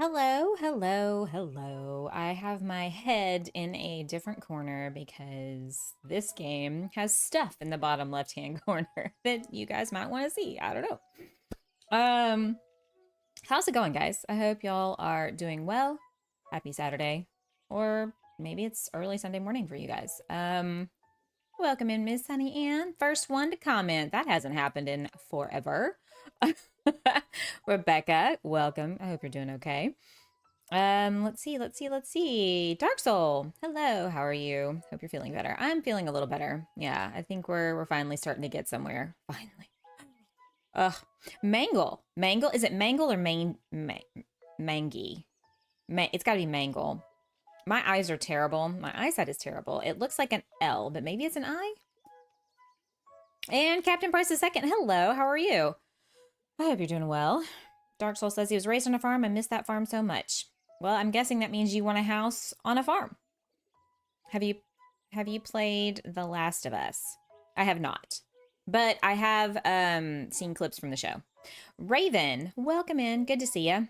Hello, hello, hello. I have my head in a different corner because this game has stuff in the bottom left-hand corner that you guys might want to see. I don't know. Um, how's it going, guys? I hope y'all are doing well. Happy Saturday. Or maybe it's early Sunday morning for you guys. Welcome in, Miss SunnyAnn. First one to comment. That hasn't happened in forever. Rebecca, welcome. I hope you're doing okay. Let's see. Dark Soul, hello. How are you? Hope you're feeling better. I'm feeling a little better. Yeah, I think we're finally starting to get somewhere. Finally. Ugh. Mangle. Is it Mangle or Mangy? It's got to be Mangle. My eyes are terrible. My eyesight is terrible. It looks like an L, but maybe it's an I. And Captain Price II, hello. How are you? I hope you're doing well. Dark Soul says he was raised on a farm and missed that farm so much. Well, I'm guessing that means you want a house on a farm. Have you played The Last of Us? I have not, but I have seen clips from the show. Raven, welcome in. Good to see you.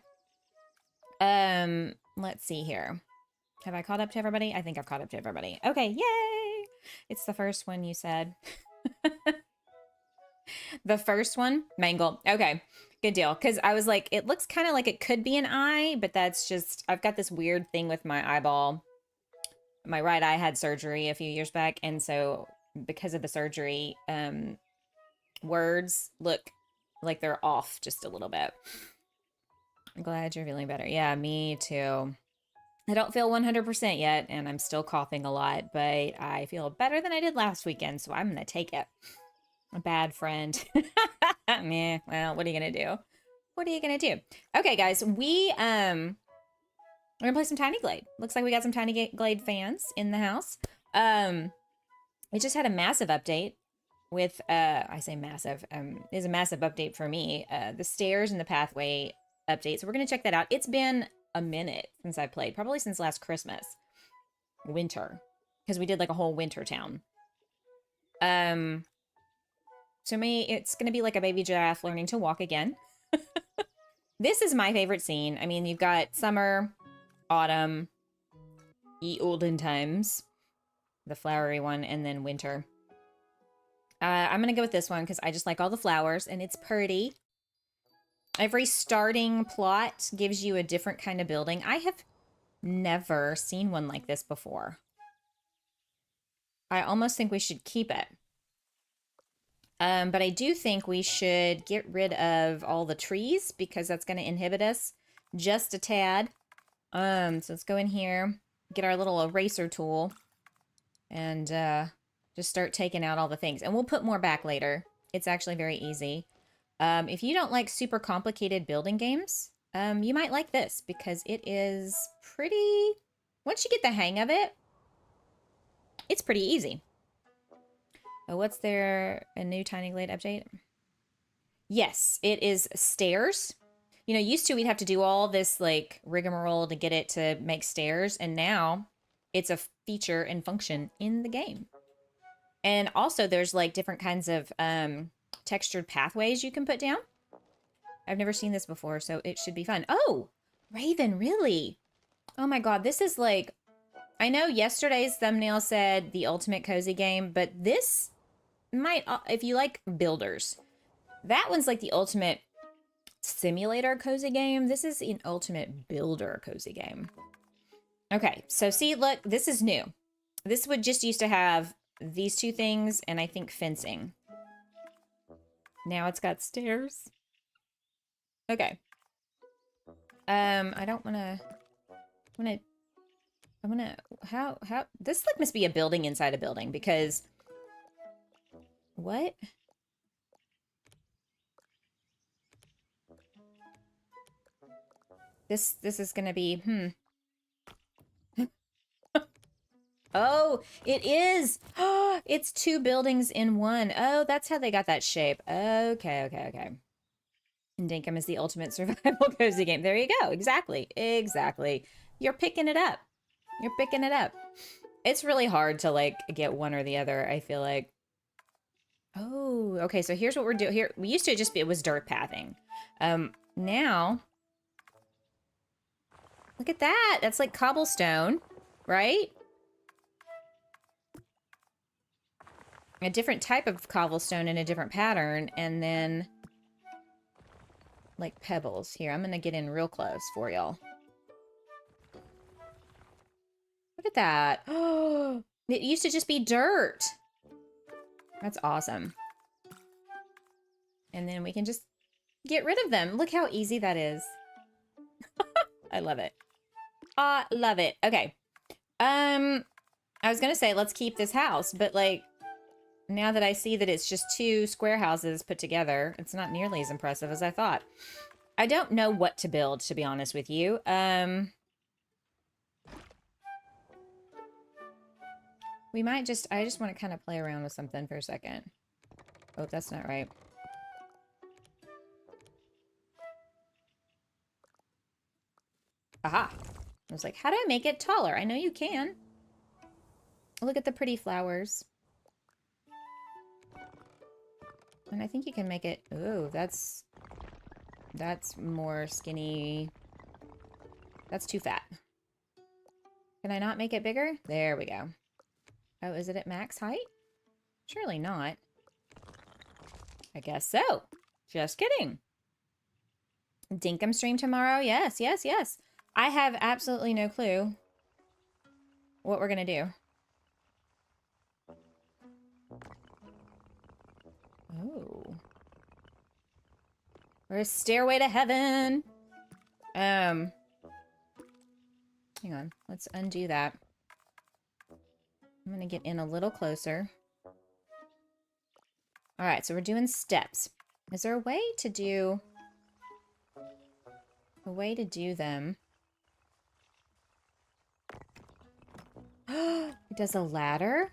Let's see here. Have I caught up to everybody? I think I've caught up to everybody. Okay, yay! It's the first one you said. The first one, Mangle. Okay, good deal. Because I was like, it looks kind of like it could be an eye, but that's just, I've got this weird thing with my eyeball. My right eye had surgery a few years back, and so because of the surgery, words look like they're off just a little bit. I'm glad you're feeling better. Yeah, me too. I don't feel 100% yet, and I'm still coughing a lot, but I feel better than I did last weekend, so I'm gonna take it. A bad friend. Meh. Well, what are you gonna do? What are you gonna do? Okay, guys, we're gonna play some Tiny Glade. Looks like we got some Tiny Glade fans in the house. We just had a massive update with I say massive. Is a massive update for me. The stairs and the pathway update. So we're gonna check that out. It's been a minute since I played, probably since last Christmas, winter, because we did like a whole winter town. To me, it's going to be like a baby giraffe learning to walk again. This is my favorite scene. I mean, you've got summer, autumn, ye olden times, the flowery one, and then winter. I'm going to go with this one because I just like all the flowers, and it's pretty. Every starting plot gives you a different kind of building. I have never seen one like this before. I almost think we should keep it. But I do think we should get rid of all the trees because that's going to inhibit us just a tad. So let's go in here, get our little eraser tool, and just start taking out all the things. And we'll put more back later. It's actually very easy. If you don't like super complicated building games, you might like this because it is pretty... Once you get the hang of it, it's pretty easy. Oh, what's there? A new Tiny Glade update? Yes, it is stairs. You know, used to we'd have to do all this like rigmarole to get it to make stairs, and now it's a feature and function in the game. And also there's like different kinds of textured pathways you can put down. I've never seen this before, so it should be fun. Oh, Raven, really? Oh my god, this is like... I know yesterday's thumbnail said the ultimate cozy game, but this might, if you like builders, that one's like the ultimate simulator cozy game. This is an ultimate builder cozy game. Okay, so see, look, this is new. This would just used to have these two things and I think fencing. Now it's got stairs. Okay. I don't want to, how, this like must be a building inside a building because, what? This is gonna be, Oh, it is! It's two buildings in one. Oh, that's how they got that shape. Okay. And Dinkum is the ultimate survival cozy game. There you go. Exactly. You're picking it up. It's really hard to like get one or the other, I feel like. Oh, okay, so here's what we're doing here. We used to just be, it was dirt pathing. Now Look at that. That's like cobblestone, right? A different type of cobblestone in a different pattern, and then like pebbles. Here, I'm gonna get in real close for y'all. Look at that. Oh, it used to just be dirt. That's awesome. And then we can just get rid of them. Look how easy that is. I love it. I love it. Okay. I was gonna say let's keep this house, but like now that I see that it's just 2 square houses put together, it's not nearly as impressive as I thought. I don't know what to build, to be honest with you. We might just, I just want to kind of play around with something for a second. Oh, that's not right. Aha. I was like, how do I make it taller? I know you can. Look at the pretty flowers. And I think you can make it, oh, that's more skinny. That's too fat. Can I not make it bigger? There we go. Oh, is it at max height? Surely not. I guess so. Just kidding. Dinkum stream tomorrow? Yes, yes, yes. I have absolutely no clue what we're gonna do. Oh. We're a stairway to heaven. Hang on. Let's undo that. I'm gonna get in a little closer. All right, so we're doing steps. Is there a way to do them? It does a ladder?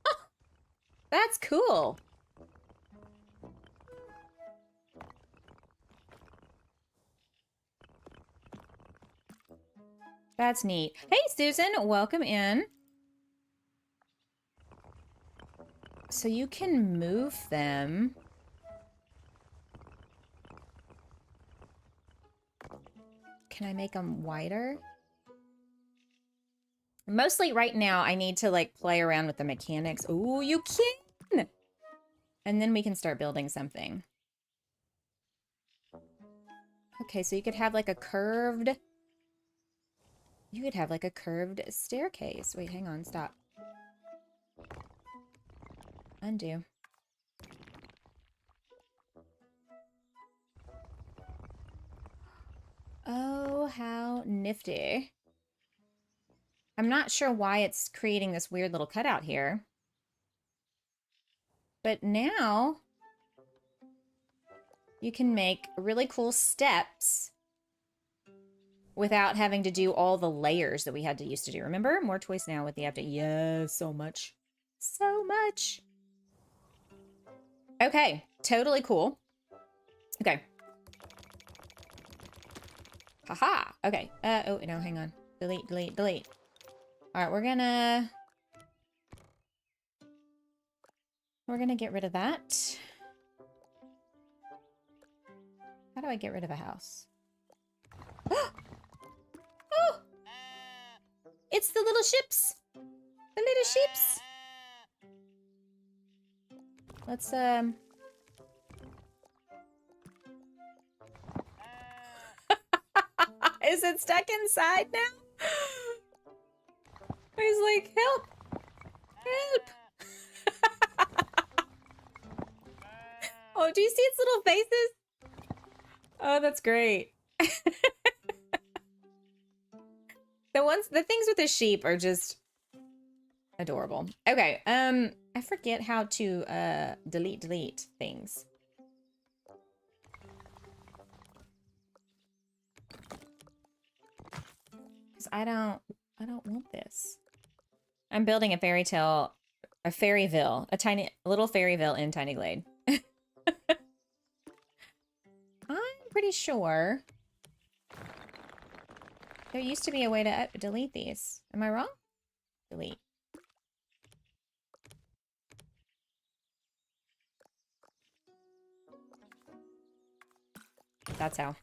Oh, that's cool. That's neat. Hey, Susan, welcome in. So you can move them. Can I make them wider? Mostly right now, I need to like play around with the mechanics. Ooh, you can! And then we can start building something. Okay, so you could have like a curved... You could have like a curved staircase. Wait, hang on, stop. Undo. Oh, how nifty. I'm not sure why it's creating this weird little cutout here. But now you can make really cool steps without having to do all the layers that we had to used to do. Remember? More choice now with the update. Yes, so much. So much. Okay, totally cool. Okay. Haha. Okay. Oh, no, hang on. Delete, delete, delete. All right, we're gonna get rid of that. How do I get rid of a house? Oh! It's the little ships. The little ships. Let's, Is it stuck inside now? He's like, help! Help! Oh, do you see its little faces? Oh, that's great. The things with the sheep are just adorable. Okay, I forget how to delete things. Because I don't want this. I'm building a fairyville, a tiny little fairyville in Tiny Glade. I'm pretty sure there used to be a way to delete these. Am I wrong? Delete. That's how.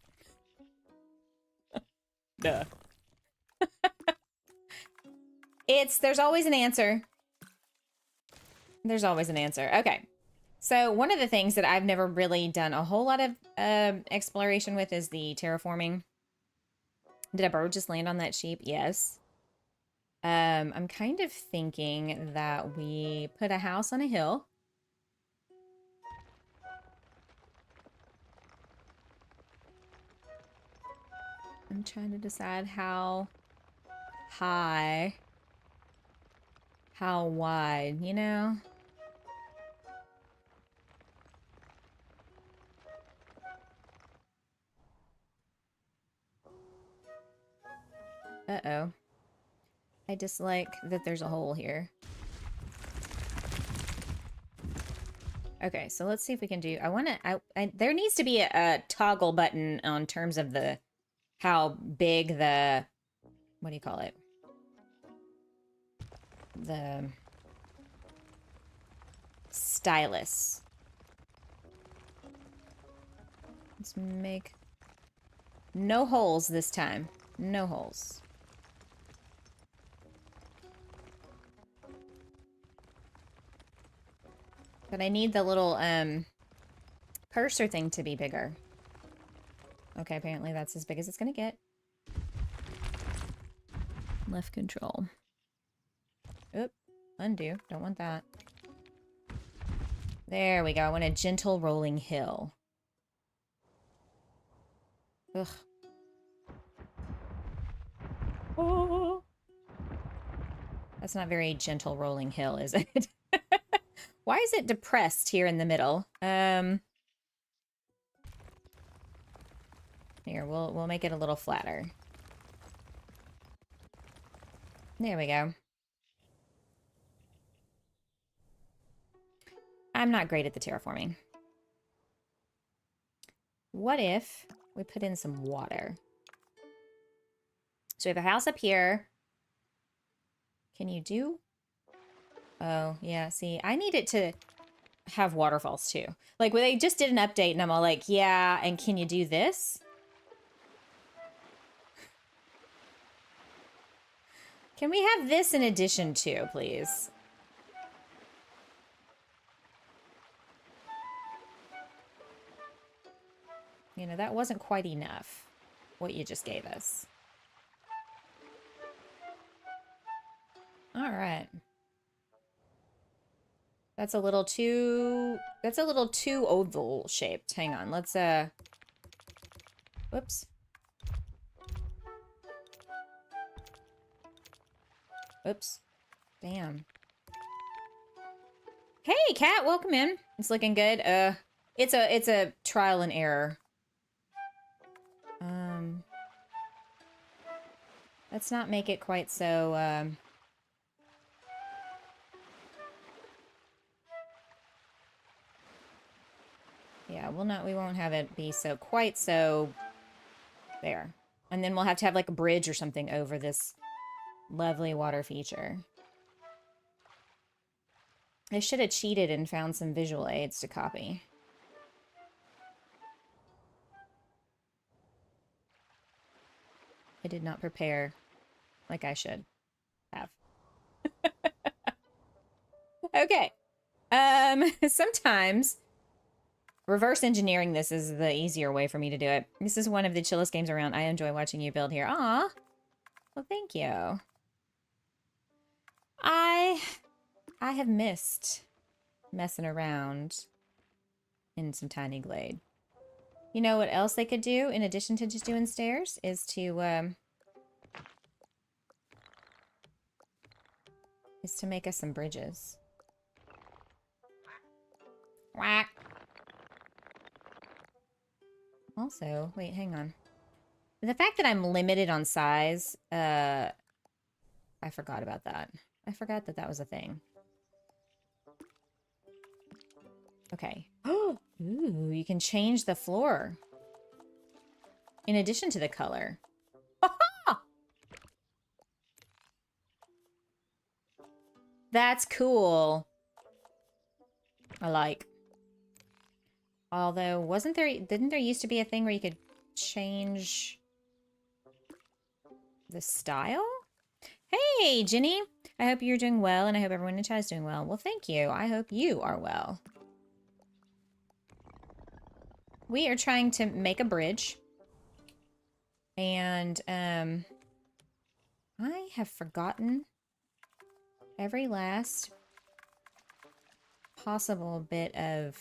Duh. There's always an answer. There's always an answer. Okay. So one of the things that I've never really done a whole lot of exploration with is the terraforming. Did a bird just land on that sheep? Yes. I'm kind of thinking that we put a house on a hill. I'm trying to decide how high, how wide, you know? Uh-oh. I dislike that there's a hole here. Okay, so let's see if we can do... there needs to be a toggle button on terms of the... how big the... what do you call it? The... stylus. Let's make... no holes this time. No holes. But I need the little, cursor thing to be bigger. Okay, apparently that's as big as it's gonna get. Left control. Oop. Undo. Don't want that. There we go. I want a gentle rolling hill. Ugh. Oh. That's not very gentle rolling hill, is it? Why is it depressed here in the middle? Here, we'll make it a little flatter. There we go. I'm not great at the terraforming. What if we put in some water? So we have a house up here. Can you do... oh, yeah, see, I need it to have waterfalls, too. Like, when they just did an update, and I'm all like, yeah, and can you do this? Can we have this in addition to, please? You know, that wasn't quite enough, what you just gave us. All right. That's a little too oval shaped. Hang on, let's, whoops. Oops. Damn. Hey, cat, welcome in. It's looking good. It's a trial and error. Let's not make it quite so, yeah, we won't have it be so quite so there. And then we'll have to have like a bridge or something over this lovely water feature. I should have cheated and found some visual aids to copy. I did not prepare like I should have. Okay. Sometimes reverse engineering this is the easier way for me to do it. This is one of the chillest games around. I enjoy watching you build here. Aw. Well, thank you. I have missed messing around in some Tiny Glade. You know what else they could do in addition to just doing stairs is to make us some bridges. Whack. Also, wait, hang on. The fact that I'm limited on size, I forgot about that. I forgot that that was a thing. Okay. Ooh, you can change the floor. In addition to the color. That's cool. I like. Although, didn't there used to be a thing where you could change the style? Hey, Jenny! I hope you're doing well, and I hope everyone in the chat is doing well. Well, thank you. I hope you are well. We are trying to make a bridge. And, I have forgotten every last possible bit of...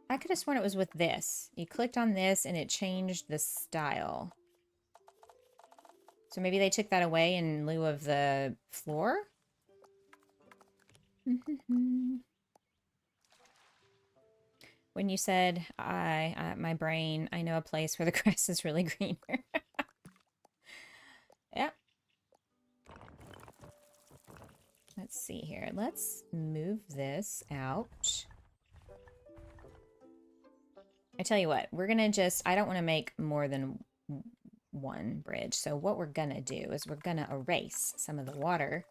I could have sworn it was with this. You clicked on this and it changed the style. So maybe they took that away in lieu of the floor? When you said, my brain, I know a place where the grass is really greener. Yeah. Let's see here. Let's move this out. I tell you what, we're gonna just, I don't want to make more than one bridge. So what we're gonna do is we're gonna erase some of the water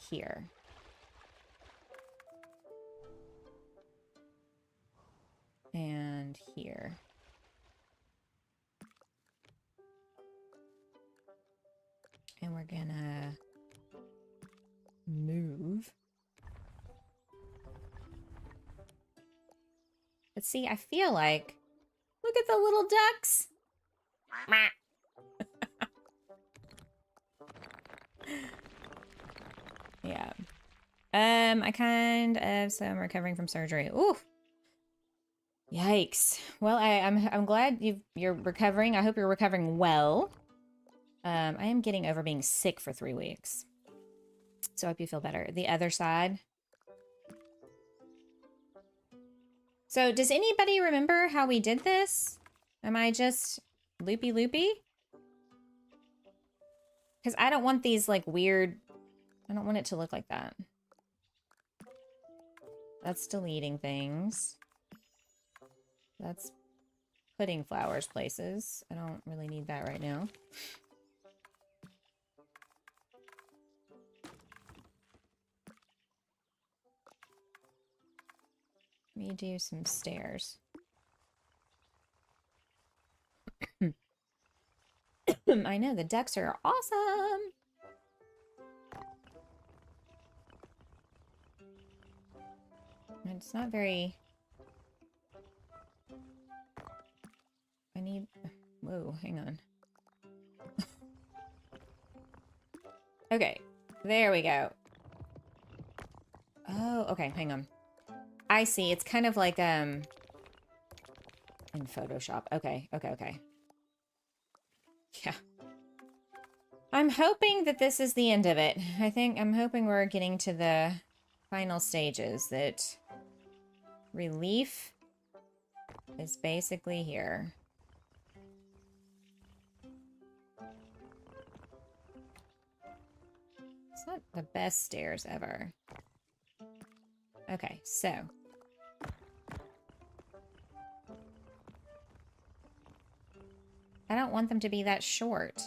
here. And here. And we're gonna move. But see, I feel like, look at the little ducks. Yeah. I kind of, so I'm recovering from surgery. Ooh. Yikes. Well, I'm glad you're recovering. I hope you're recovering well. I am getting over being sick for 3 weeks. So I hope you feel better. The other side. So does anybody remember how we did this? Am I just loopy-loopy? Because I don't want these like weird, I don't want it to look like that. That's deleting things. That's putting flowers places. I don't really need that right now. Let me do some stairs. I know, the ducks are awesome! It's not very... I need... Whoa, hang on. Okay, there we go. Oh, okay, hang on. I see, it's kind of like, in Photoshop. Okay. Yeah. I'm hoping that this is the end of it. I'm hoping we're getting to the final stages, that relief is basically here. It's not the best stairs ever. Okay, so. I don't want them to be that short.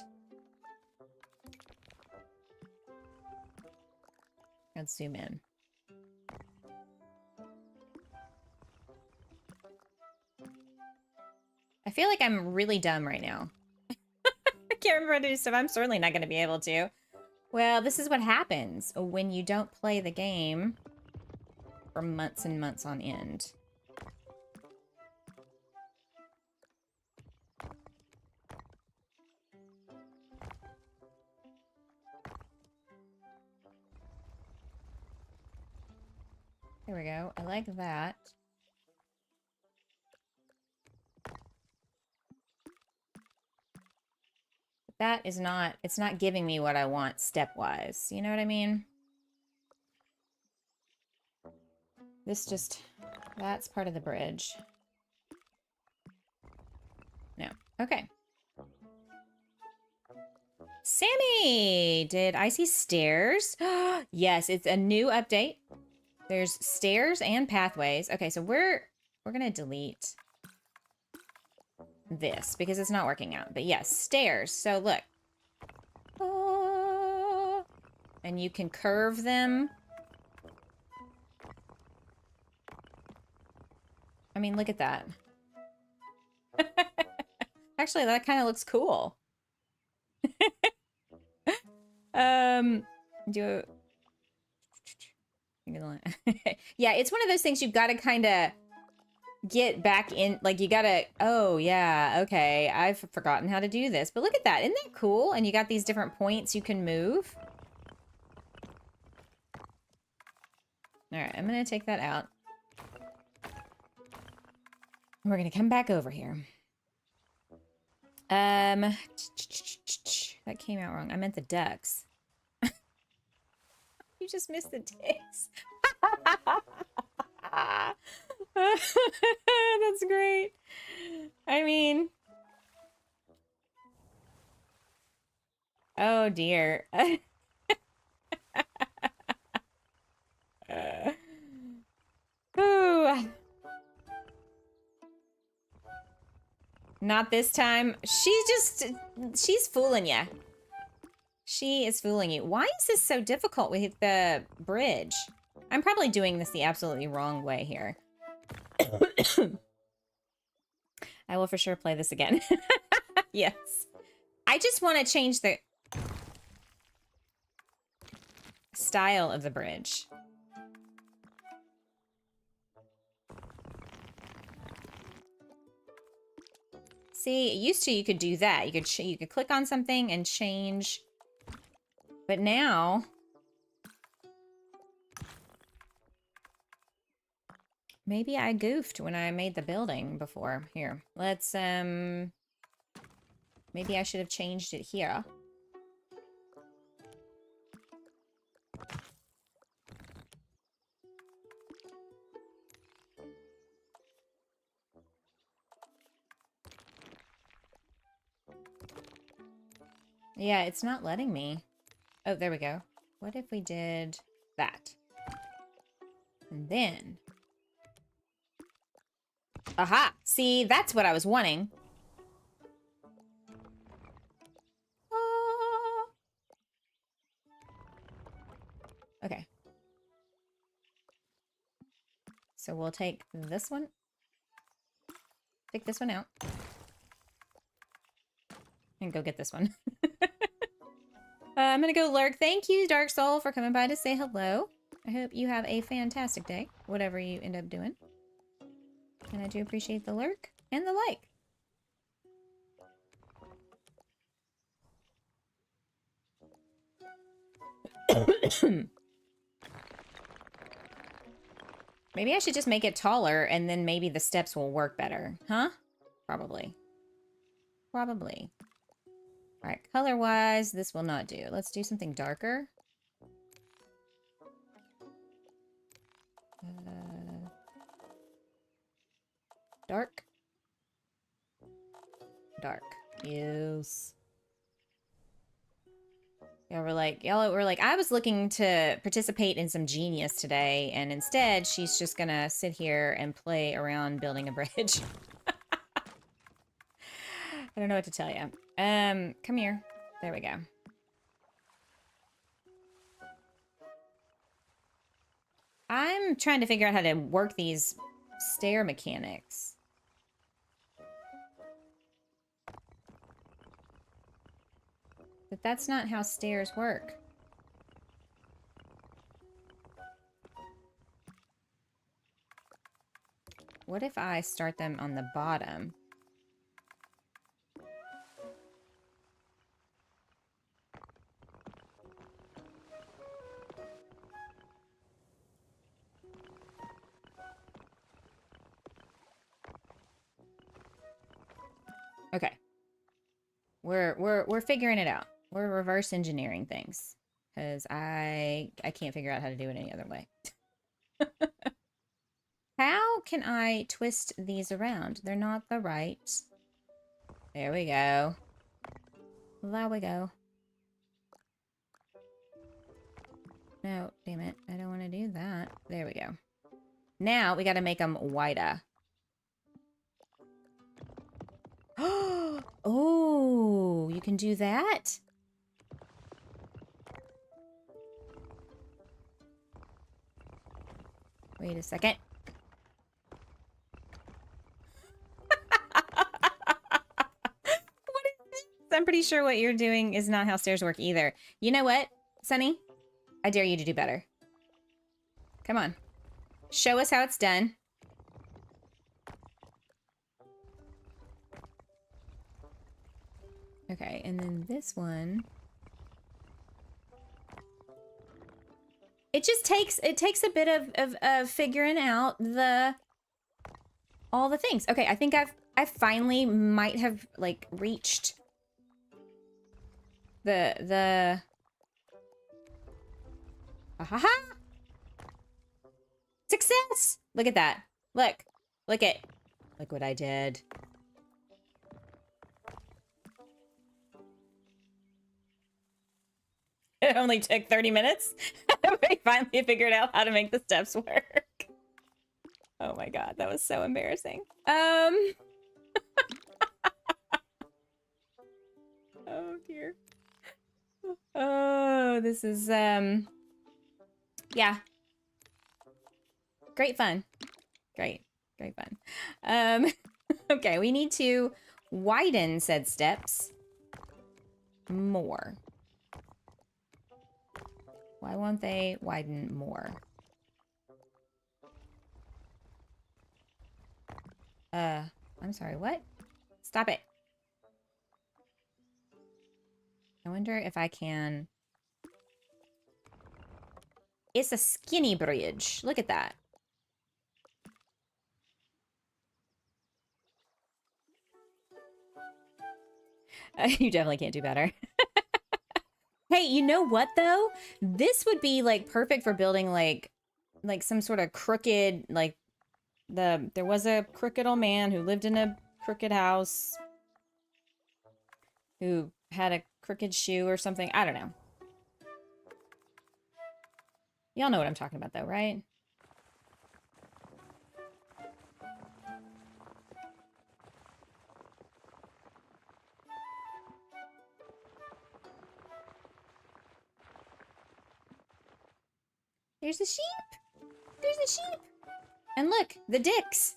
Let's zoom in. I feel like I'm really dumb right now. I can't remember how to do stuff. I'm certainly not going to be able to. Well, this is what happens when you don't play the game for months and months on end. There we go. I like that. That is not, it's not giving me what I want stepwise. You know what I mean? This just, that's part of the bridge. No. Okay. Sammy! Did I see stairs? Yes, it's a new update. There's stairs and pathways. Okay, so we're gonna delete this because it's not working out. But yes, stairs. So look. And you can curve them. I mean, look at that. Actually, that kind of looks cool. Do yeah, it's one of those things you've got to kind of get back in, like you gotta, oh yeah, okay, I've forgotten how to do this, but look at that, isn't that cool? And you got these different points you can move. All right, I'm gonna take that out. We're gonna come back over here. That came out wrong. I meant the ducks. You just missed the dicks. That's great. I mean, oh dear. Ooh. Not this time. She's fooling you. She is fooling you. Why is this so difficult with the bridge? I'm probably doing this the absolutely wrong way here. I will for sure play this again. Yes. I just want to change the style of the bridge. See, it used to you could do that. You could click on something and change. But now maybe I goofed when I made the building before. Here, let's, maybe I should have changed it here. Yeah, it's not letting me. Oh, there we go. What if we did that? And then... Aha! See, that's what I was wanting. Okay. So we'll take this one. Take this one out. And go get this one. I'm gonna go lurk. Thank you, Dark Soul, for coming by to say hello. I hope you have a fantastic day, whatever you end up doing. And I do appreciate the lurk and the like. Maybe I should just make it taller and then maybe the steps will work better. Huh? Probably. Probably. Alright, color-wise, this will not do. Let's do something darker. Dark. Dark. Yes. Y'all were like, I was looking to participate in some genius today, and instead she's just gonna sit here and play around building a bridge. I don't know what to tell you. Come here. There we go. I'm trying to figure out how to work these stair mechanics. But that's not how stairs work. What if I start them on the bottom? Okay. We're figuring it out. We're reverse engineering things. Because I can't figure out how to do it any other way. How can I twist these around? They're not the right. There we go. There we go. No, damn it. I don't want to do that. There we go. Now we got to make them wider. Oh, you can do that? Wait a second. I'm pretty sure what you're doing is not how stairs work either. You know what, Sunny? I dare you to do better. Come on. Show us how it's done. Okay, and then this one. It just takes a bit of figuring out all the things. Okay, I think I finally might have like reached the ha. Success! Look at that. Look what I did. It only took 30 minutes. We finally figured out how to make the steps work. Oh my god, that was so embarrassing. Oh dear. Oh, this is yeah. Great fun. Great fun. Okay, we need to widen said steps more. Why won't they widen more? I'm sorry, what? Stop it. I wonder if I can... It's a skinny bridge. Look at that. You definitely can't do better. Hey, you know what though? This would be like perfect for building like some sort of crooked, like there was a crooked old man who lived in a crooked house who had a crooked shoe or something. I don't know. Y'all know what I'm talking about though, right? There's the sheep. There's the sheep. And look, the dicks.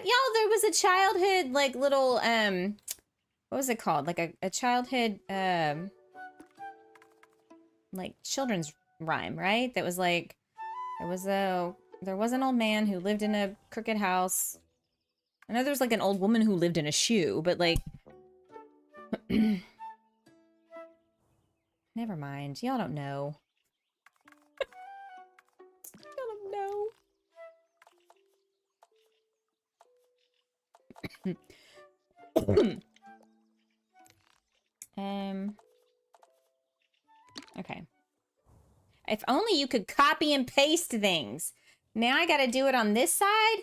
Y'all, there was a childhood, like, little, what was it called? Like a childhood, like, children's rhyme, right? That was like, there was an old man who lived in a crooked house. I know there was, like, an old woman who lived in a shoe, but, like... Never mind. Y'all don't know. Y'all don't know. Okay. If only you could copy and paste things. Now I gotta do it on this side?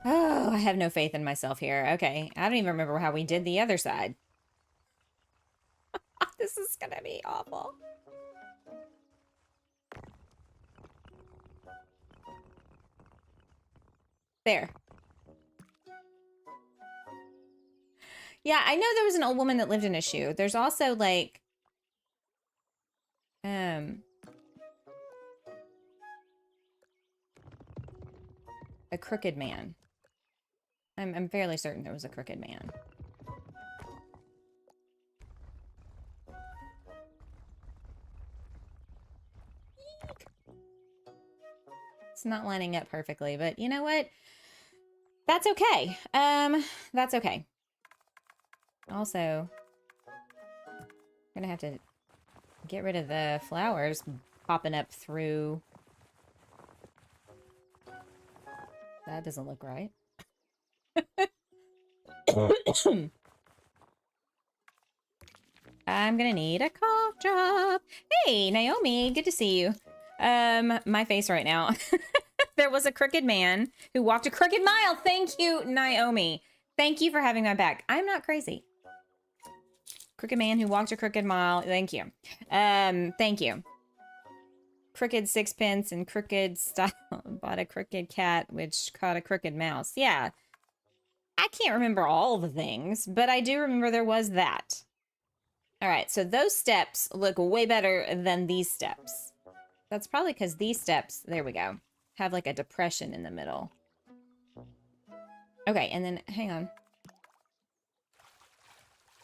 Oh, I have no faith in myself here. Okay. I don't even remember how we did the other side. This is gonna be awful. There. Yeah, I know there was an old woman that lived in a shoe. There's also, like... a crooked man. I'm fairly certain there was a crooked man. Eek. It's not lining up perfectly, but you know what? That's okay. That's okay. Also, I'm gonna have to get rid of the flowers popping up through. That doesn't look right. I'm gonna need a cough drop. Hey, Naomi, good to see you. My face right now. There was a crooked man who walked a crooked mile. Thank you, Naomi. Thank you for having my back. I'm not crazy. Crooked man who walked a crooked mile. Thank you. Thank you. Crooked sixpence and crooked style. Bought a crooked cat, which caught a crooked mouse. Yeah. I can't remember all the things, but I do remember there was that. All right, so those steps look way better than these steps. That's probably because these steps, there we go, have like a depression in the middle. Okay, and then, hang on.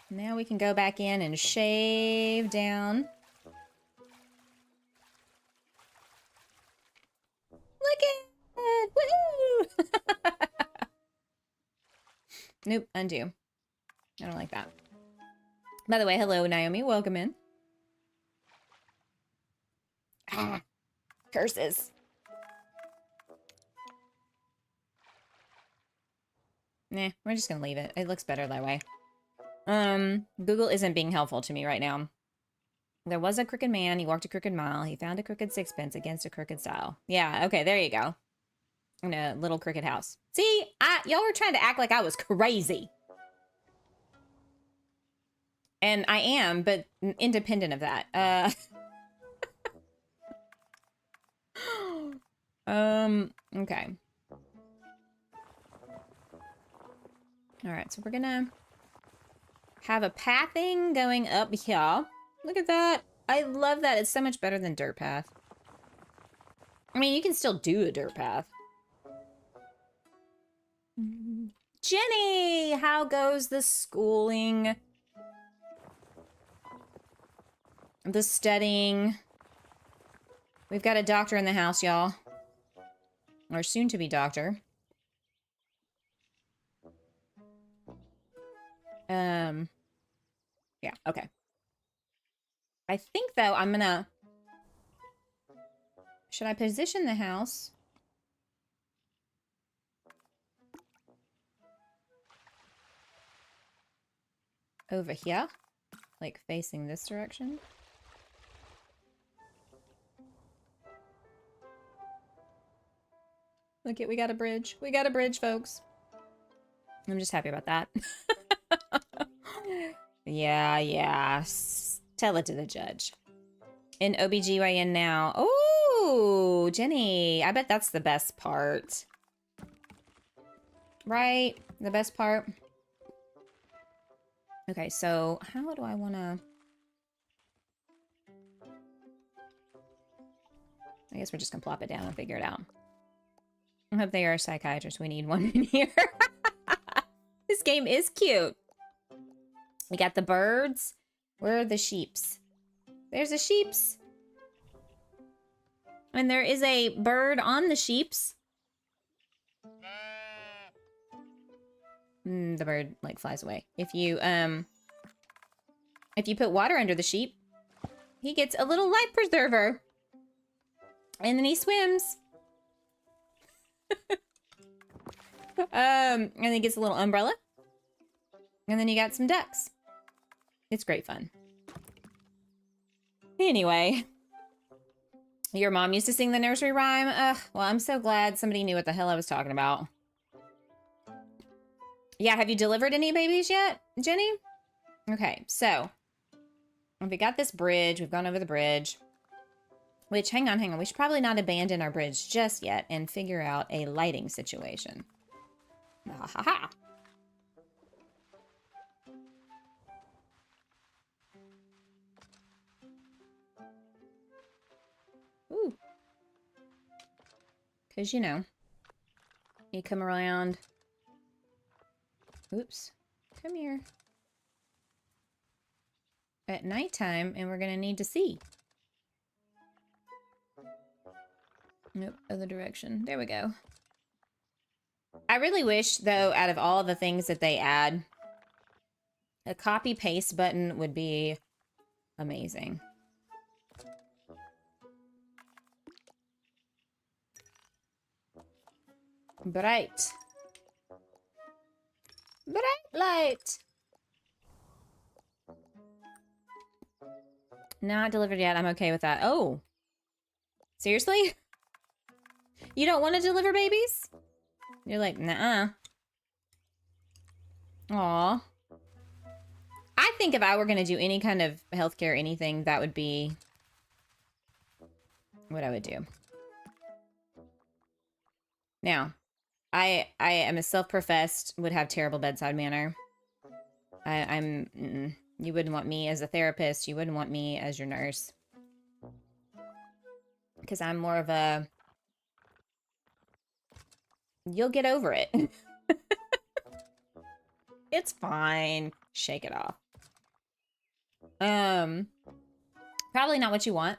Now we can go back in and shave down. Look at it! Woo! Nope, undo. I don't like that. By the way, hello, Naomi. Welcome in. Ah, curses. Nah, we're just gonna leave it. It looks better that way. Google isn't being helpful to me right now. There was a crooked man. He walked a crooked mile. He found a crooked sixpence against a crooked style. Yeah, okay, there you go. In a little crooked house. See, y'all were trying to act like I was crazy. And I am, but independent of that. Okay. All right, so we're gonna have a pathing going up here. Look at that. I love that. It's so much better than dirt path. I mean, you can still do a dirt path. Jenny, how goes the schooling? The studying. We've got a doctor in the house, y'all. Or soon-to-be doctor. Yeah, okay. I think, though, I'm gonna... Should I position the house? Over here? Like, facing this direction? Look it, we got a bridge. We got a bridge, folks. I'm just happy about that. Yeah. Tell it to the judge. In OBGYN now. Oh, Jenny. I bet that's the best part. Right? The best part. Okay, so how do I want to... I guess we're just going to plop it down and figure it out. I hope they are a psychiatrist. We need one in here. This game is cute. We got the birds. Where are the sheeps? There's the sheeps. And there is a bird on the sheeps. The bird, like, flies away. If you put water under the sheep, he gets a little life preserver. And then he swims. And then he gets a little umbrella. And then you got some ducks. It's great fun. Anyway. Your mom used to sing the nursery rhyme? Well, I'm so glad somebody knew what the hell I was talking about. Yeah, have you delivered any babies yet, Jenny? Okay, so. We got this bridge. We've gone over the bridge. Which, hang on. We should probably not abandon our bridge just yet and figure out a lighting situation. Ha ha ha. Ooh. Because, you know, you come around. Oops. Come here. At nighttime, and we're going to need to see. Nope, other direction. There we go. I really wish, though, out of all the things that they add, a copy-paste button would be amazing. Bright. Bright light. Not delivered yet. I'm okay with that. Oh. Seriously? You don't want to deliver babies? You're like, nah. Aw. I think if I were going to do any kind of healthcare, anything, that would be what I would do. Now, I am a self-professed, would have terrible bedside manner. I'm You wouldn't want me as a therapist. You wouldn't want me as your nurse. Because I'm more of a... You'll get over it. It's fine. Shake it off. Probably not what you want.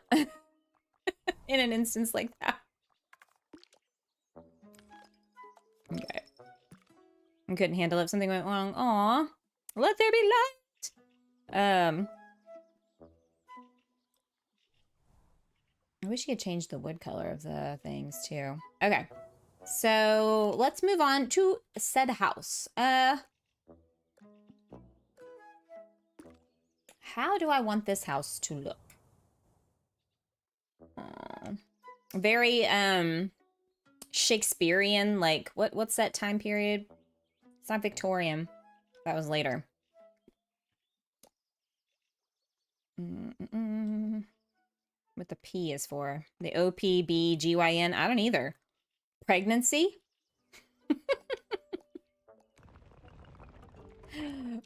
In an instance like that. Okay. I couldn't handle it if something went wrong. Aw. Let there be light. I wish you could change the wood color of the things too. Okay. So let's move on to said house. How do I want this house to look? Very Shakespearean, like what's that time period? It's not Victorian. That was later. What the P is for? The OPBGYN? I don't either. Pregnancy?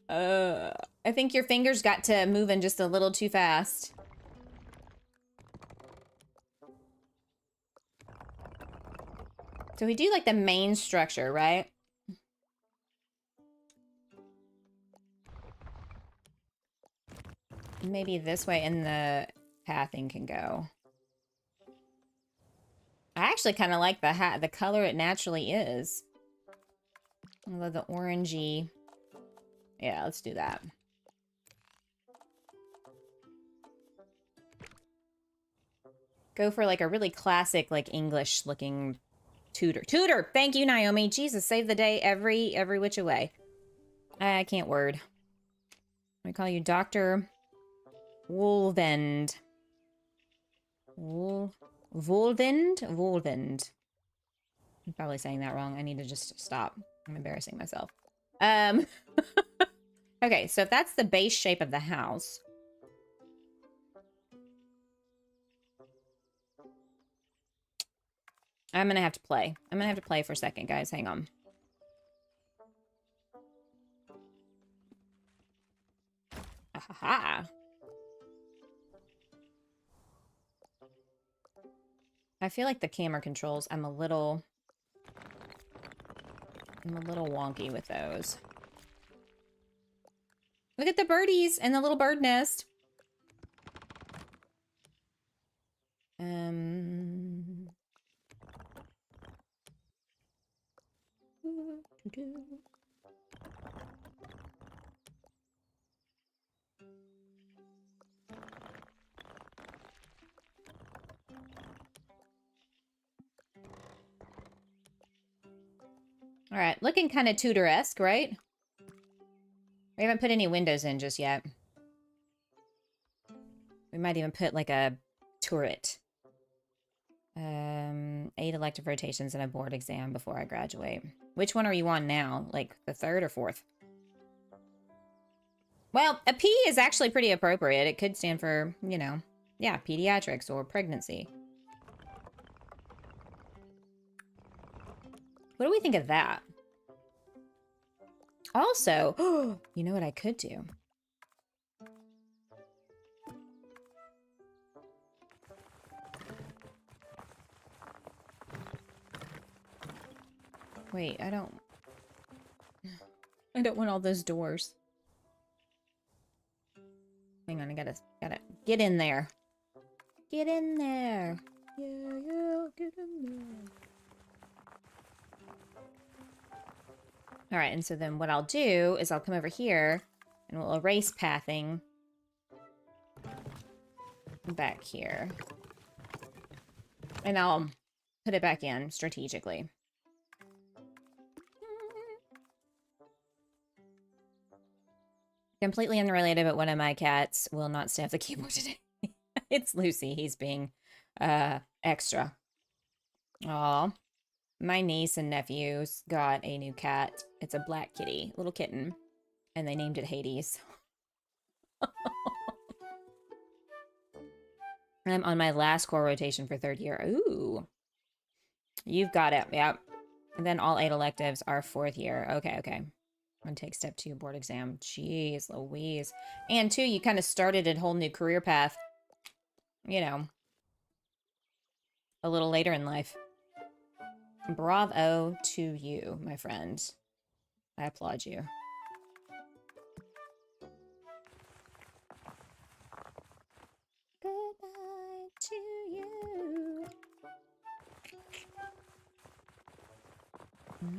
I think your fingers got to moving just a little too fast. So we do like the main structure, right? Maybe this way and the pathing can go. I actually kind of like the color it naturally is. I love the orangey. Yeah, let's do that. Go for like a really classic, like English looking Tudor. Tudor! Thank you, Naomi. Jesus, save the day every which way. I can't word. I call you Dr. Wolvend. Wolvend? Wolvend. I'm probably saying that wrong. I need to just stop. I'm embarrassing myself. Okay, so if that's the base shape of the house. I'm gonna have to play. I'm gonna have to play for a second, guys. Hang on. Aha. I feel like the camera controls, I'm a little wonky with those. Look at the birdies and the little bird nest. All right, looking kind of Tudor-esque, right? We haven't put any windows in just yet. We might even put like a turret. 8 elective rotations and a board exam before I graduate. Which one are you on now? Like the 3rd or 4th? Well, a P is actually pretty appropriate. It could stand for, you know, yeah, pediatrics or pregnancy. What do we think of that? Also, you know what I could do? Wait, I don't want all those doors. Hang on, I gotta get in there. Get in there. Yeah, get in there. All right, and so then what I'll do is I'll come over here and we'll erase pathing back here. And I'll put it back in strategically. Completely unrelated, but one of my cats will not stay off the keyboard today. It's Lucy. He's being extra. Aw. My niece and nephews got a new cat. It's a black kitty, little kitten. And they named it Hades. I'm on my last core rotation for 3rd year. Ooh. You've got it. Yep. And then all 8 electives are 4th year. Okay, okay. And take step 2 board exam. Jeez Louise. And 2, you kind of started a whole new career path. You know, a little later in life. Bravo to you, my friend. I applaud you. Goodbye to you.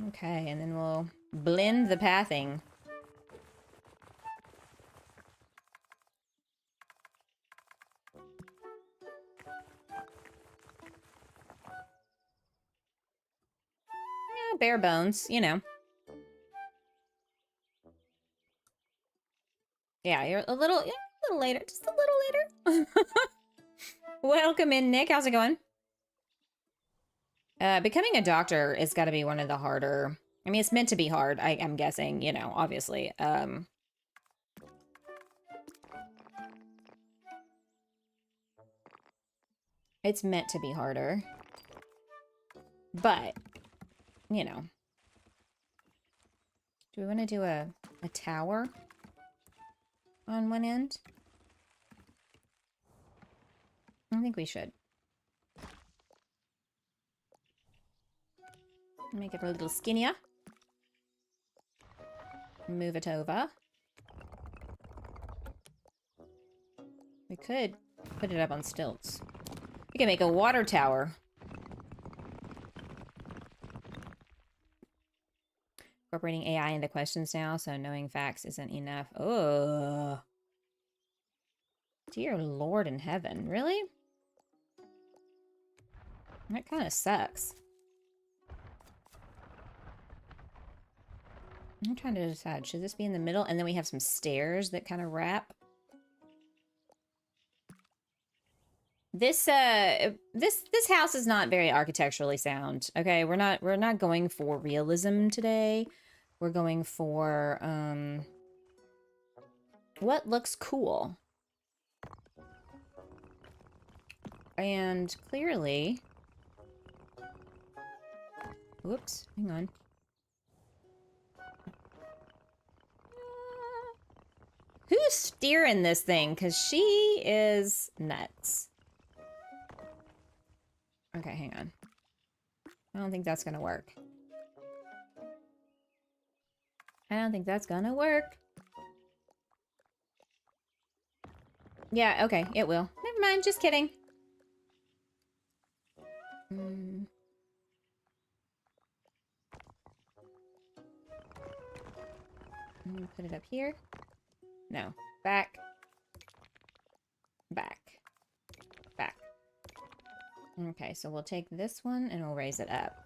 Okay, and then we'll blend the pathing. Bare bones, you know. Yeah, you're a little later. Just a little later. Welcome in, Nick. How's it going? Becoming a doctor has got to be one of the harder... I mean, it's meant to be hard, I'm guessing, you know, obviously. It's meant to be harder. But, you know. Do we want to do a tower on one end? I think we should. Make it a little skinnier. Move it over. We could put it up on stilts. We can make a water tower. Incorporating AI into questions now, so knowing facts isn't enough. Oh, dear Lord in heaven. Really? That kind of sucks. I'm trying to decide, should this be in the middle? And then we have some stairs that kind of wrap. This this house is not very architecturally sound. Okay, we're not going for realism today. We're going for what looks cool. And clearly, whoops, hang on. Who's steering this thing? Because she is nuts. Okay, hang on. I don't think that's gonna work. I don't think that's gonna work. Yeah, okay, it will. Never mind, just kidding. Put it up here. No. Back. Back. Back. Okay, so we'll take this one and we'll raise it up.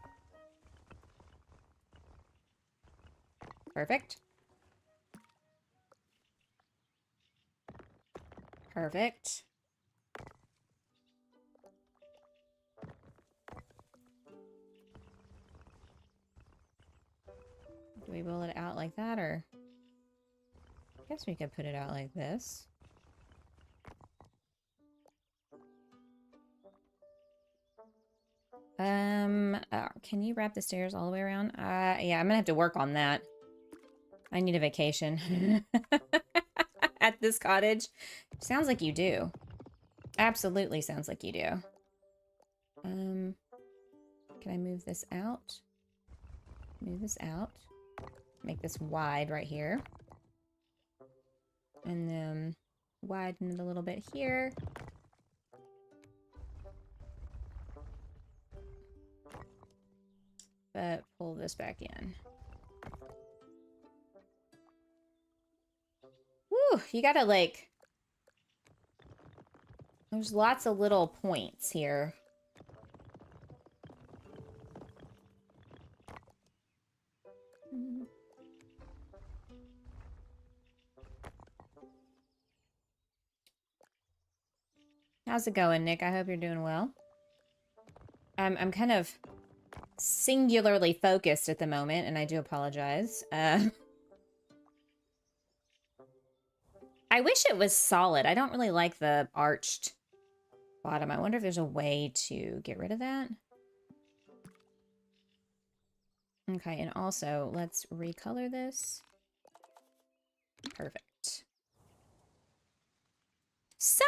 Perfect. Perfect. Do we roll it out like that, or? I guess we could put it out like this. Can you wrap the stairs all the way around? Yeah, I'm gonna have to work on that. I need a vacation. At this cottage. Sounds like you do. Absolutely sounds like you do. Can I move this out? Move this out. Make this wide right here. And then widen it a little bit here. But pull this back in. Woo! You gotta, like... There's lots of little points here. How's it going, Nick? I hope you're doing well. I'm kind of singularly focused at the moment, and I do apologize. I wish it was solid. I don't really like the arched bottom. I wonder if there's a way to get rid of that. Okay, and also, let's recolor this. Perfect. Sunny!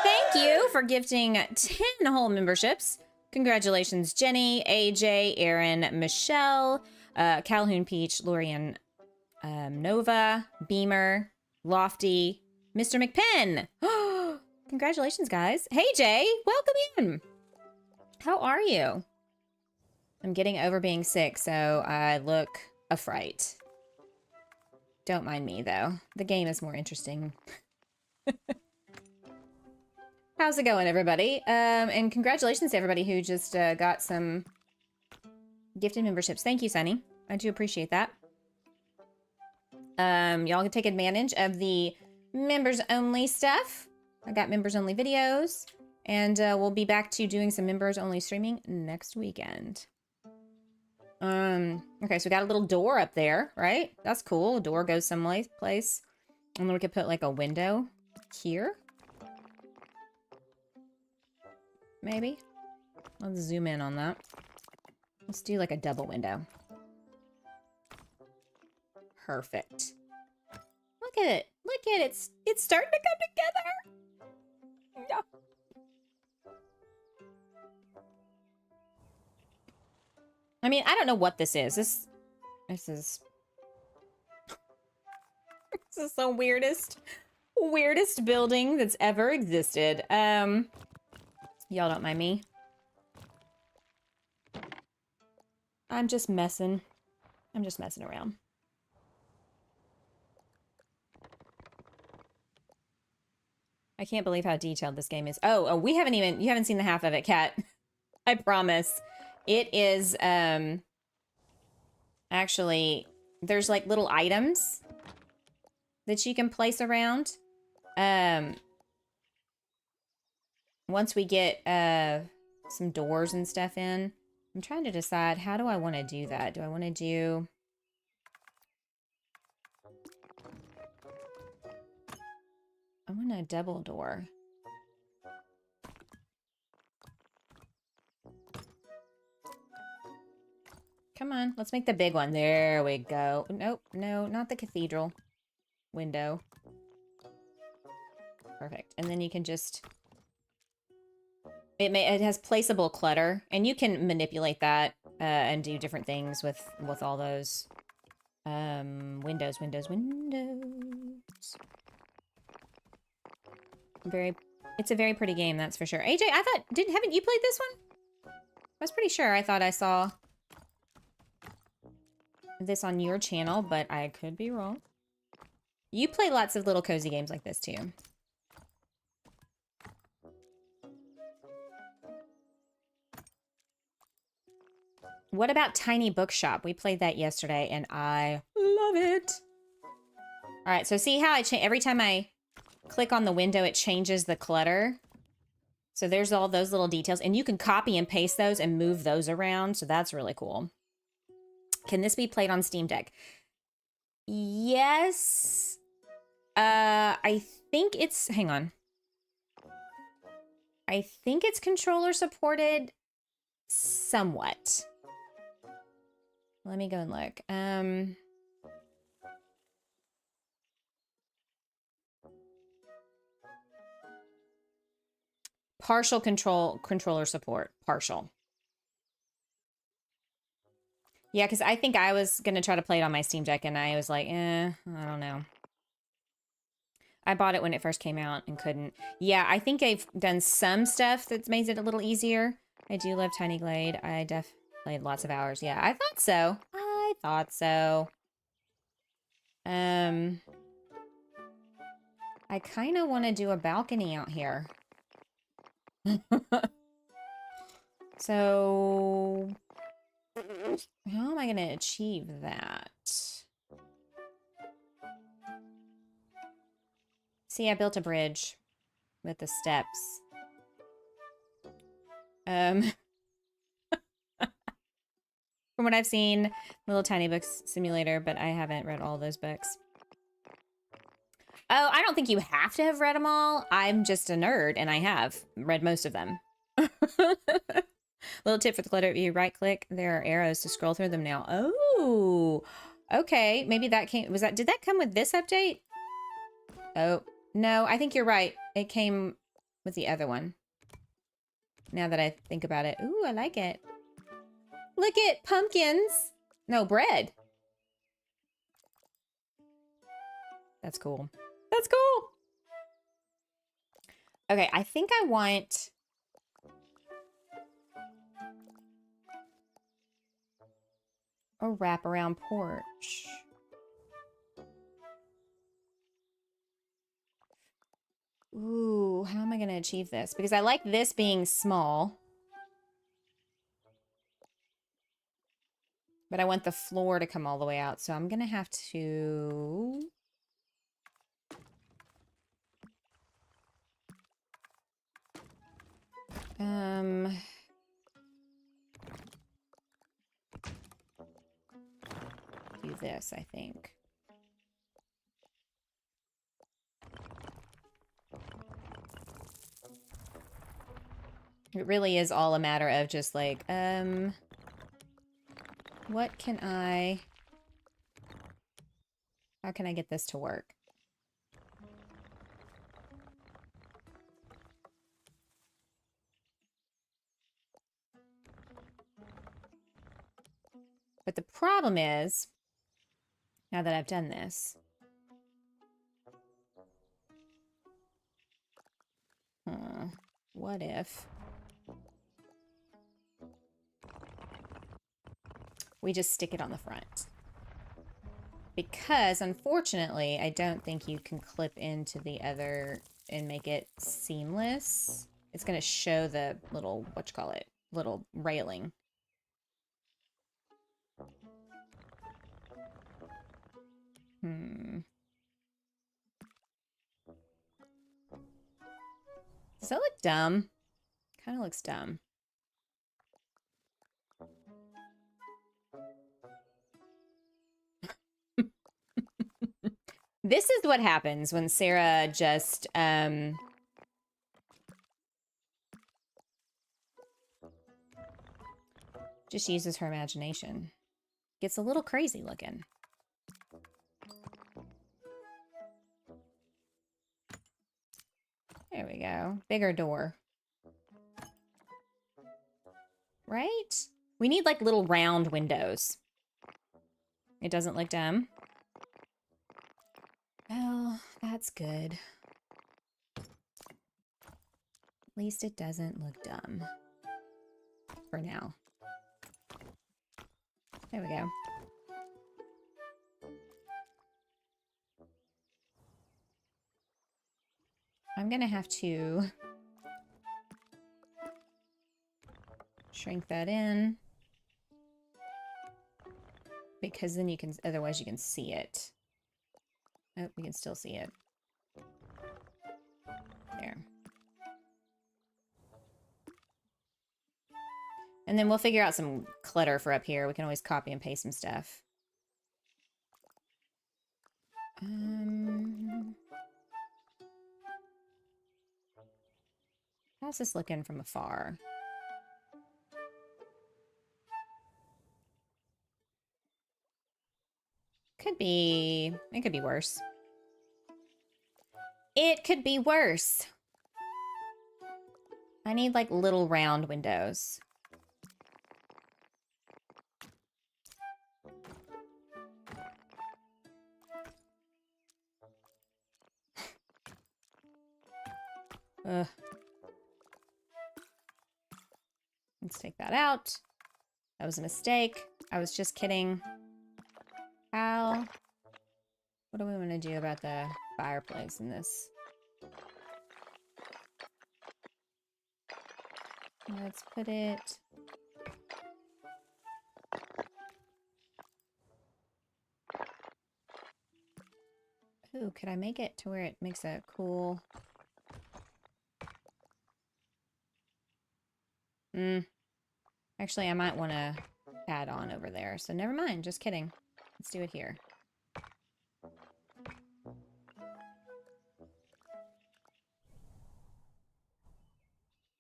Thank you for gifting 10 whole memberships. Congratulations, Jenny, AJ, Aaron, Michelle, Calhoun Peach, Lorian, Nova, Beamer, Lofty, Mr. McPenn. Congratulations, guys. Hey, Jay, welcome in. How are you? I'm getting over being sick, so I look a fright. Don't mind me, though. The game is more interesting. How's it going, everybody? And congratulations to everybody who just got some gifted memberships. Thank you, Sunny. I do appreciate that. Y'all can take advantage of the members-only stuff. I got members-only videos. And we'll be back to doing some members-only streaming next weekend. Okay, so we got a little door up there, right? That's cool. A door goes someplace. And then we could put, like, a window here. Maybe. Let's zoom in on that. Let's do, like, a double window. Perfect. Look at it. Look at it. It's starting to come together. Yeah. I mean, I don't know what this is. This is this is the weirdest building that's ever existed. Y'all don't mind me. I'm just messing around. I can't believe how detailed this game is. Oh, you haven't seen the half of it, Kat. I promise. It is, actually, there's like little items that you can place around. Once we get, some doors and stuff in, I'm trying to decide, how do I want to do that? Do I want to do... I want a double door. Come on, let's make the big one. There we go. Nope, no, not the cathedral window. Perfect. And then you can just... It has placeable clutter, and you can manipulate that and do different things with all those windows. It's a very pretty game, that's for sure. AJ, haven't you played this one? I was pretty sure I thought I saw this on your channel, but I could be wrong. You play lots of little cozy games like this too. What about Tiny Bookshop? We played that yesterday and I love it. All right, so see how every time I click on the window, it changes the clutter. So there's all those little details, and you can copy and paste those and move those around. So that's really cool. Can this be played on Steam Deck? Yes. I think it's, hang on. I think it's controller supported somewhat. Let me go and look. Partial controller support. Partial. Yeah, because I think I was going to try to play it on my Steam Deck, and I was like, I don't know. I bought it when it first came out and couldn't. Yeah, I think I've done some stuff that's made it a little easier. I do love Tiny Glade. I played lots of hours. Yeah, I thought so. I thought so. I kind of want to do a balcony out here. So, how am I going to achieve that? See, I built a bridge with the steps. From what I've seen, Little Tiny Books Simulator, but I haven't read all those books. Oh, I don't think you have to have read them all. I'm just a nerd, and I have read most of them. Little tip for the clutter: if you right-click, there are arrows to scroll through them now. Oh, Okay, maybe that came, did that come with this update? Oh, no, I think you're right. It came with the other one. Now that I think about it. Ooh, I like it. Look at pumpkins. No, bread. That's cool. That's cool. Okay, I think I want... a wraparound porch. Ooh, how am I going to achieve this? Because I like this being small. But I want the floor to come all the way out, so I'm going to have to... do this, I think. It really is all a matter of just like, what can I... how can I get this to work? But the problem is, now that I've done this, what if we just stick it on the front? Because, unfortunately, I don't think you can clip into the other and make it seamless. It's going to show the little, whatchamacallit, little railing. Does that look dumb? Kind of looks dumb. This is what happens when Sarah just, just uses her imagination. Gets a little crazy looking. There we go. Bigger door. Right? We need like little round windows. It doesn't look dumb. Well, that's good. At least it doesn't look dumb. For now. There we go. I'm gonna have to shrink that in. Because then you can, otherwise you can see it. Oh, we can still see it. There. And then we'll figure out some clutter for up here. We can always copy and paste some stuff. How's this looking from afar? Could be... it could be worse. It could be worse. I need, like, little round windows. Ugh. Let's take that out. That was a mistake. I was just kidding. How? What do we want to do about the fireplace in this? Let's put it... ooh, could I make it to where it makes a cool... Actually, I might want to add on over there. So never mind. Just kidding. Let's do it here.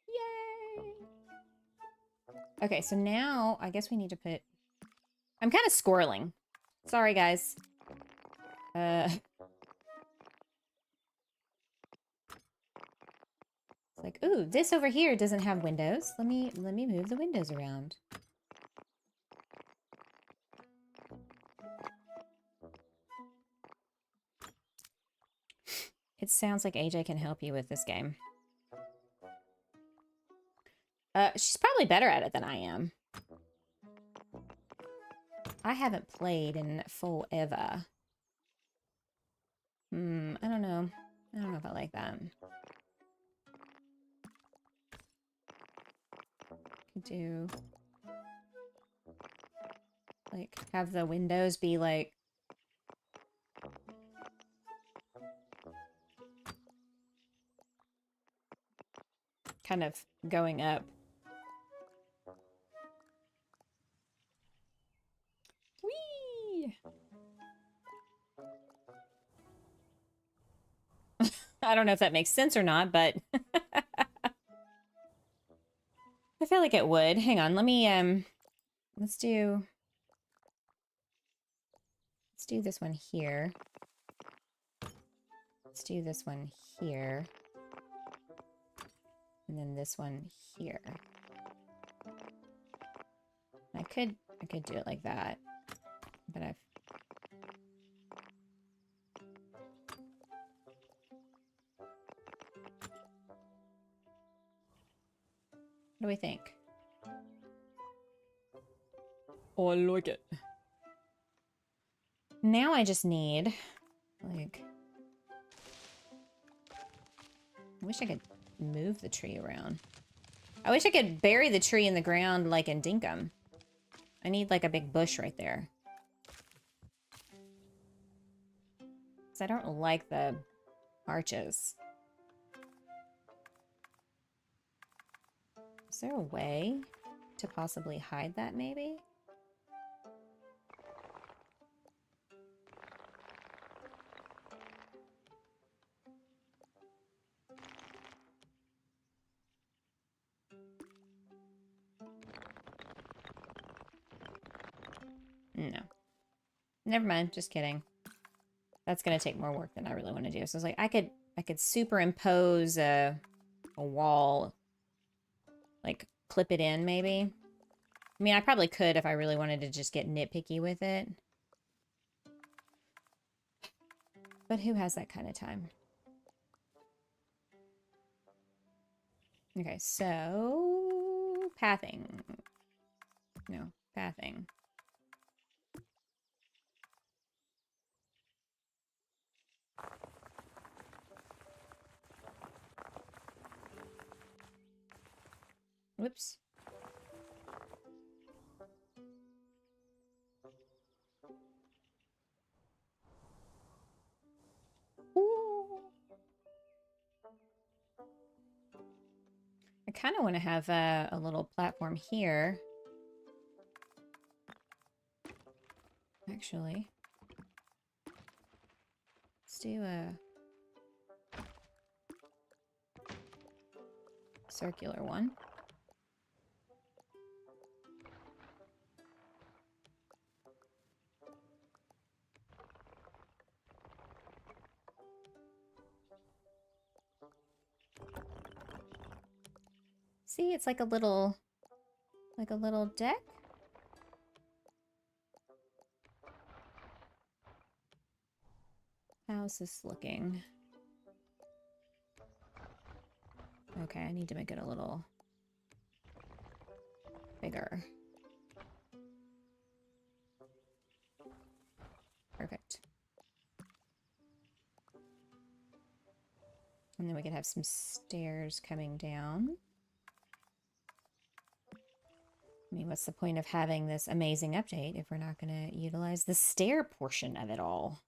Yay! Okay, so now I guess we need to put... I'm kind of squirreling. Sorry, guys. Like, ooh, this over here doesn't have windows. Let me move the windows around. It sounds like AJ can help you with this game. She's probably better at it than I am. I haven't played in forever. I don't know. I don't know if I like that. Could do... like, have the windows be, like... kind of going up. Whee! I don't know if that makes sense or not, but... I feel like it would. Hang on, let me, let's do this one here. Let's do this one here. And then this one here. I could do it like that. But I've... What do we think? Oh, I like it. Now I just need, like... I wish I could move the tree around. I wish I could bury the tree in the ground like in Dinkum. I need like a big bush right there. Because I don't like the arches. Is there a way to possibly hide that maybe? No. Never mind, just kidding. That's gonna take more work than I really want to do. So I was like, I could superimpose a wall, like clip it in maybe. I mean, I probably could if I really wanted to just get nitpicky with it. But who has that kind of time? Okay, so pathing. No, pathing. Whoops. Ooh. I kind of want to have a little platform here. Actually. Let's do a circular one. See, it's like a little deck. How's this looking? Okay, I need to make it a little bigger. Perfect. And then we could have some stairs coming down. I mean, what's the point of having this amazing update if we're not going to utilize the stair portion of it all?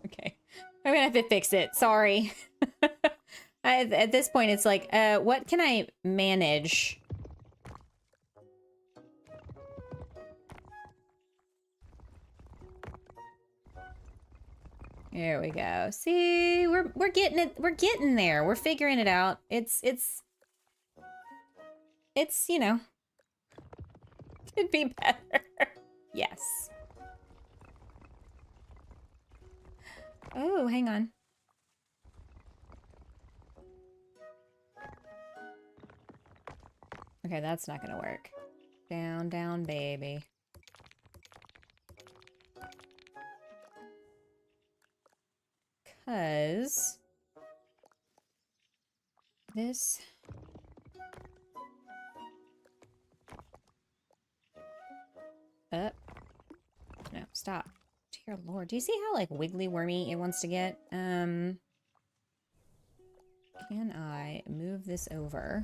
Okay. I'm gonna have to fix it. Sorry. At this point, it's like, what can I manage? There we go. See, we're getting it. We're getting there. We're figuring it out. It's you know, could be better. Yes. Oh, hang on. Okay, that's not gonna work. Down, down, baby. Cause this up. No, stop. Dear Lord, do you see how like wiggly wormy it wants to get? Can I move this over?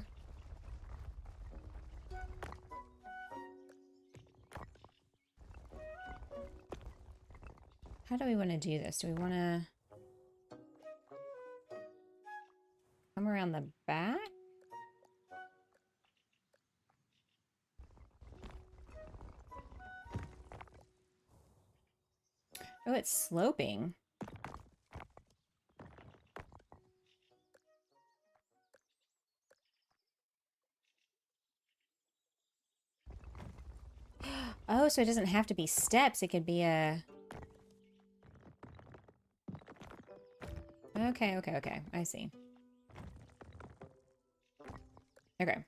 How do we want to do this? Do we want to come around the back? Oh, it's sloping. Oh, so it doesn't have to be steps. It could be a... Okay, okay, okay. I see. Okay.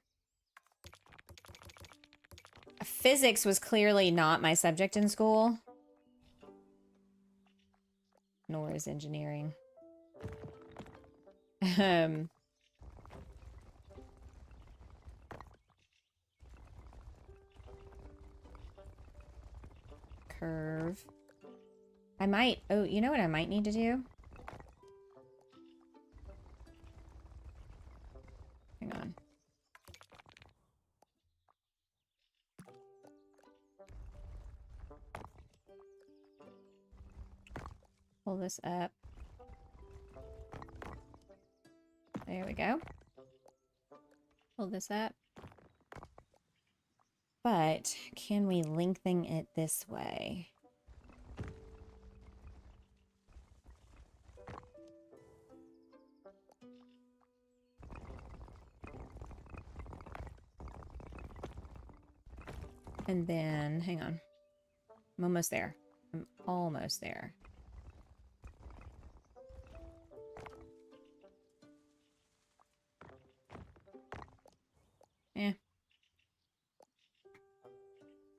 Physics was clearly not my subject in school. Nor is engineering. Curve. I might... Oh, you know what I might need to do? Hang on. Pull this up. There we go. Pull this up. But can we lengthen it this way? And then, hang on. I'm almost there. I'm almost there. Eh.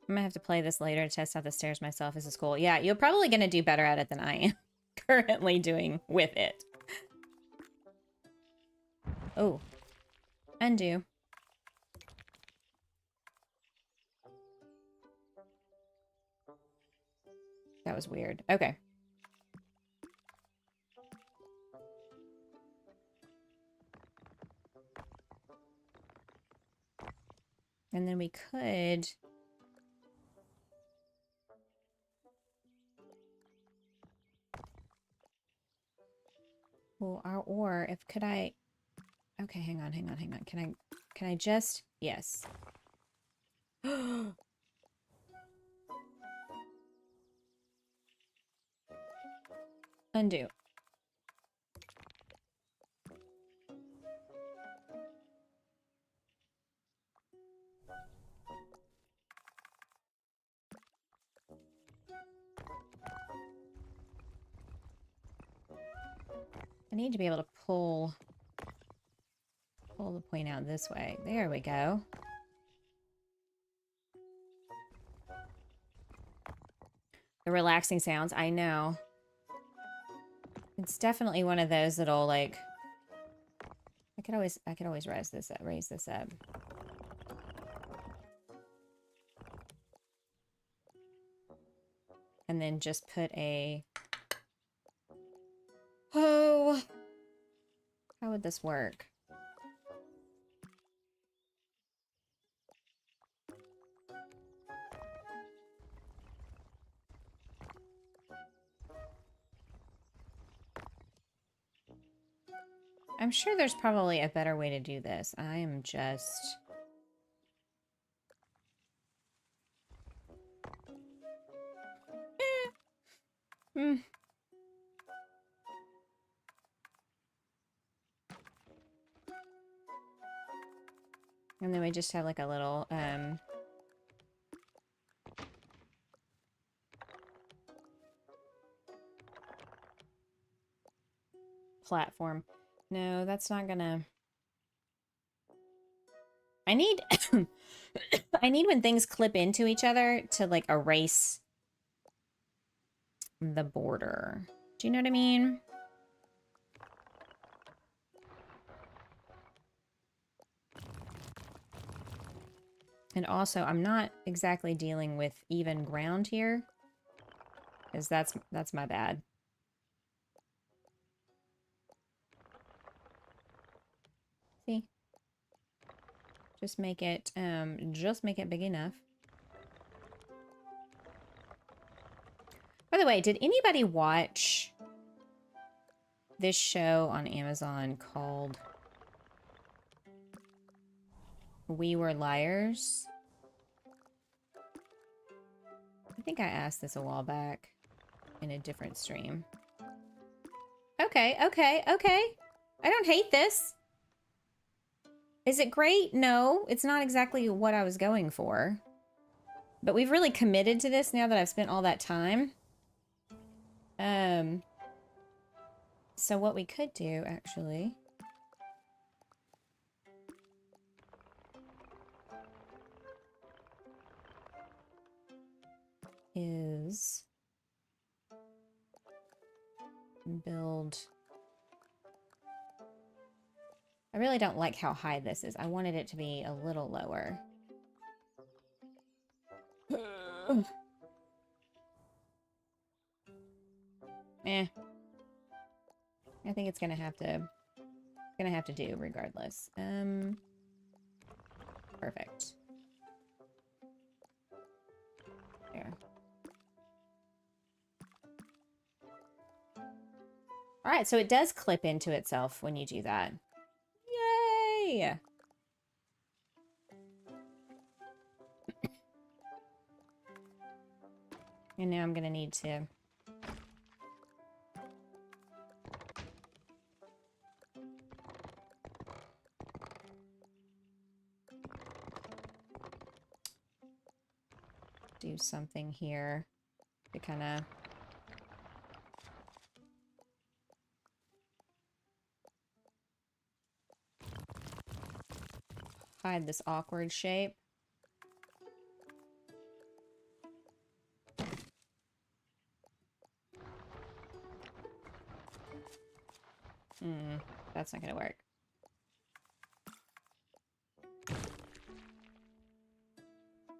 I'm gonna have to play this later to test out the stairs myself as a school. Yeah, you're probably gonna do better at it than I am currently doing with it. Oh. Undo. That was weird. Okay. And then we could... Well, or if could I... Okay, hang on. Can I just... Yes. Undo. I need to be able to pull the point out this way. There we go. The relaxing sounds, I know. It's definitely one of those that'll like... I could always raise this up. And then just put a... Oh! How would this work? I'm sure there's probably a better way to do this. I am just... And then we just have like a little, platform. No, that's not gonna... I need... I need when things clip into each other to, like, erase the border. Do you know what I mean? And also, I'm not exactly dealing with even ground here, because that's my bad. See? Just make it big enough. By the way, did anybody watch this show on Amazon called We Were Liars? I think I asked this a while back in a different stream. Okay, okay, okay. I don't hate this. Is it great? No, it's not exactly what I was going for. But we've really committed to this now that I've spent all that time. So what we could do, actually, is build... I really don't like how high this is. I wanted it to be a little lower. Eh. I think it's gonna have to do regardless. Perfect. There. All right, so it does clip into itself when you do that. Yay! And now I'm gonna need to do something here to kind of hide this awkward shape. That's not gonna work.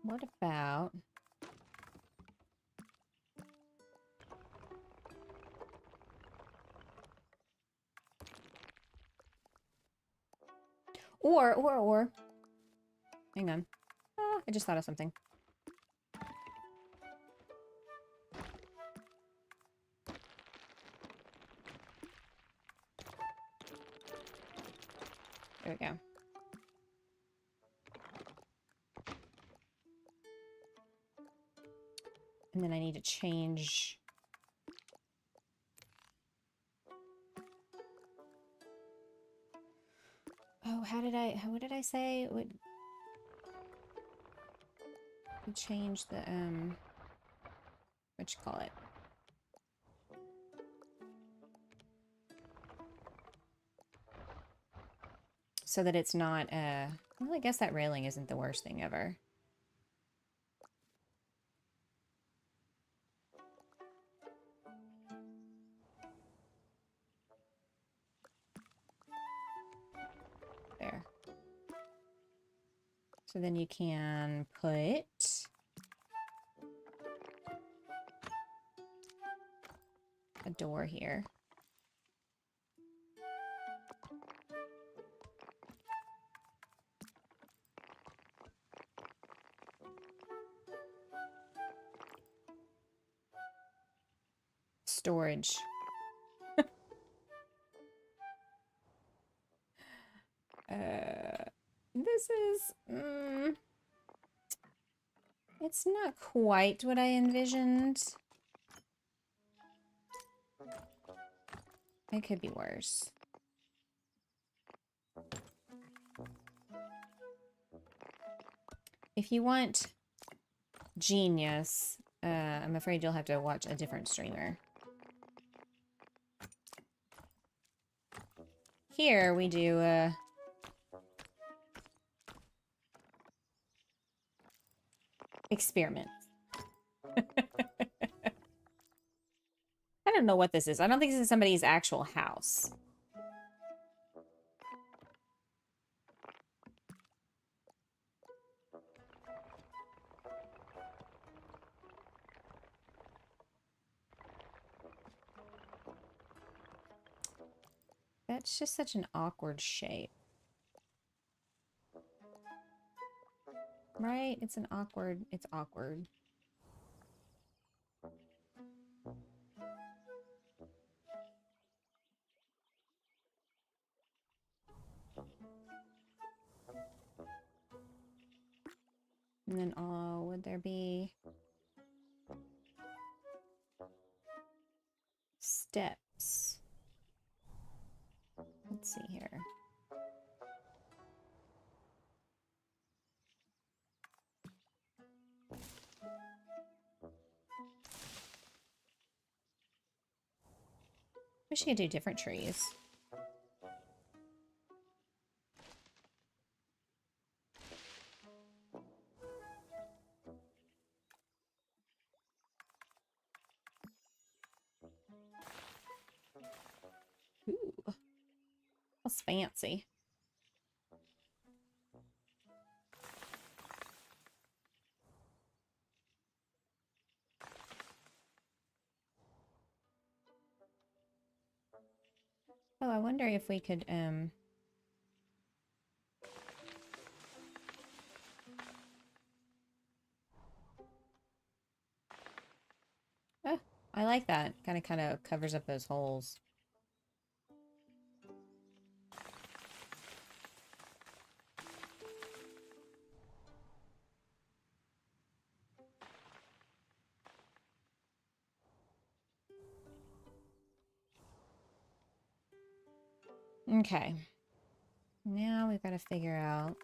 What about... Or... Hang on. I just thought of something. There we go. And then I need to change... Oh, what did I say? What change the, what you call it? So that it's not, well, I guess that railing isn't the worst thing ever. There. So then you can put a door here. Storage. This is... it's not quite what I envisioned. It could be worse. if you want genius, I'm afraid you'll have to watch a different streamer. Here we do experiments. I don't know what this is. I don't think this is somebody's actual house. That's just such an awkward shape. Right? It's awkward. And then, oh, would there be steps? Let's see here. Wish you could do different trees. Ooh, that's fancy. Oh, I wonder if we could, oh, I like that. Kind of covers up those holes. Okay. Now we've got to figure out...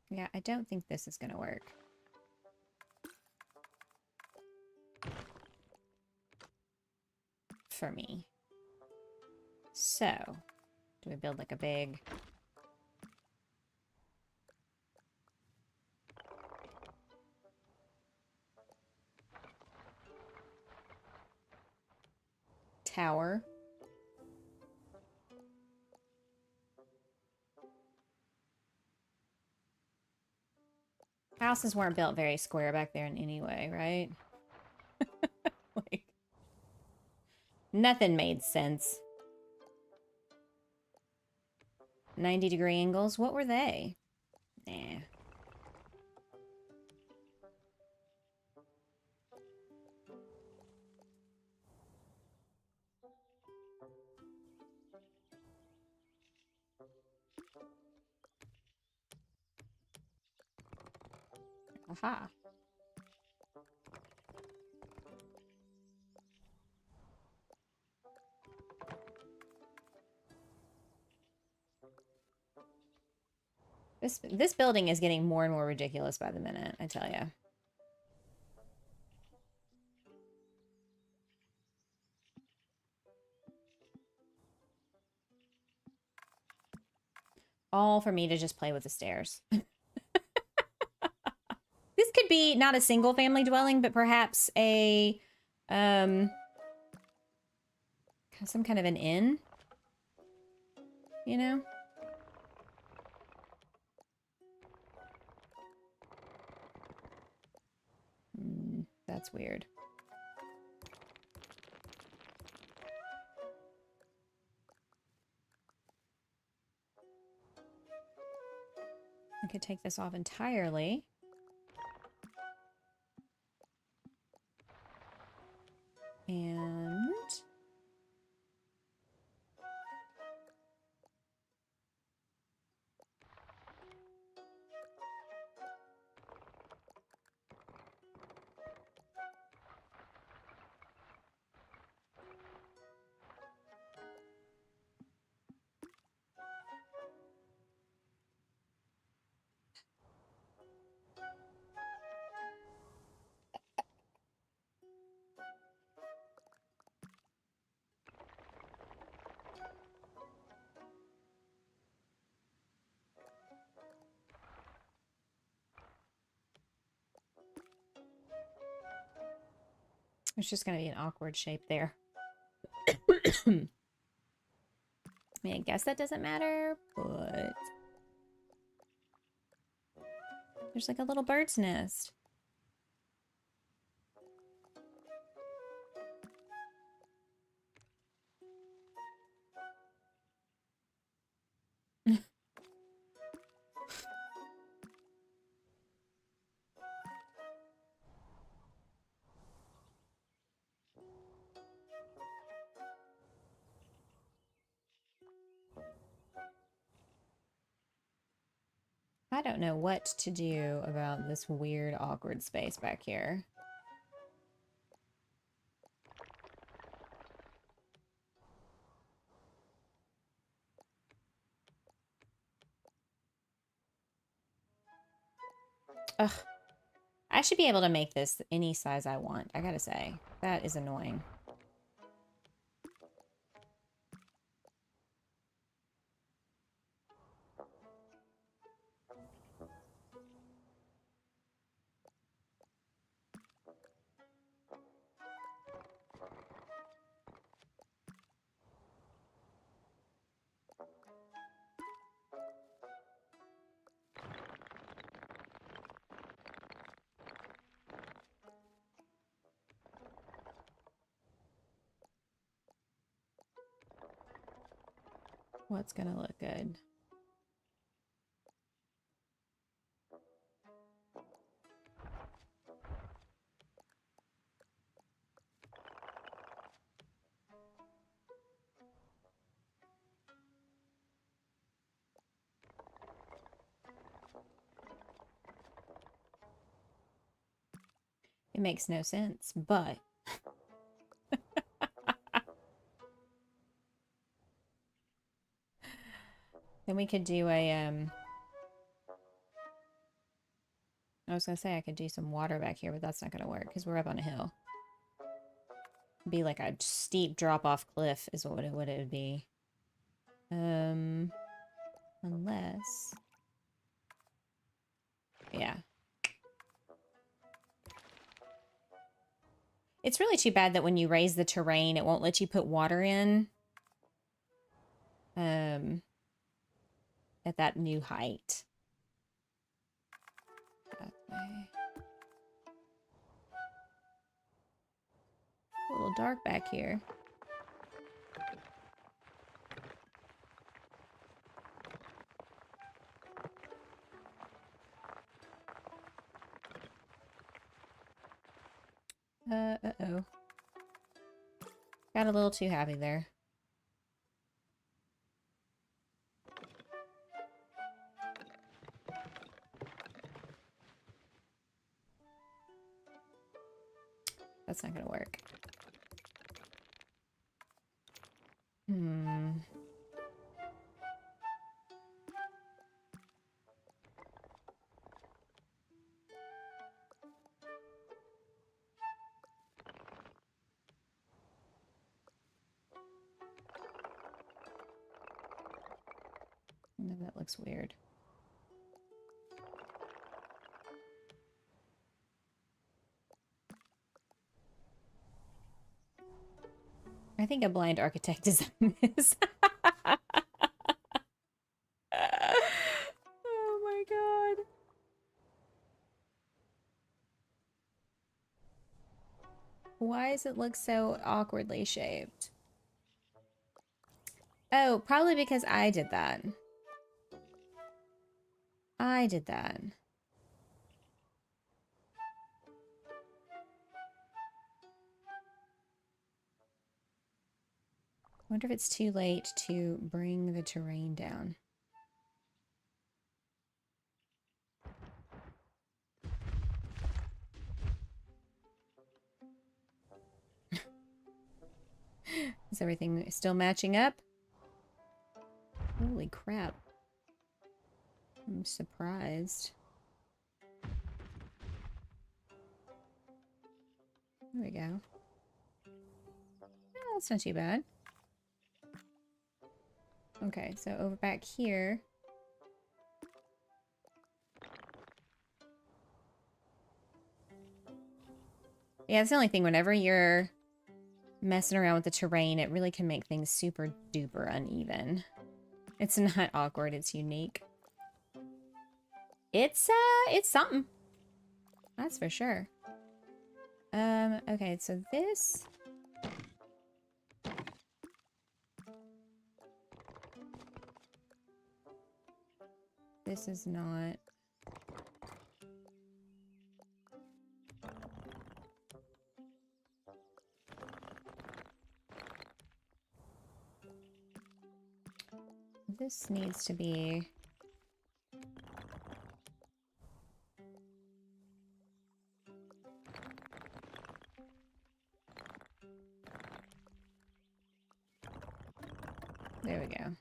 Yeah, I don't think this is going to work. For me. So, do we build like a big... tower? Houses weren't built very square back there in any way, right? Like, nothing made sense. 90-degree angles? What were they? Nah. Aha. This building is getting more and more ridiculous by the minute, I tell you. All for me to just play with the stairs. This could be not a single family dwelling, but perhaps a some kind of an inn. You know? That's weird. I could take this off entirely. And... It's just going to be an awkward shape there. I mean, I guess that doesn't matter, but there's like a little bird's nest. I don't know what to do about this weird, awkward space back here. Ugh. I should be able to make this any size I want, I gotta say. That is annoying. What's gonna look good? It makes no sense, but then we could do a I was gonna say I could do some water back here, but that's not gonna work because we're up on a hill. It'd be like a steep drop-off cliff is what it would be. Unless... Yeah. It's really too bad that when you raise the terrain, it won't let you put water in. At that new height. That way. A little dark back here. Uh-oh. Got a little too happy there. That's not gonna work. No, that looks weird. I think a blind architect designed this. Oh my god. Why does it look so awkwardly shaped? Oh, probably because I did that. I did that. I wonder if it's too late to bring the terrain down. Is everything still matching up? Holy crap. I'm surprised. There we go. Oh, that's not too bad. Okay, so over back here. Yeah, it's the only thing. Whenever you're messing around with the terrain, it really can make things super duper uneven. It's not awkward, it's unique. It's something. That's for sure. Okay, so this... This is not... This needs to be... There we go. I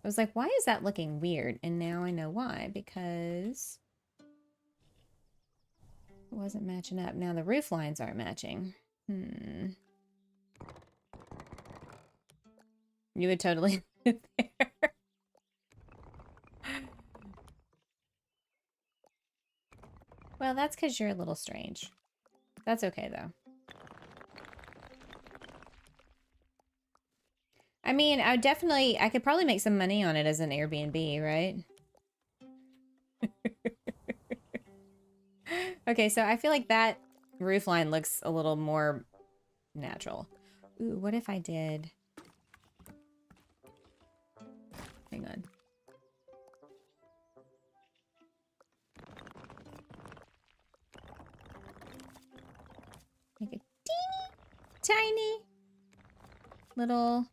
was like, why is that looking weird? And now I know why, because it wasn't matching up. Now the roof lines aren't matching. You would totally live there. Well, that's because you're a little strange. That's okay, though. I mean, I could probably make some money on it as an Airbnb, right? Okay, so I feel like that roof line looks a little more natural. Ooh, what if I did... Hang on. Make a teeny, tiny little...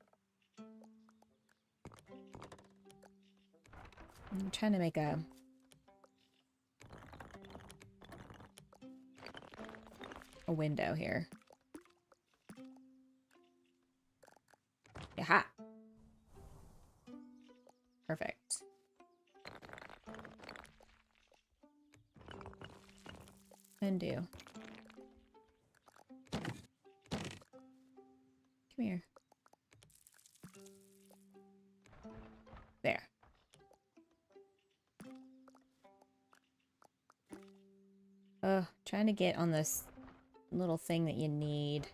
I'm trying to make a window here. Yaha! Perfect. Undo. Come here. There. Trying to get on this little thing that you need.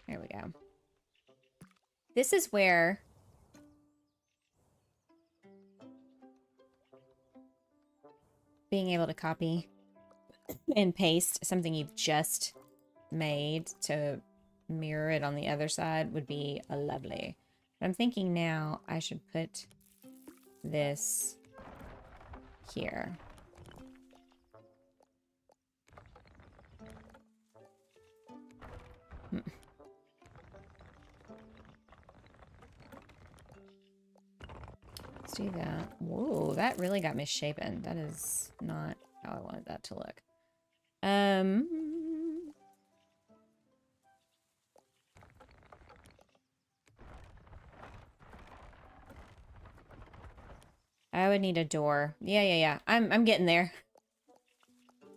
There we go. This is where being able to copy and paste something you've just made to mirror it on the other side would be lovely. But I'm thinking now I should put this here. Let's do that. Whoa, that really got misshapen. That is not how I wanted that to look. I would need a door. Yeah. I'm getting there.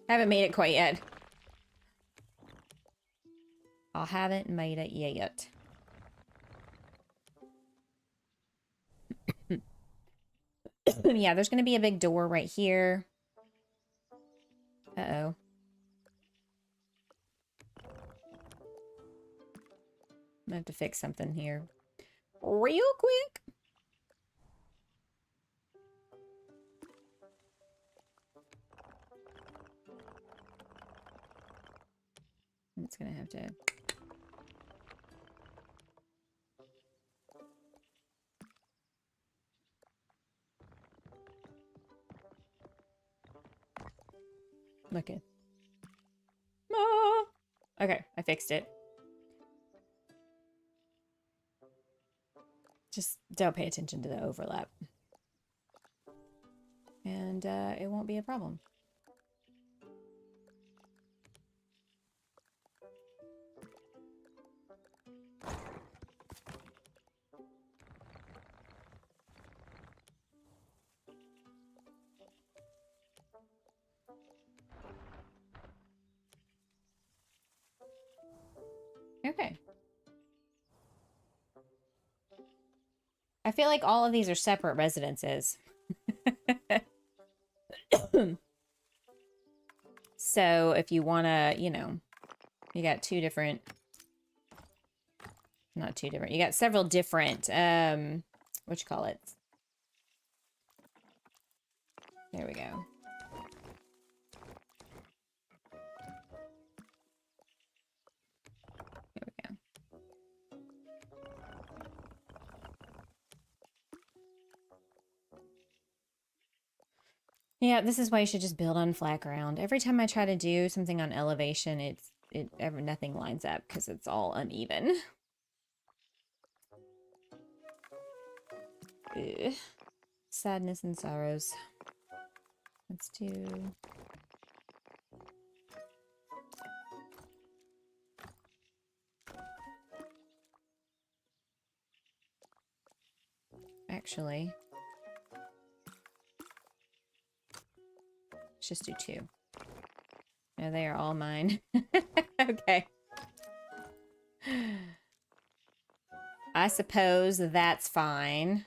Haven't made it quite yet. I haven't made it yet. Yeah, there's gonna be a big door right here. Uh-oh. I'm gonna have to fix something here real quick. It's gonna have to... Look it. Ah! Okay, I fixed it. Just don't pay attention to the overlap. And it won't be a problem. Okay. I feel like all of these are separate residences. So if you want to, you know, you got two different, not two different, you got several different, what you call it? There we go. There we go. Yeah, this is why you should just build on flat ground. Every time I try to do something on elevation, nothing lines up because it's all uneven. Ugh. Sadness and sorrows. Let's do... Actually... let's just do 2. No, they are all mine. Okay. I suppose that's fine.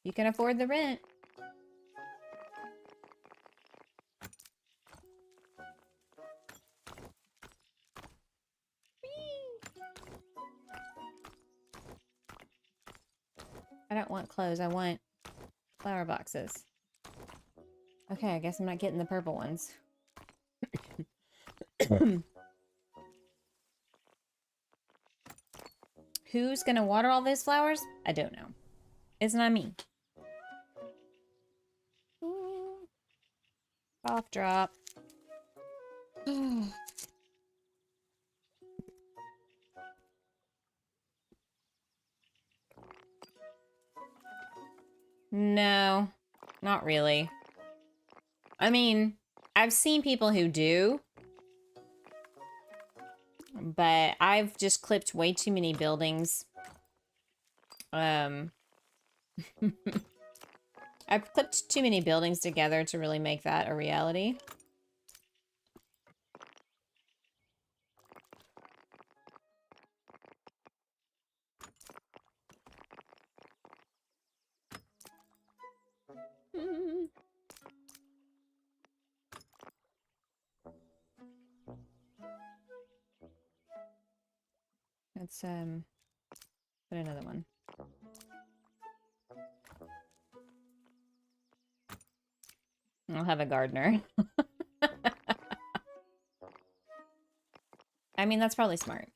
You can afford the rent. I don't want clothes. I want flower boxes. Okay, I guess I'm not getting the purple ones. Who's gonna water all those flowers? I don't know. It's not me. Cough drop. No, not really. I mean, I've seen people who do, but I've just clipped way too many buildings. I've clipped too many buildings together to really make that a reality. Let's put another one. I'll have a gardener. I mean, that's probably smart.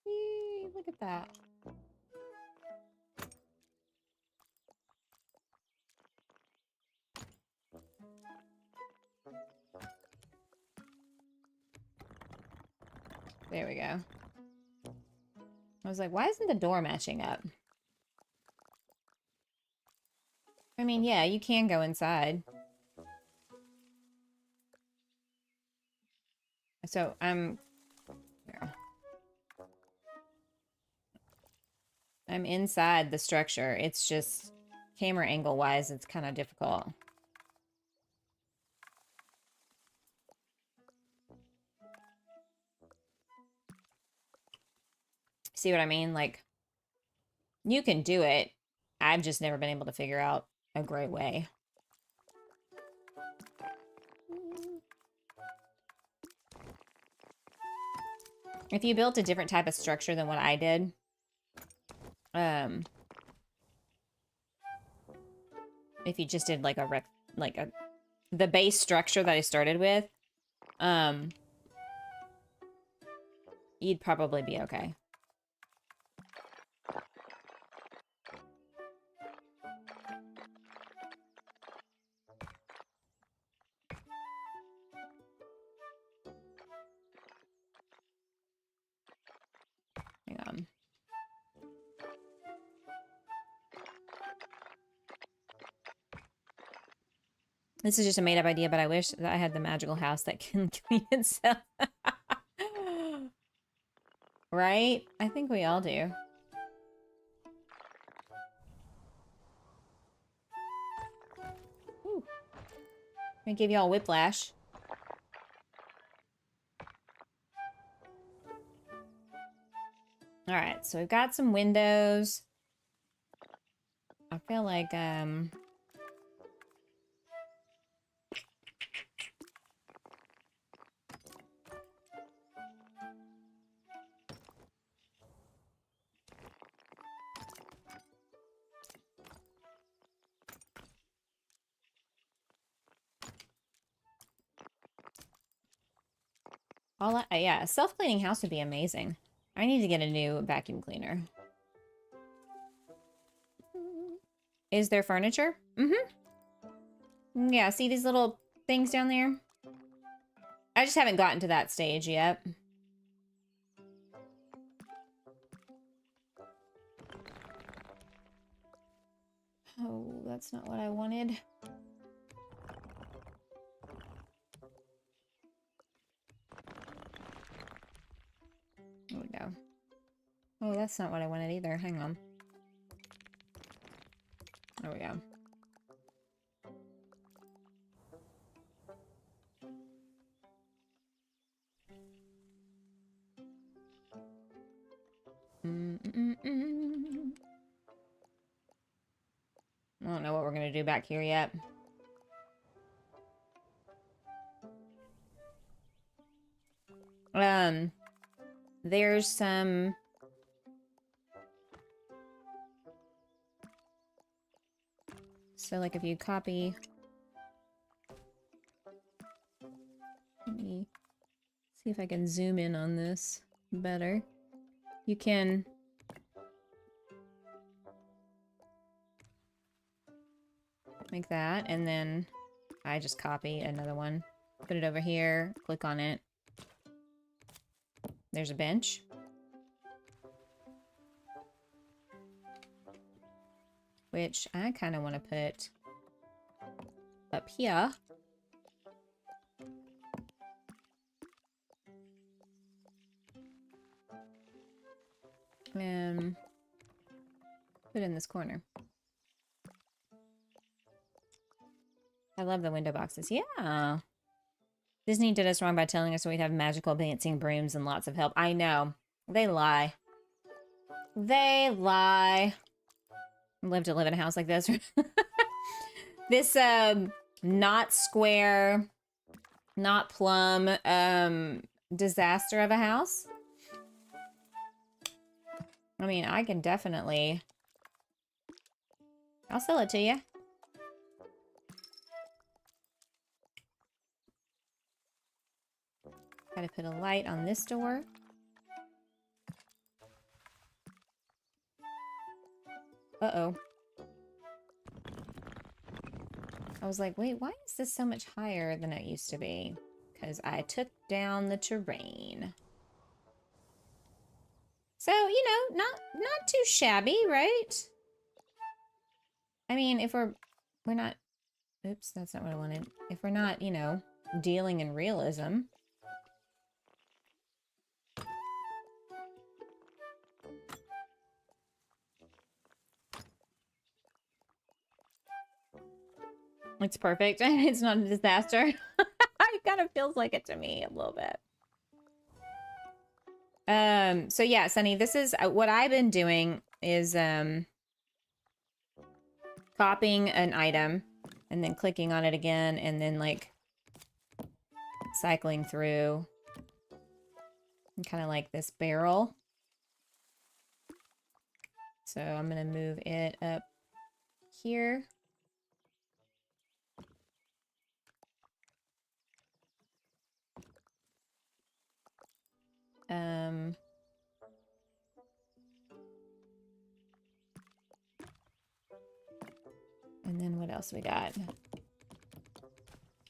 Yee, look at that. There we go. I was like, why isn't the door matching up? I mean, yeah, you can go inside. So, I'm inside the structure. It's just, camera angle-wise, it's kind of difficult. See what I mean? Like, you can do it. I've just never been able to figure out a great way. If you built a different type of structure than what I did, if you just did like the base structure that I started with, you'd probably be okay. Hang on. This is just a made-up idea, but I wish that I had the magical house that can clean itself. Right? I think we all do. I give y'all whiplash. Alright, so we've got some windows. I feel like, yeah, a self-cleaning house would be amazing. I need to get a new vacuum cleaner. Is there furniture? Mm-hmm. Yeah, see these little things down there? I just haven't gotten to that stage yet. Oh, that's not what I wanted. Oh, no. Oh, that's not what I wanted either. Hang on. There we go. I don't know what we're gonna do back here yet. There's some... So, like, if you copy... Let me see if I can zoom in on this better. You can... make that, and then I just copy another one. Put it over here, click on it. There's a bench. Which I kind of want to put up here. And put it in this corner. I love the window boxes. Yeah. Disney did us wrong by telling us we'd have magical dancing brooms and lots of help. I know. They lie. They lie. Live to live in a house like this. This, not square, not plum, disaster of a house. I mean, I can definitely... I'll sell it to you. Gotta put a light on this door. Uh-oh. I was like, wait, why is this so much higher than it used to be? Because I took down the terrain. So, you know, not too shabby, right? I mean, if we're not... Oops, that's not what I wanted. If we're not, you know, dealing in realism... It's perfect. It's not a disaster. It kind of feels like it to me a little bit. So yeah, Sunny, this is what I've been doing is copying an item and then clicking on it again and then like cycling through. Kind of like this barrel. So I'm gonna move it up here. And then what else we got?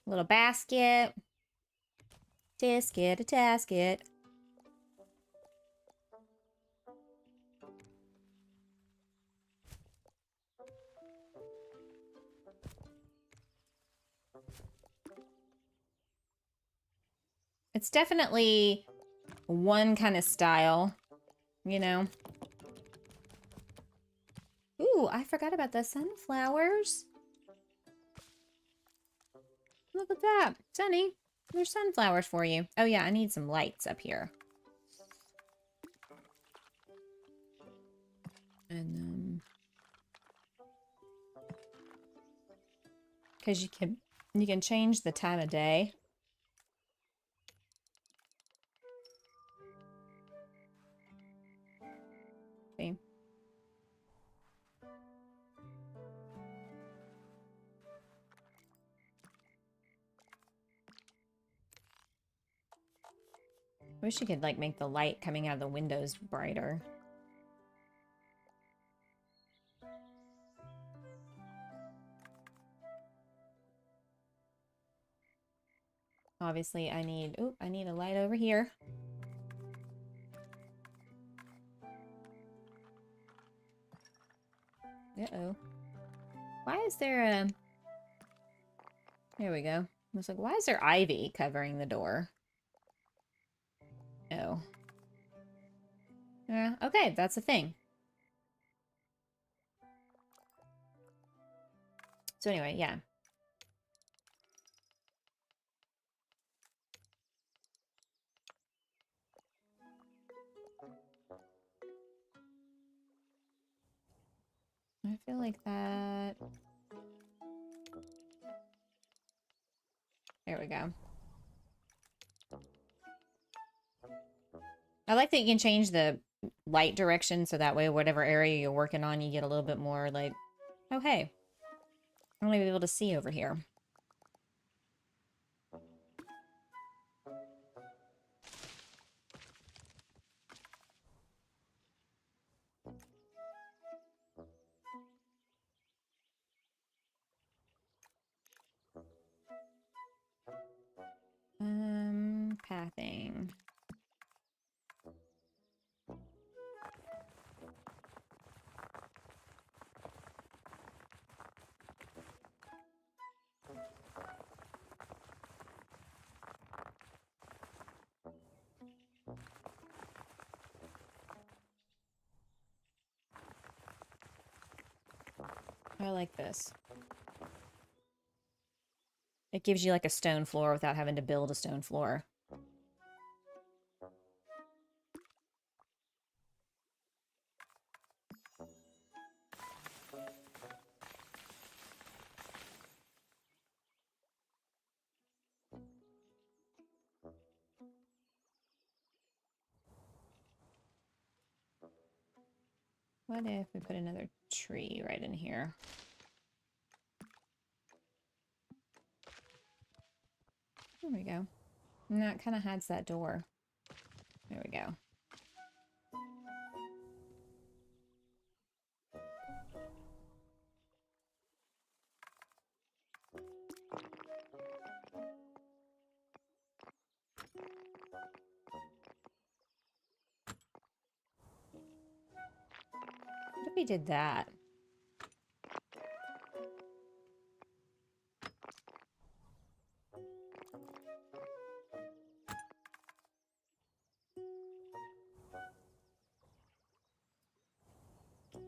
Little basket. Tisket, a tasket. It's definitely one kind of style, you know? Ooh, I forgot about the sunflowers. Look at that. Sunny, there's sunflowers for you. Oh yeah, I need some lights up here. And because you can change the time of day. See? I wish you could like make the light coming out of the windows brighter. Obviously, I need a light over here. Uh-oh. Why is there a... There we go. I was like, why is there ivy covering the door? Oh. Yeah, okay, that's a thing. So anyway, yeah. I feel like that... There we go. I like that you can change the light direction so that way whatever area you're working on, you get a little bit more like, oh hey, I'm gonna be able to see over here. Pathing. I like this. It gives you like a stone floor without having to build a stone floor. What if we put another tree right in here? There we go. And that kind of hides that door. There we go. What if we did that?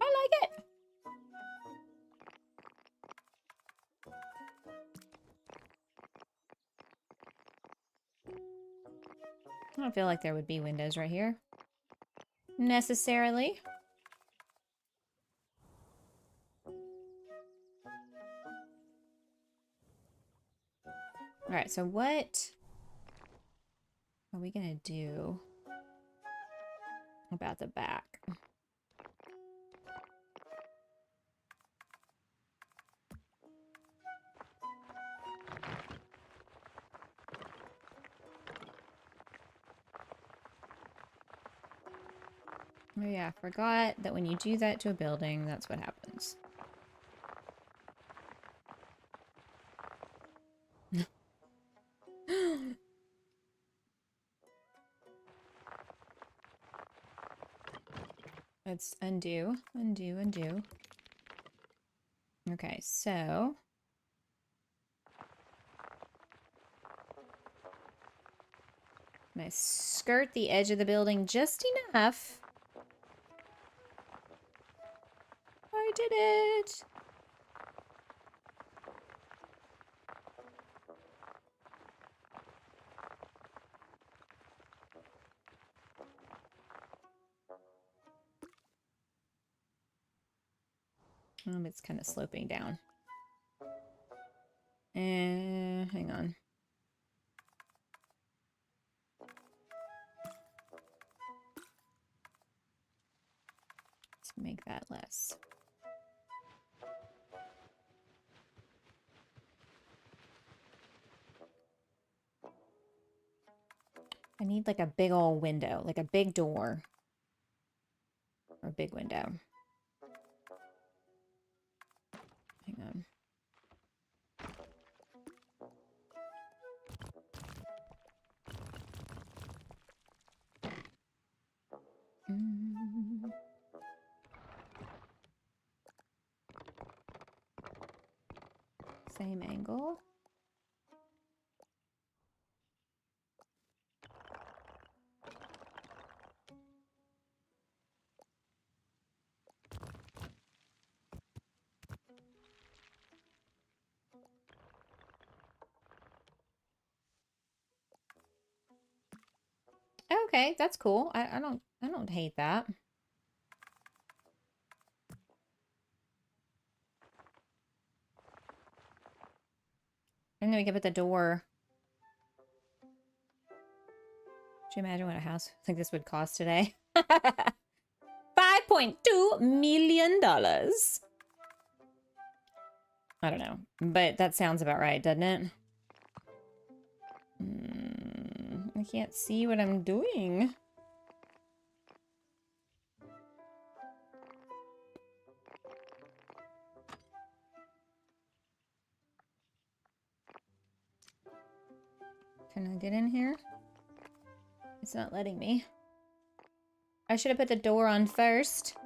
I like it! I don't feel like there would be windows right here. Necessarily. Alright, so what are we gonna do about the back? Oh yeah, I forgot that when you do that to a building, that's what happens. Let's undo, undo, undo. Okay, so... I skirt the edge of the building just enough. I did it! It's kind of sloping down. Hang on. Let's make that less. I need like a big old window, like a big door. Or a big window. Hang on. Same angle. Okay, that's cool. I don't hate that. And then we can put the door. Could you imagine what a house like this would cost today? $5.2 million. I don't know, but that sounds about right, doesn't it? I can't see what I'm doing. Can I get in here? It's not letting me. I should have put the door on first.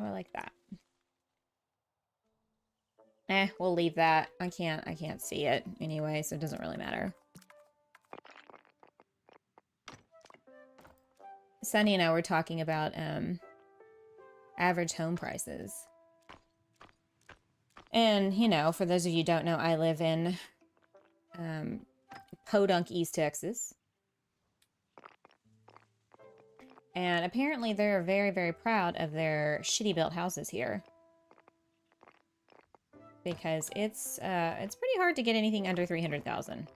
Or like that. We'll leave that. I can't see it anyway, so it doesn't really matter. Sunny and I were talking about average home prices. And, you know, for those of you who don't know, I live in Podunk, East Texas. And apparently they're very, very proud of their shitty built houses here. Because it's pretty hard to get anything under 300,000.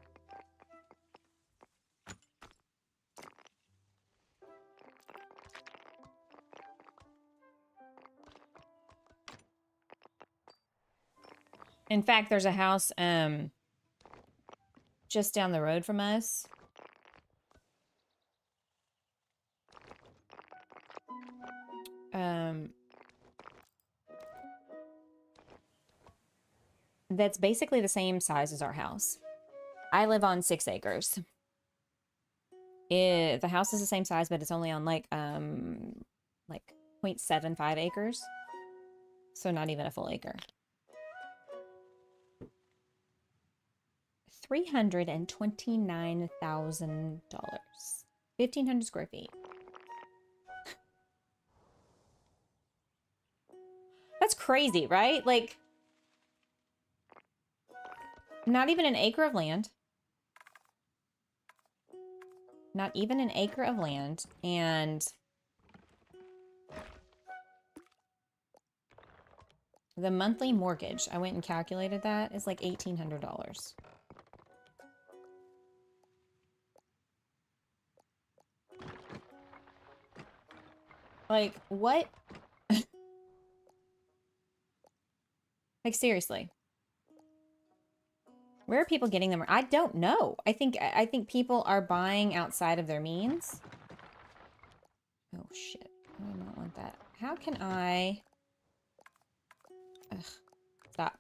In fact, there's a house just down the road from us. That's basically the same size as our house. I live on 6 acres. The house is the same size, but it's only on like 0.75 acres. So not even a full acre. $329,000. 1,500 square feet. That's crazy, right? Like, not even an acre of land. Not even an acre of land. And the monthly mortgage, I went and calculated that, is like $1,800. Like, what? Like, seriously. Where are people getting them? I don't know. I think people are buying outside of their means. Oh, shit. I do not want that. How can I... Ugh. Stop.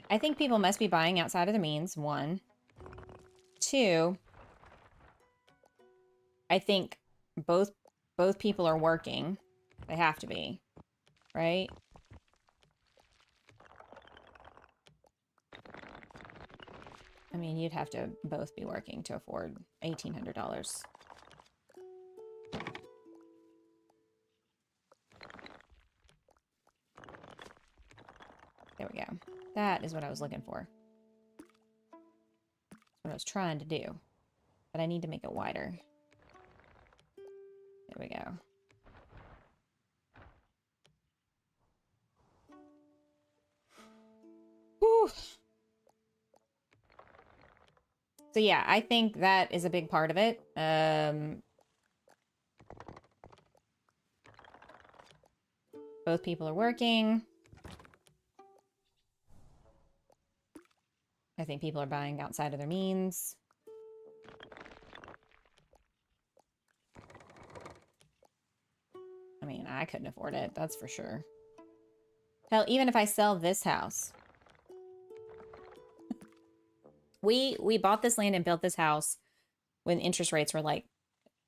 I think people must be buying outside of their means, 1. 2, I think both people are working. They have to be, right? I mean, you'd have to both be working to afford $1,800. There we go. That is what I was looking for. what I was trying to do. But I need to make it wider. There we go. Whew. So yeah, I think that is a big part of it. Both people are working. I think people are buying outside of their means. I mean, I couldn't afford it, that's for sure. Hell, even if I sell this house. We bought this land and built this house when interest rates were like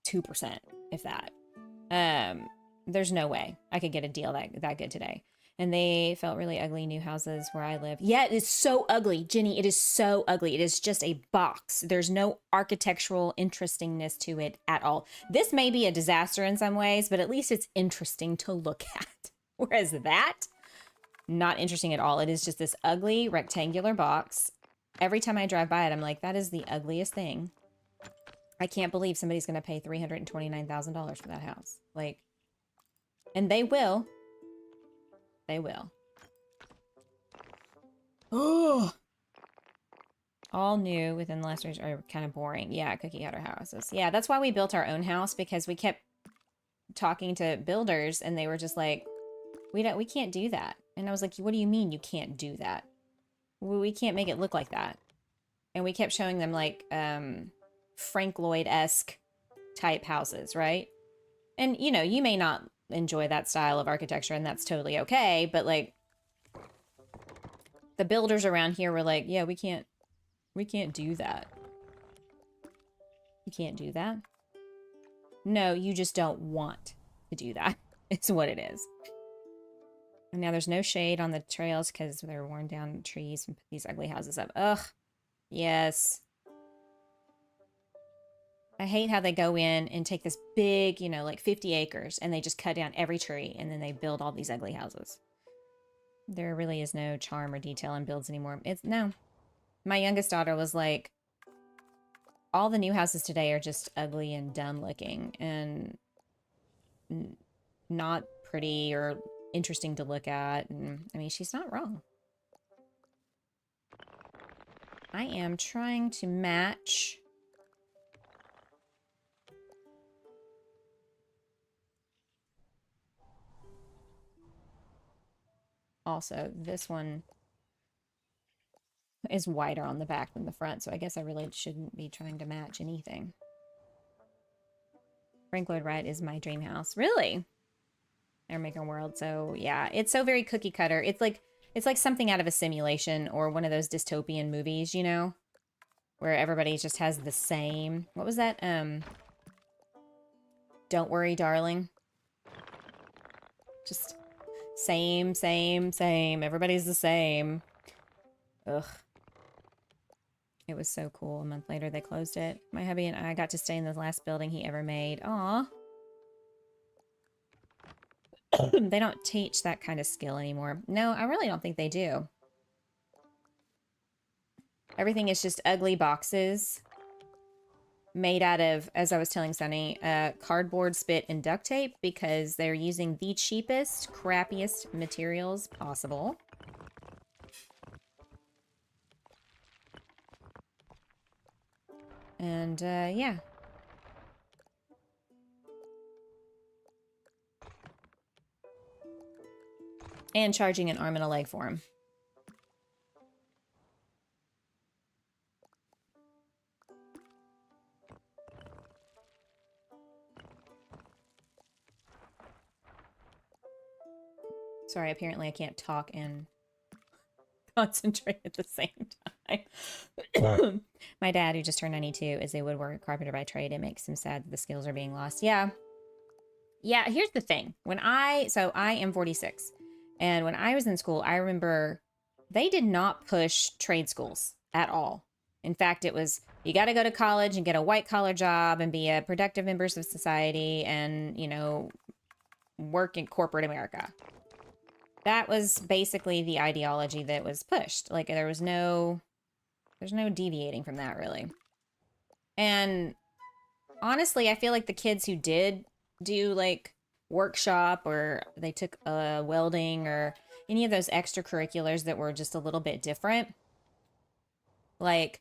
2%, if that. There's no way I could get a deal that good today. And they felt really ugly new houses where I live. Yeah, it is so ugly, Jenny. It is so ugly. It is just a box. There's no architectural interestingness to it at all. This may be a disaster in some ways, but at least it's interesting to look at. Whereas that, not interesting at all. It is just this ugly rectangular box. Every time I drive by it, I'm like, that is the ugliest thing. I can't believe somebody's going to pay $329,000 for that house. Like, and they will. They will. Oh. All new within the last years are kind of boring. Yeah, cookie cutter houses. Yeah, that's why we built our own house, because we kept talking to builders and they were just like, we can't do that. And I was like, what do you mean you can't do that? We can't make it look like that. And we kept showing them like Frank Lloyd-esque type houses, right? And you know, you may not enjoy that style of architecture and that's totally okay, but like the builders around here were like, yeah, we can't do that. You can't do that? No, you just don't want to do that. It's what it is. And now there's no shade on the trails because they're worn down trees and put these ugly houses up. Ugh. Yes. I hate how they go in and take this big, you know, like 50 acres and they just cut down every tree and then they build all these ugly houses. There really is no charm or detail in builds anymore. No. My youngest daughter was like, all the new houses today are just ugly and dumb looking and not pretty or interesting to look at. And I mean, she's not wrong. I am trying to match also this one is wider on the back than the front, so I guess I really shouldn't be trying to match anything. Frank Lloyd Wright is my dream house. Really? Airmaker World. So yeah, it's so very cookie cutter. It's like something out of a simulation or one of those dystopian movies, you know, where everybody just has the same. What was that? Don't Worry, Darling. Just same, same, same. Everybody's the same. Ugh. It was so cool. A month later, they closed it. My hubby and I got to stay in the last building he ever made. Aw. They don't teach that kind of skill anymore. No, I really don't think they do. Everything is just ugly boxes made out of, as I was telling Sunny, cardboard, spit, and duct tape because they're using the cheapest, crappiest materials possible. And, yeah. And charging an arm and a leg for him. Sorry, apparently I can't talk and concentrate at the same time. My dad, who just turned 92, is a woodworker carpenter by trade. It makes him sad that the skills are being lost. Yeah. Yeah, here's the thing. So I am 46. And when I was in school, I remember they did not push trade schools at all. In fact, it was, you got to go to college and get a white collar job and be a productive member of society and, you know, work in corporate America. That was basically the ideology that was pushed. Like, there was no There's no deviating from that, really. And honestly, I feel like the kids who did do, like, workshop or they took welding or any of those extracurriculars that were just a little bit different, like,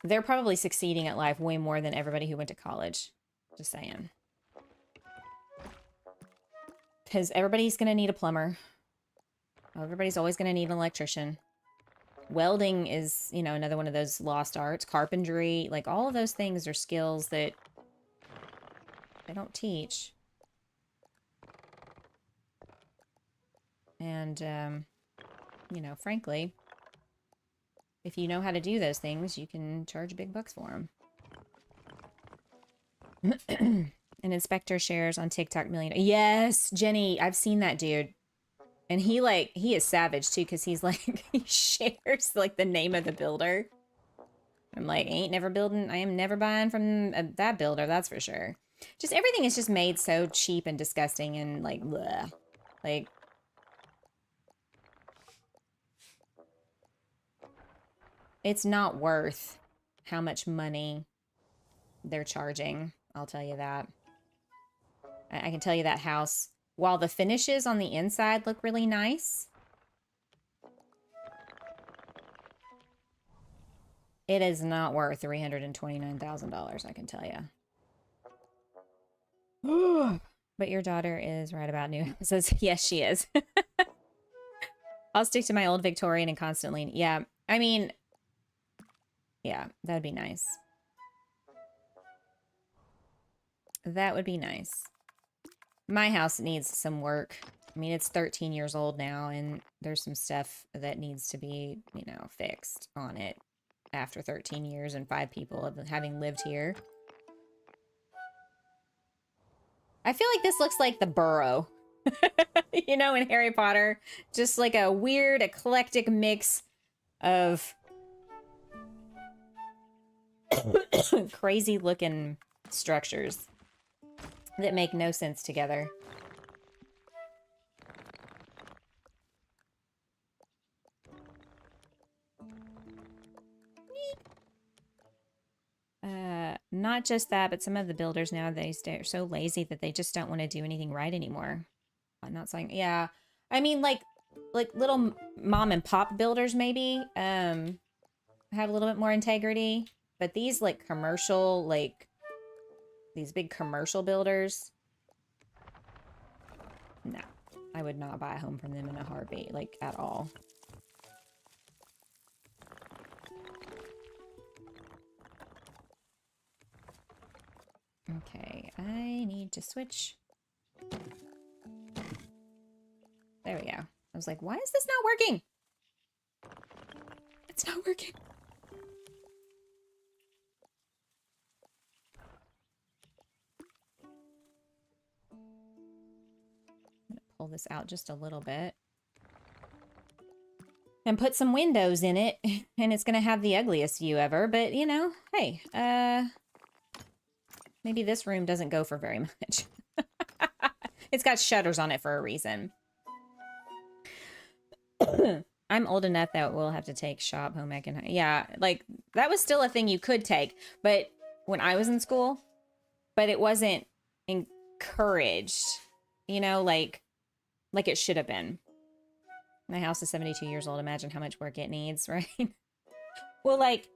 they're probably succeeding at life way more than everybody who went to college. Just saying. Because everybody's going to need a plumber. Everybody's always going to need an electrician. Welding is, you know, another one of those lost arts. Carpentry, like, all of those things are skills that they don't teach. And, you know, frankly, if you know how to do those things, you can charge big bucks for them. An inspector shares on TikTok million. Yes, Jenny, I've seen that dude. And he is savage too, because he's like, he shares like the name of the builder. I'm like, I am never buying from that builder, that's for sure. Just everything is just made so cheap and disgusting and like, bleh. Like, it's not worth how much money they're charging. I'll tell you that. I can tell you that house, while the finishes on the inside look really nice, it is not worth $329,000, I can tell you. But your daughter is right about new houses. Yes, she is. I'll stick to my old Victorian and constantly. Yeah, I mean, yeah, that'd be nice. That would be nice. My house needs some work. I mean, it's 13 years old now, and there's some stuff that needs to be, you know, fixed on it after 13 years and 5 people of having lived here. I feel like this looks like the Burrow, you know, in Harry Potter. Just like a weird, eclectic mix of crazy looking structures that make no sense together. Not just that, but some of the builders nowadays, they're so lazy that they just don't want to do anything right anymore. I'm not saying, yeah. I mean, like little mom and pop builders maybe have a little bit more integrity, but these like commercial, like these big commercial builders, no, I would not buy a home from them in a heartbeat, like at all. Okay, I need to switch. There we go. I was like, why is this not working? It's not working. I'm gonna pull this out just a little bit. And put some windows in it, and it's gonna have the ugliest view ever, but you know, hey, maybe this room doesn't go for very much. It's got shutters on it for a reason. I'm old enough that we'll have to take shop, home ec, and yeah, like that was still a thing you could take, but when I was in school, but it wasn't encouraged, you know, like it should have been. My house is 72 years old. Imagine how much work it needs, right? Well, like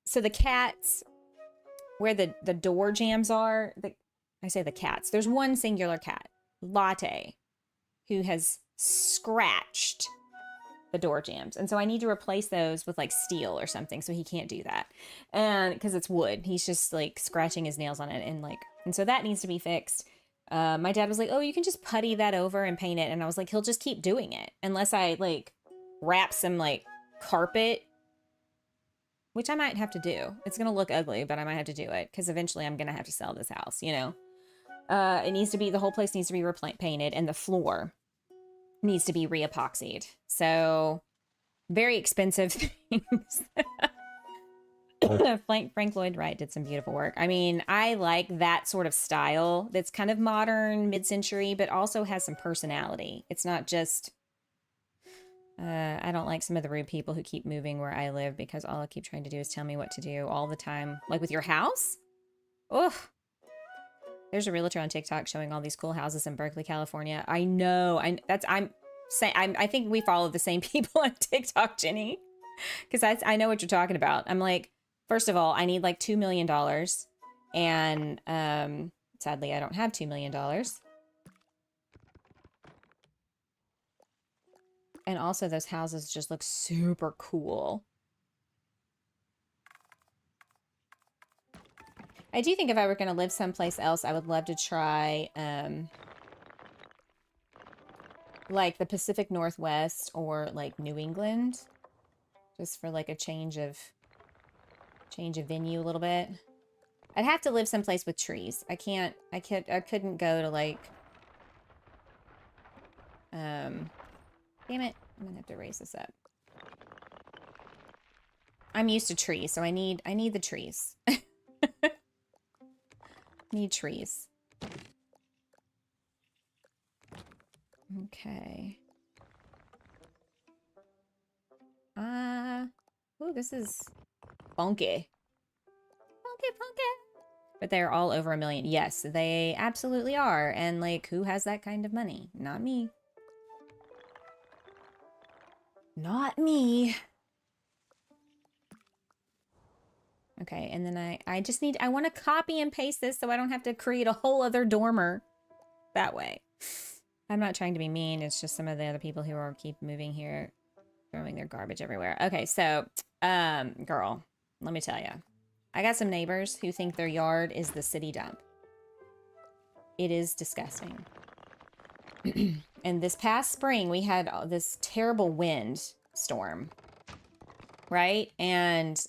so the cats, where the door jams are, I say the cats. There's one singular cat, Latte, who has scratched the door jams. And so I need to replace those with like steel or something, so he can't do that. And because it's wood, he's just like scratching his nails on it, and so that needs to be fixed. My dad was like, oh, you can just putty that over and paint it. And I was like, he'll just keep doing it unless I like wrap some like carpet, which I might have to do. It's going to look ugly, but I might have to do it because eventually I'm going to have to sell this house, you know? It needs to be, the whole place needs to be painted, and the floor needs to be re-epoxied. So very expensive things. Frank Lloyd Wright did some beautiful work. I mean, I like that sort of style that's kind of modern, mid-century, but also has some personality. It's not just I don't like some of the rude people who keep moving where I live because all I keep trying to do is tell me what to do all the time. Like with your house? Ugh. There's a realtor on TikTok showing all these cool houses in Berkeley, California. I know. I think we follow the same people on TikTok, Jenny. Because I know what you're talking about. I'm like, first of all, I need like $2 million. And sadly, I don't have $2 million. And also those houses just look super cool. I do think if I were going to live someplace else, I would love to try like the Pacific Northwest or like New England. Just for like a change of venue a little bit. I'd have to live someplace with trees. I couldn't go to like damn it. I'm gonna have to raise this up. I'm used to trees, so I need the trees. Need trees. Okay. Oh, this is funky. Funky. But they're all over $1 million. Yes, they absolutely are. And like, who has that kind of money? Not me. Not me. Okay, and then I want to copy and paste this so I don't have to create a whole other dormer that way. I'm not trying to be mean. It's just some of the other people who are keep moving here, throwing their garbage everywhere. Okay, so, girl, let me tell you. I got some neighbors who think their yard is the city dump. It is disgusting. And this past spring, we had this terrible wind storm, right? And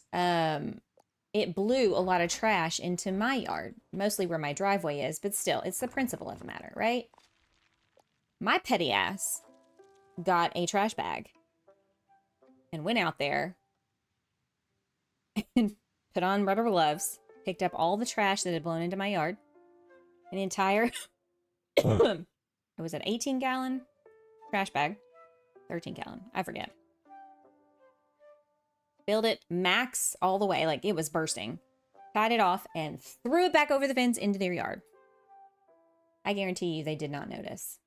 it blew a lot of trash into my yard, mostly where my driveway is, but still, it's the principle of the matter, right? My petty ass got a trash bag and went out there and put on rubber gloves, picked up all the trash that had blown into my yard, an entire, it was an 18-gallon trash bag, 13-gallon, I forget. Filled it max all the way, like it was bursting, tied it off, and threw it back over the fence into their yard. I guarantee you they did not notice.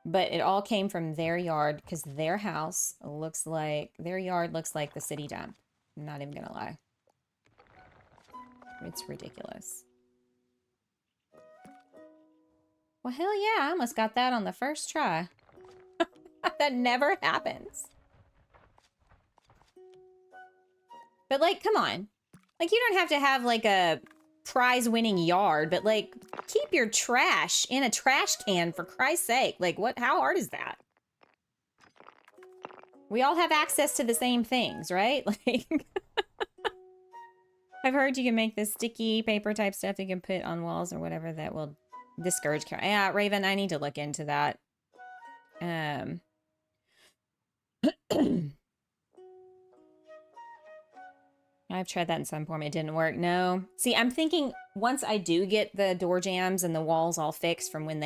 But it all came from their yard because their house looks like, their yard looks like the city dump. I'm not even gonna lie. It's ridiculous. Well, hell yeah, I almost got that on the first try. That never happens. But like, come on. Like, you don't have to have like a prize-winning yard, but like, keep your trash in a trash can for Christ's sake. Like, what? How hard is that? We all have access to the same things, right? Like, I've heard you can make this sticky paper type stuff you can put on walls or whatever that will discourage. Yeah, Raven, I need to look into that. I've tried that in some form. It didn't work. No. See, I'm thinking once I do get the door jambs and the walls all fixed from when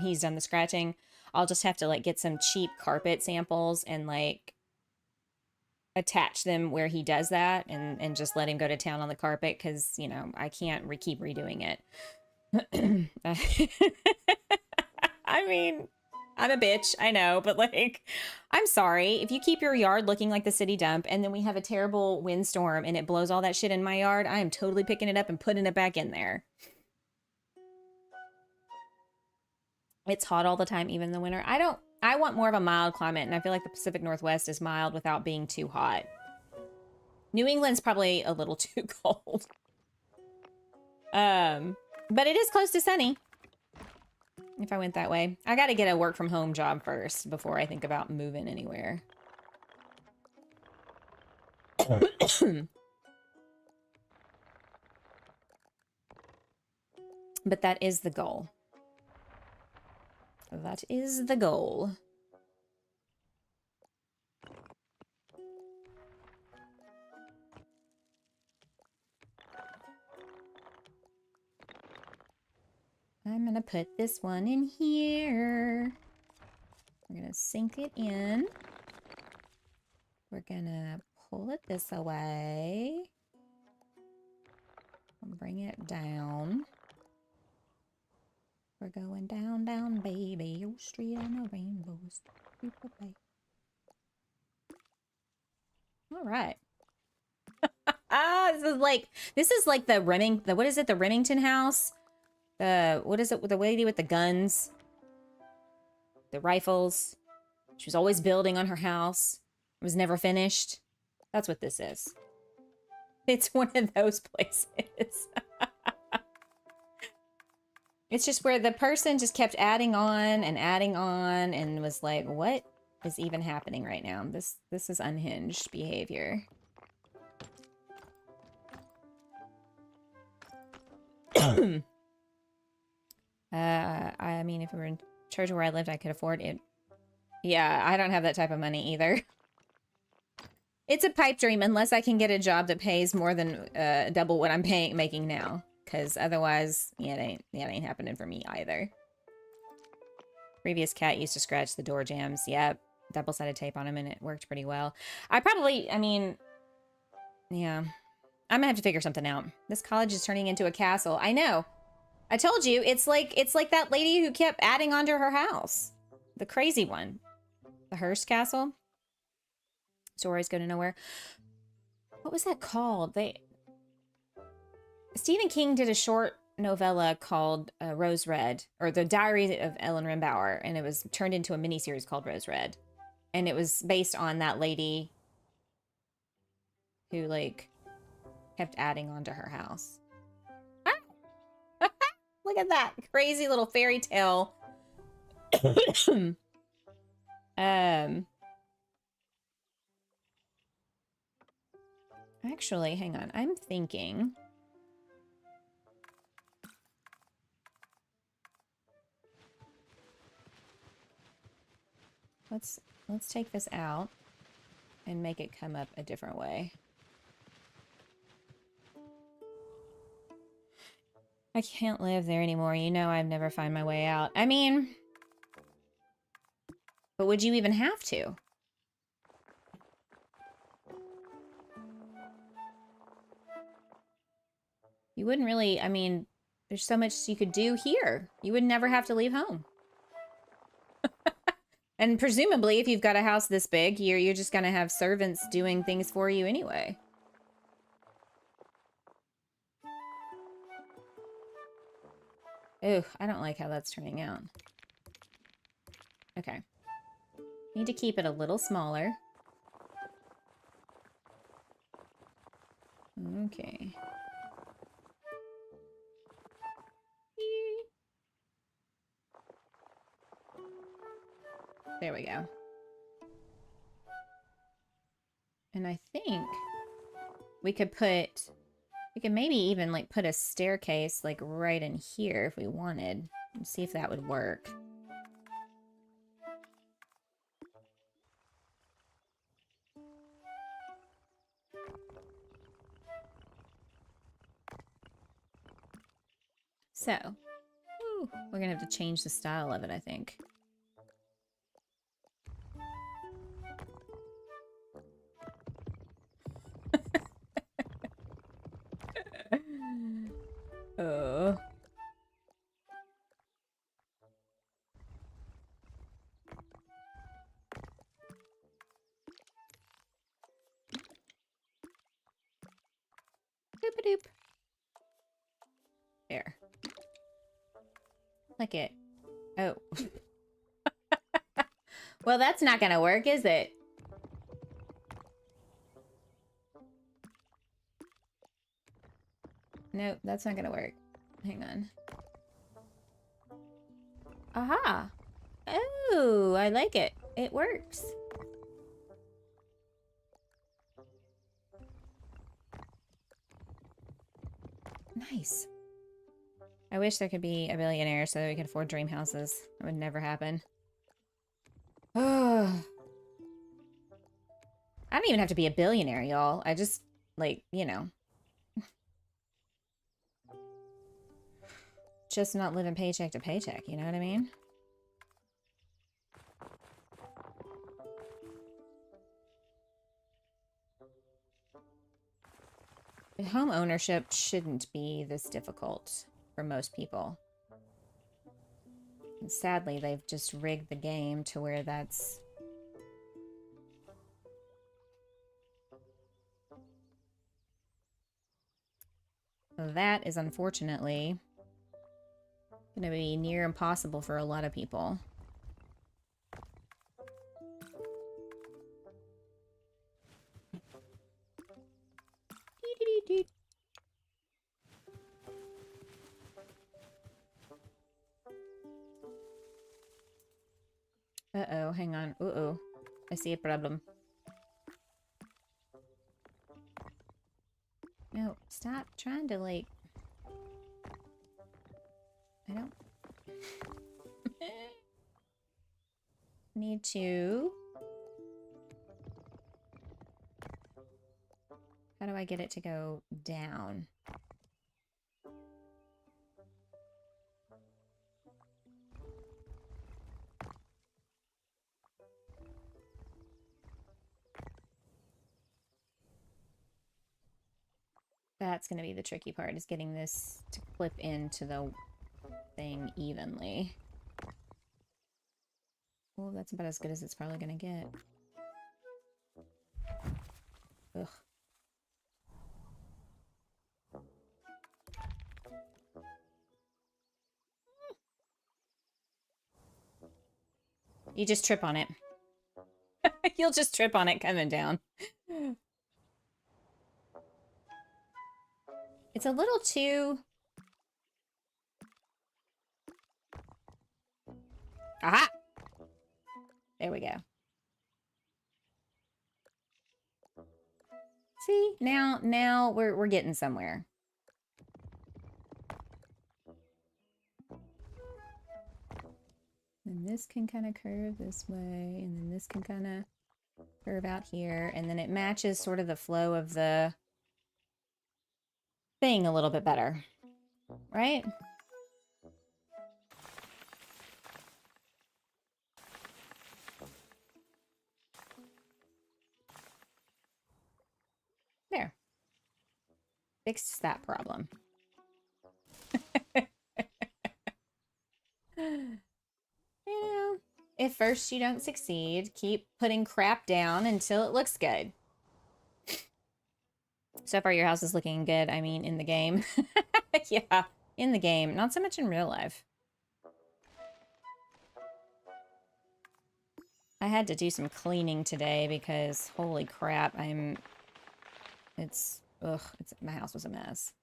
he's done the scratching, I'll just have to like get some cheap carpet samples and like attach them where he does that and just let him go to town on the carpet because, you know, I can't keep redoing it. I mean, I'm a bitch, I know, but like, I'm sorry. If you keep your yard looking like the city dump and then we have a terrible windstorm and it blows all that shit in my yard, I am totally picking it up and putting it back in there. It's hot all the time, even in the winter. I want more of a mild climate, and I feel like the Pacific Northwest is mild without being too hot. New England's probably a little too cold. But it is close to sunny. If I went that way. I gotta get a work from home job first before I think about moving anywhere. But that is the goal. That is the goal. I'm gonna put this one in here. We're gonna sink it in. We're gonna pull it this away. Bring it down. We're going down, down, baby. Your street on the rainbows. All right. This is like the what is it? The Remington house? What is it with the lady with the guns? The rifles. She was always building on her house. It was never finished. That's what this is. It's one of those places. It's just where the person just kept adding on and was like, what is even happening right now? This is unhinged behavior. I mean, if we were in charge of where I lived, I could afford it. Yeah, I don't have that type of money either. It's a pipe dream unless I can get a job that pays more than double what I'm making now. Because otherwise, yeah, it ain't happening for me either. Previous cat used to scratch the door jambs. Yep, double-sided tape on them and it worked pretty well. I mean, yeah. I'm gonna have to figure something out. This college is turning into a castle. I know. I told you, it's like that lady who kept adding onto her house. The crazy one. The Hearst Castle. Stories go to nowhere. What was that called? Stephen King did a short novella called Rose Red, or The Diary of Ellen Rimbauer, and it was turned into a miniseries called Rose Red. And it was based on that lady who, like, kept adding onto her house. Look at that crazy little fairy tale. Actually, hang on. I'm thinking. Let's take this out and make it come up a different way. I can't live there anymore. You know I'd never find my way out. I mean, but would you even have to? You wouldn't really, I mean, there's so much you could do here. You would never have to leave home. And presumably, if you've got a house this big, you're just going to have servants doing things for you anyway. Ooh, I don't like how that's turning out. Okay. Need to keep it a little smaller. Okay. There we go. And I think we could maybe even like put a staircase like right in here if we wanted. And see if that would work. So, we're gonna have to change the style of it, I think. Oh. Doop-a-doop. There. Like it. Oh. Well, that's not gonna work, is it? Nope, that's not gonna work. Hang on. Aha! Oh, I like it. It works. Nice. I wish there could be a billionaire so that we could afford dream houses. That would never happen. Oh. I don't even have to be a billionaire, y'all. I just, like, you know. Just not living paycheck to paycheck, you know what I mean? Home ownership shouldn't be this difficult for most people. And sadly, they've just rigged the game to where that's... That is unfortunately going to be near impossible for a lot of people. Uh-oh, hang on. Uh-oh. I see a problem. No, stop trying to, like... I don't... Need to... How do I get it to go down? That's going to be the tricky part, is getting this to clip into the thing evenly. Well, that's about as good as it's probably going to get. Ugh. You just trip on it. You'll just trip on it coming down. It's a little too... Aha! There we go. See? Now we're getting somewhere. And this can kind of curve this way, and then this can kind of curve out here, and then it matches sort of the flow of the thing a little bit better, right? There. Fixed that problem. You know, if first you don't succeed, keep putting crap down until it looks good. So far, your house is looking good. I mean, in the game. Yeah, in the game. Not so much in real life. I had to do some cleaning today because, holy crap, my house was a mess.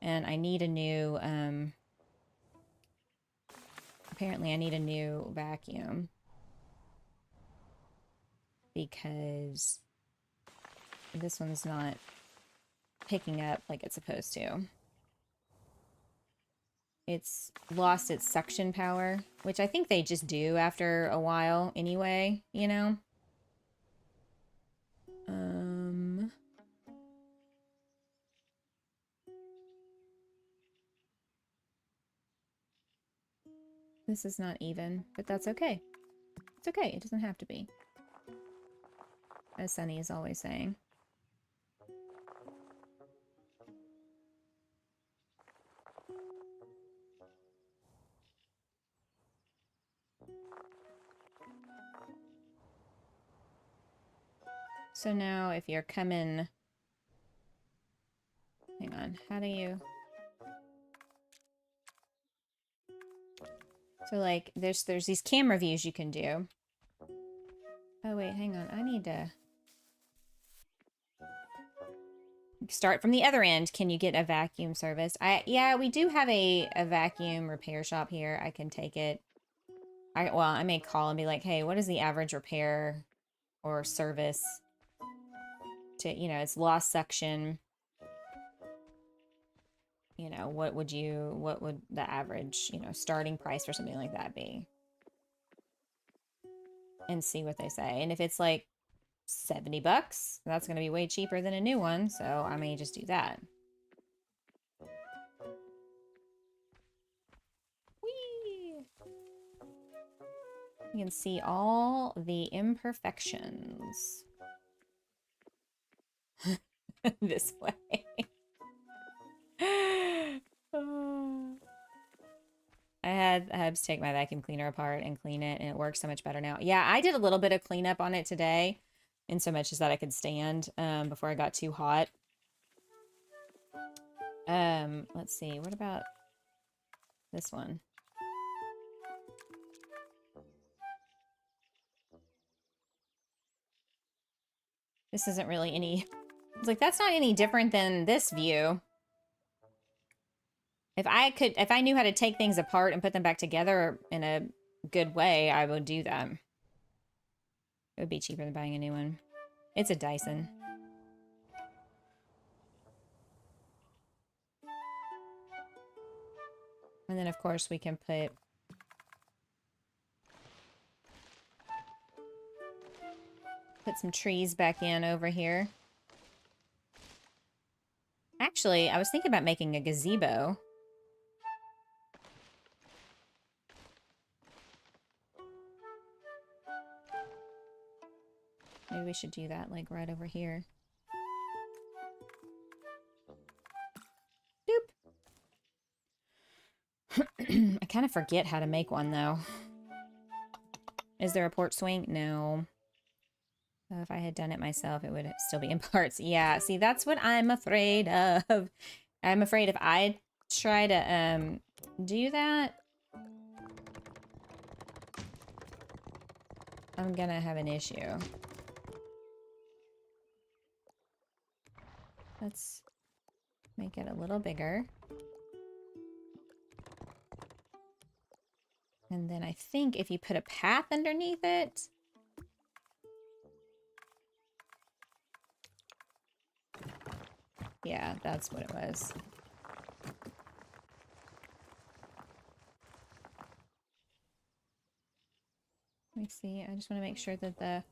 And I need a new, apparently I need a new vacuum. Because this one's not picking up like it's supposed to. It's lost its suction power, which I think they just do after a while anyway, you know? This is not even, but that's okay. It's okay, it doesn't have to be. As Sunny is always saying. So now if you're coming... Hang on, how do you... So like, there's these camera views you can do. Oh wait, hang on, I need to... Start from the other end. Can you get a vacuum service? Yeah, we do have a vacuum repair shop here. I can take it. I may call and be like, hey, what is the average repair or service to, you know, it's lost suction. You know, what would the average, you know, starting price for something like that be? And see what they say. And if it's like $70, that's going to be way cheaper than a new one, so I may just do that. Whee! You can see all the imperfections. This way. I had Hubs take my vacuum cleaner apart and clean it, and it works so much better now. Yeah, I did a little bit of cleanup on it today, in so much as that I could stand before I got too hot. Let's see. What about this one? This isn't really any... It's like, that's not any different than this view. If I knew how to take things apart and put them back together in a good way, I would do that. It would be cheaper than buying a new one. It's a Dyson. And then, of course, we can put some trees back in over here. Actually, I was thinking about making a gazebo. Maybe we should do that, like, right over here. Doop. I kind of forget how to make one, though. Is there a port swing? No. If I had done it myself, it would still be in parts. Yeah, see, that's what I'm afraid of. I'm afraid if I try to do that, I'm gonna have an issue. Let's make it a little bigger. And then I think if you put a path underneath it... Yeah, that's what it was. Let me see. I just want to make sure that the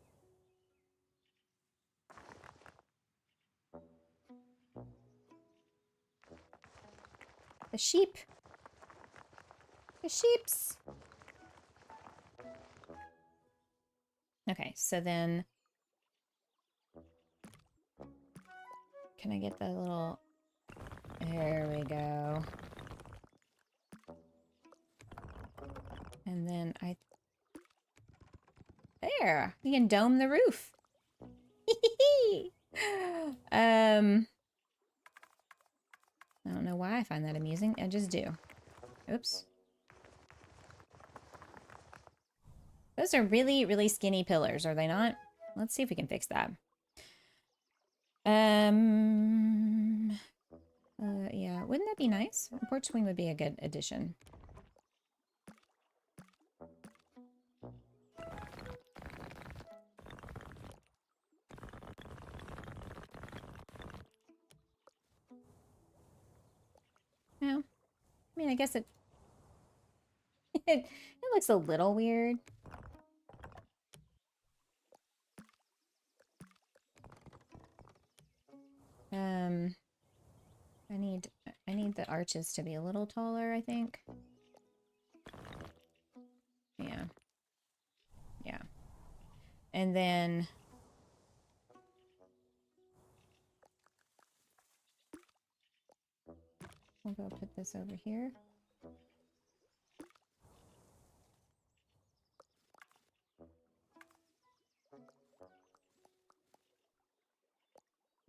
sheep. The sheeps. Okay, so then... Can I get the little... There we go. And then there! We can dome the roof. I don't know why I find that amusing. I just do. Oops. Those are really, really skinny pillars, are they not? Let's see if we can fix that. Yeah, wouldn't that be nice? A porch swing would be a good addition. Yeah, I mean, I guess it it looks a little weird. I need the arches to be a little taller, I think. Yeah. Yeah. And then we'll go put this over here.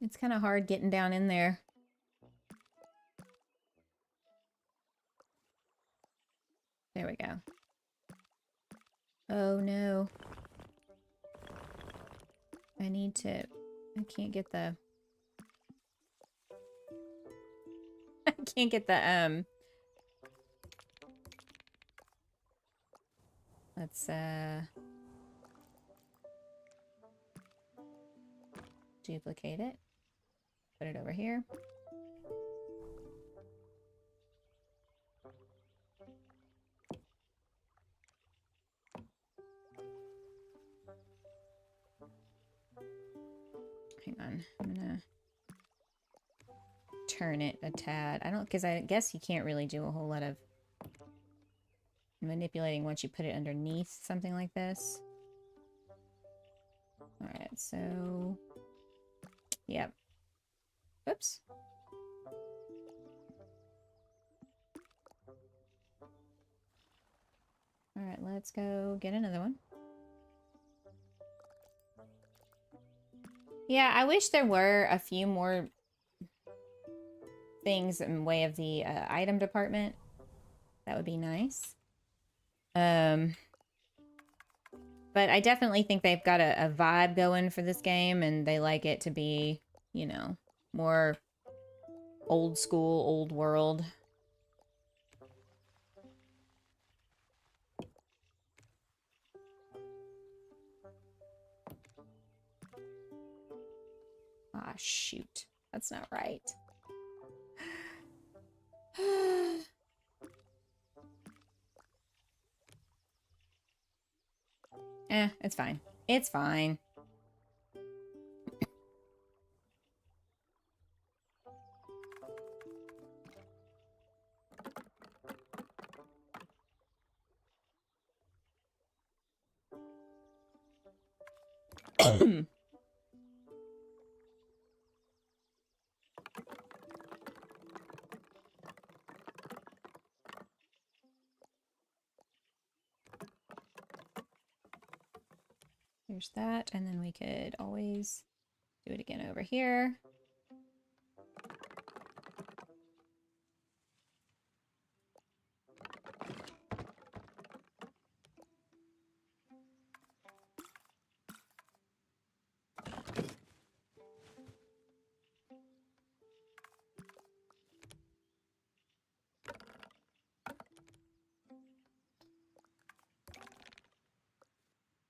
It's kind of hard getting down in there. There we go. Oh no. I can't get the... I can't get the, let's, duplicate it. Put it over here. Hang on, I'm gonna turn it a tad. Because I guess you can't really do a whole lot of manipulating once you put it underneath something like this. Alright, so... Yep. Oops. All right, let's go get another one. Yeah, I wish there were a few more things in way of the item department. That would be nice. But I definitely think they've got a vibe going for this game, and they like it to be, you know, more old school, old world. Ah, shoot. That's not right. It's fine. It's fine. There's that, and then we could always do it again over here.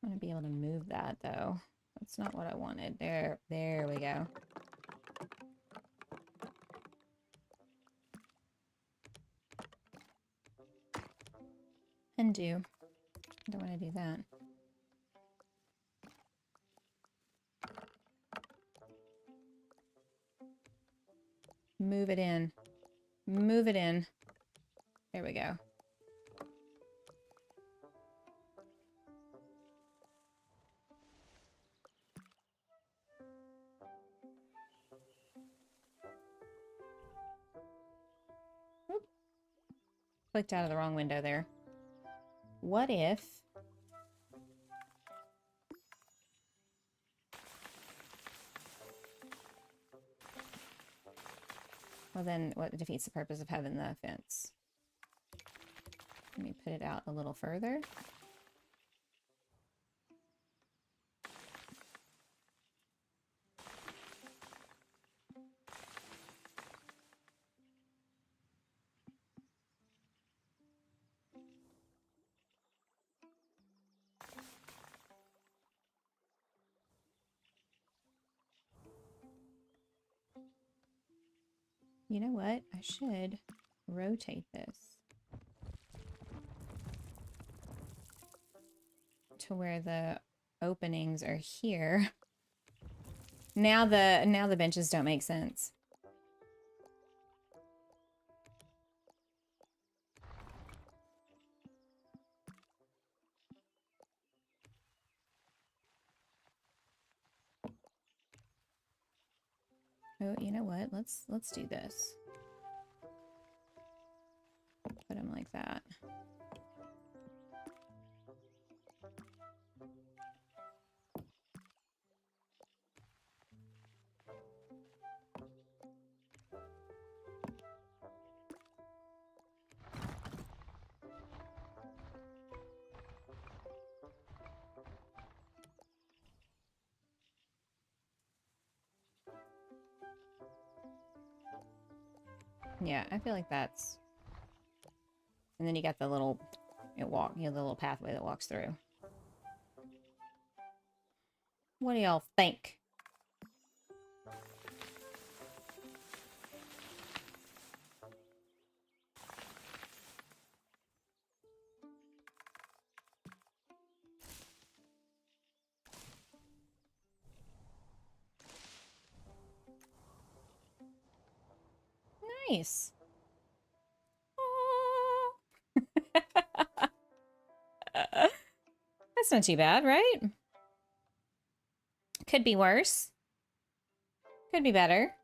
I want to be able to move that, though. That's not what I wanted. There we go. Undo. I don't want to do that. Move it in. Move it in. There we go. Oop. Clicked out of the wrong window there. What if... Well, then what defeats the purpose of having the fence? Let me put it out a little further. You know what? I should rotate this to where the openings are here. Now the benches don't make sense. Oh, you know what? Let's do this. Put them like that. Yeah, I feel like that's... And then you got the little... the little pathway that walks through. What do y'all think? Nice. That's not too bad, right? Could be worse. Could be better.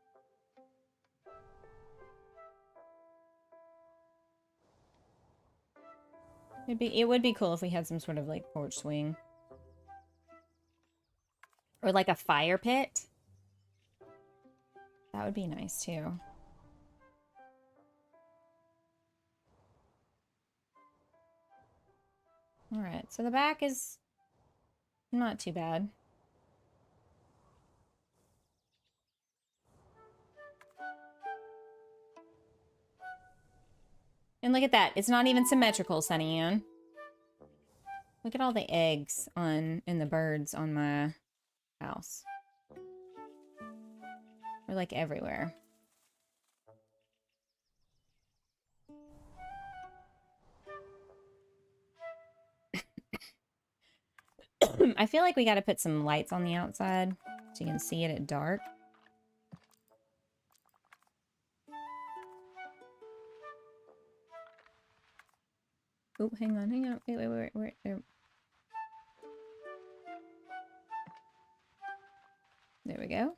It would be cool if we had some sort of like porch swing. Or like a fire pit. That would be nice too. Alright, so the back is not too bad. And look at that. It's not even symmetrical, SunnyAnn. Look at all the eggs and the birds on my house. They're like everywhere. I feel like we got to put some lights on the outside so you can see it at dark. Oh, hang on. Wait. There we go.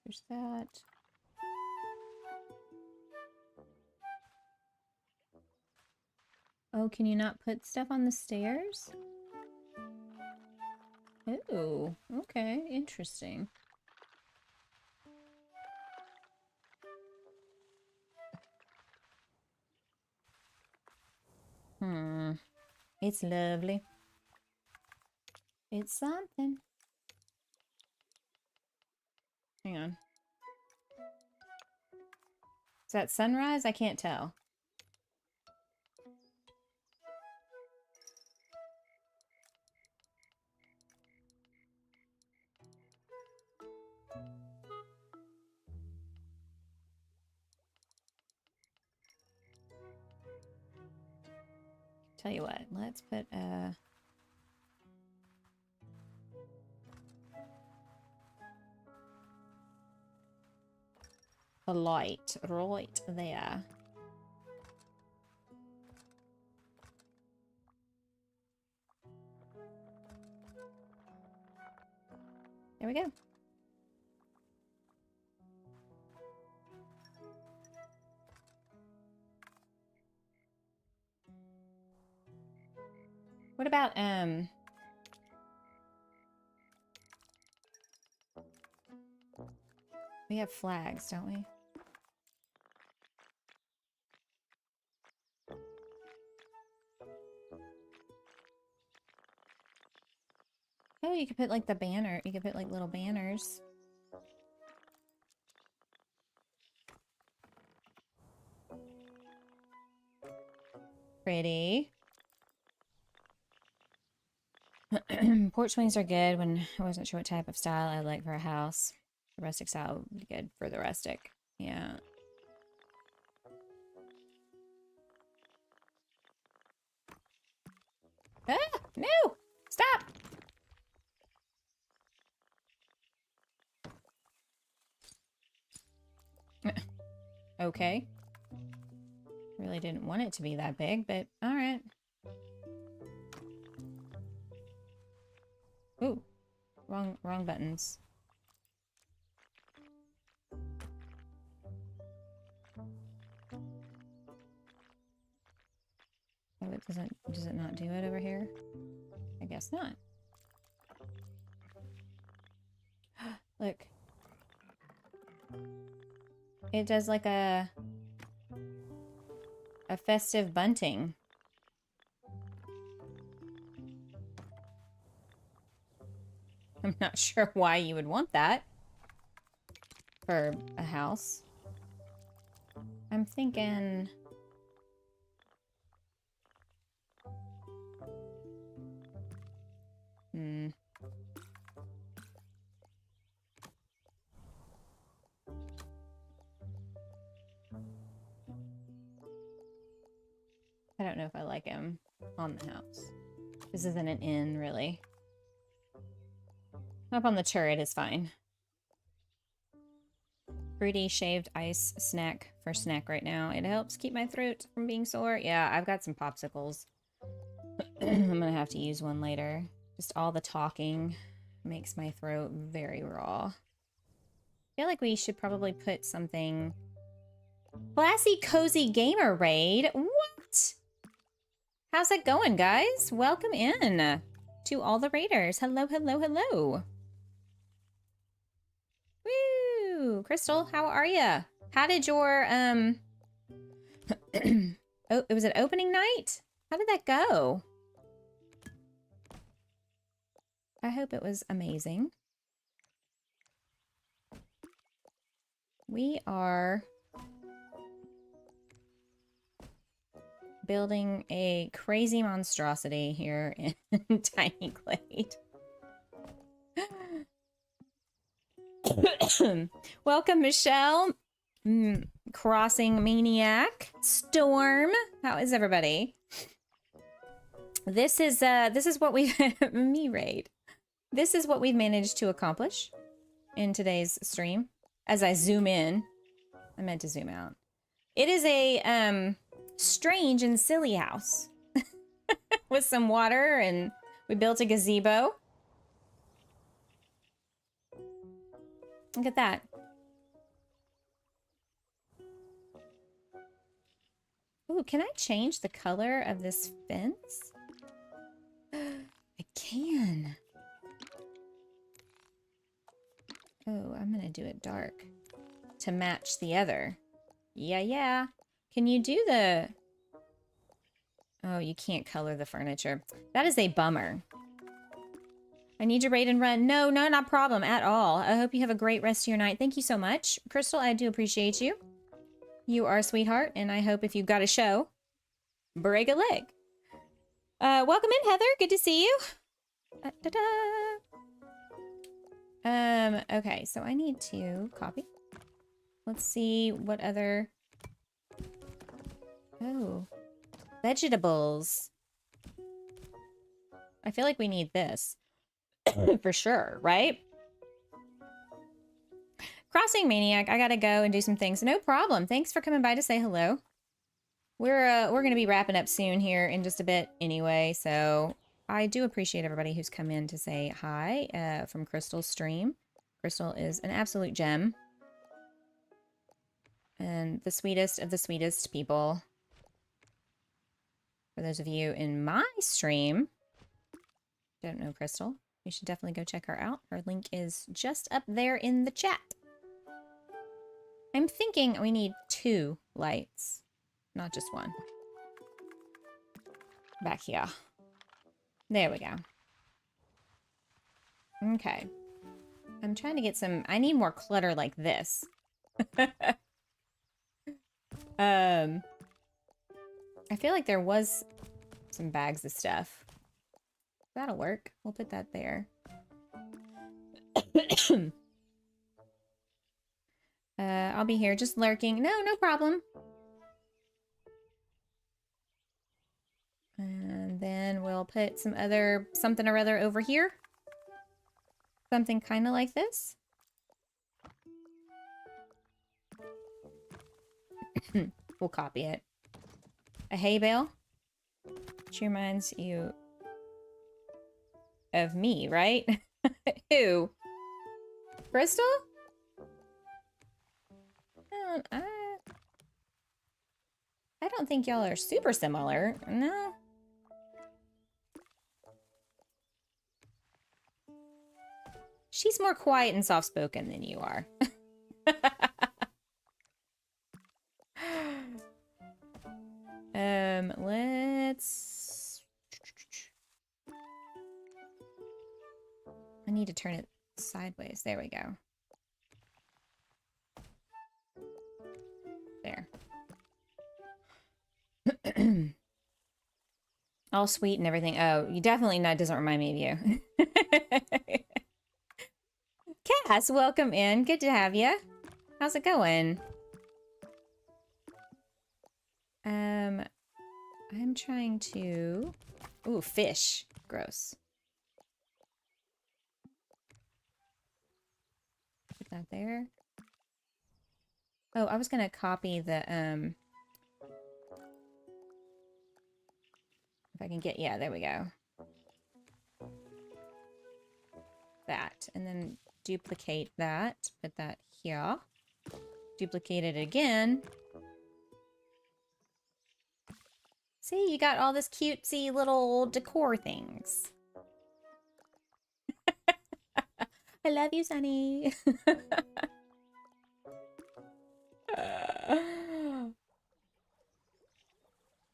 There's that. Oh, can you not put stuff on the stairs? Oh, okay, interesting. It's lovely. It's something. Hang on. Is that sunrise? I can't tell. Tell you what, let's put a light right there. There we go. What about, we have flags, don't we? Oh, you could put like the banner. You could put like little banners. Pretty. Porch swings are good when I wasn't sure what type of style I'd like for a house. The rustic style would be good for the rustic. Yeah. Ah! No! Stop! Okay. Really didn't want it to be that big, but alright. Ooh. Wrong buttons. Oh, it does it not do it over here? I guess not. Look. It does like a festive bunting. I'm not sure why you would want that for a house. I'm thinking... I don't know if I like him on the house. This isn't an inn, really. Up on the turret is fine. Fruity shaved ice snack for snack right now. It helps keep my throat from being sore. Yeah, I've got some popsicles. I'm gonna have to use one later. Just all the talking makes my throat very raw. I feel like we should probably put something... Classy Cozy Gamer raid? What? How's it going, guys? Welcome in to all the raiders. Hello, hello, hello. Woo! Crystal, how are ya? How did your, oh, it was an opening night? How did that go? I hope it was amazing. We are building a crazy monstrosity here in Tiny Glade. Welcome, Michelle. Crossing Maniac. Storm. How is everybody? This is what we've me raid. This is what we've managed to accomplish in today's stream. As I zoom in, I meant to zoom out. It is a strange and silly house with some water, and we built a gazebo. Look at that. Ooh, can I change the color of this fence? I can. Oh, I'm gonna do it dark to match the other. Yeah. Can you do the... Oh, you can't color the furniture. That is a bummer. I need to raid and run. No, not a problem at all. I hope you have a great rest of your night. Thank you so much. Crystal, I do appreciate you. You are a sweetheart, and I hope if you've got a show, break a leg. Welcome in, Heather. Good to see you. Okay, so I need to copy. Let's see what other... Oh. Vegetables. I feel like we need this. For sure, right? Crossing Maniac, I gotta go and do some things. No problem. Thanks for coming by to say hello. We're gonna be wrapping up soon here in just a bit anyway, so I do appreciate everybody who's come in to say hi from Crystal's stream. Crystal is an absolute gem. And the sweetest of the sweetest people. For those of you in my stream, don't know Crystal, you should definitely go check her out. Her link is just up there in the chat. I'm thinking we need 2 lights, not just 1. Back here. There we go. Okay. I'm trying to get some... I need more clutter like this. I feel like there was some bags of stuff. That'll work. We'll put that there. I'll be here just lurking. No problem. And then we'll put some other something or other over here. Something kind of like this. We'll copy it. A hay bale. Which reminds you of me, right? Who? Crystal? I don't think y'all are super similar. No. She's more quiet and soft-spoken than you are. Let's... I need to turn it sideways. There we go. There. All sweet and everything. Oh, you definitely not doesn't remind me of you. Cass, welcome in. Good to have you. How's it going? I'm trying to... Ooh, fish. Gross. Put that there. Oh, I was gonna copy the, if I can get... Yeah, there we go. that. And then duplicate that. Put that here. Duplicate it again. See, you got all this cutesy little decor things. I love you, Sunny.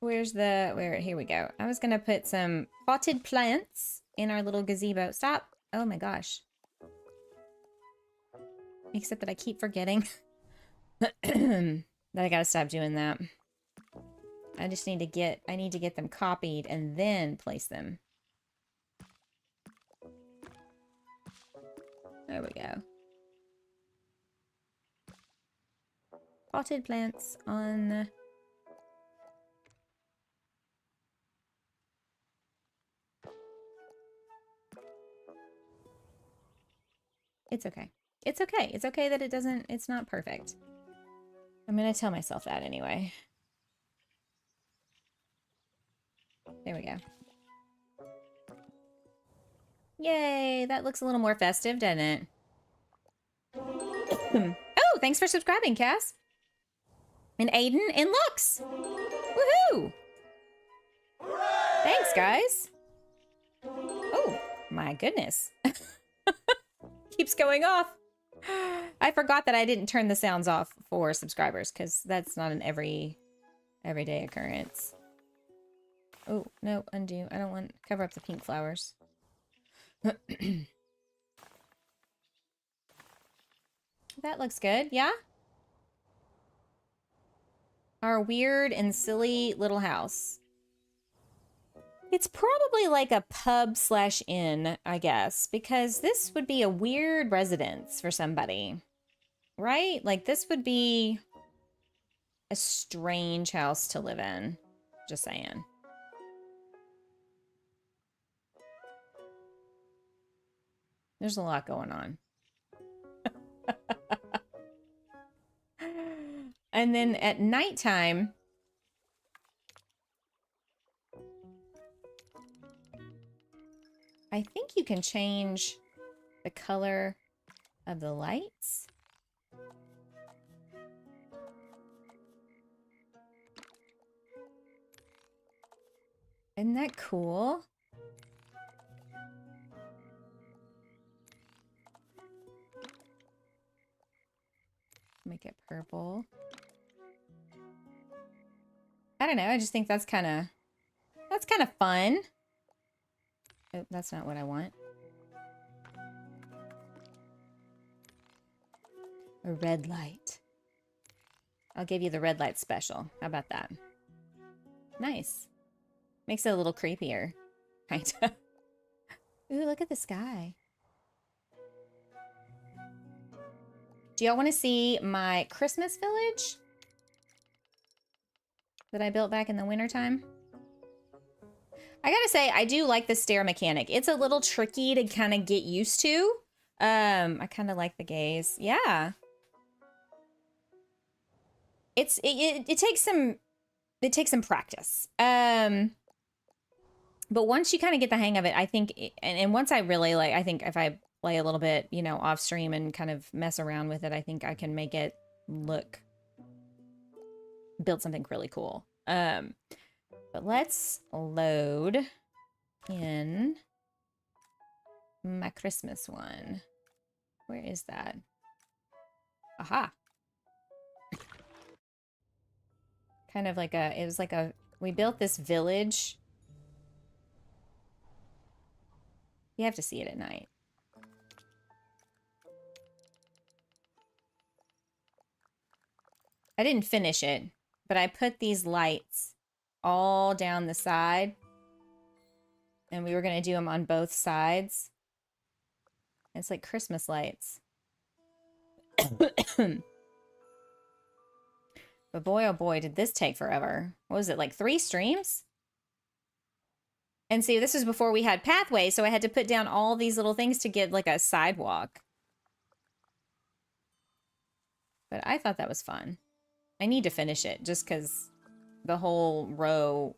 Here we go. I was gonna put some potted plants in our little gazebo. Stop. Oh my gosh. Except that I keep forgetting that I gotta stop doing that. I need to get them copied and then place them. There we go. Potted plants on... It's okay. It's okay. It's okay that it's not perfect. I'm gonna tell myself that anyway. There we go. Yay, that looks a little more festive, doesn't it? Oh, thanks for subscribing, Cass. And Aiden and Lux. Woohoo! Thanks, guys. Oh, my goodness. Keeps going off. I forgot that I didn't turn the sounds off for subscribers because that's not an everyday occurrence. Oh, no, undo. I don't want cover up the pink flowers. That looks good, yeah? Our weird and silly little house. It's probably like a pub / inn, I guess, because this would be a weird residence for somebody, right? Like this would be a strange house to live in, just saying. There's a lot going on. And then at nighttime, I think you can change the color of the lights. Isn't that cool? Make it purple. I don't know, I just think that's kind of fun. Oh, that's not what I want. A red light. I'll give you the red light special. How about that? Nice. Makes it a little creepier. Kind of. Ooh, look at the sky. Do y'all want to see my Christmas village that I built back in the wintertime? I gotta say, I do like the stair mechanic. It's a little tricky to kind of get used to. I kind of like the gaze. Yeah. It takes some practice. But once you kind of get the hang of it, I think, and once I really like, I think if I play a little bit, you know, off stream and kind of mess around with it, I think I can make it build something really cool. But let's load in my Christmas one. Where is that? Aha. Kind of like we built this village. You have to see it at night. I didn't finish it, but I put these lights all down the side. And we were going to do them on both sides. It's like Christmas lights. But boy, oh boy, did this take forever. What was it, like 3 streams? And see, this was before we had pathways, so I had to put down all these little things to get like a sidewalk. But I thought that was fun. I need to finish it just because the whole row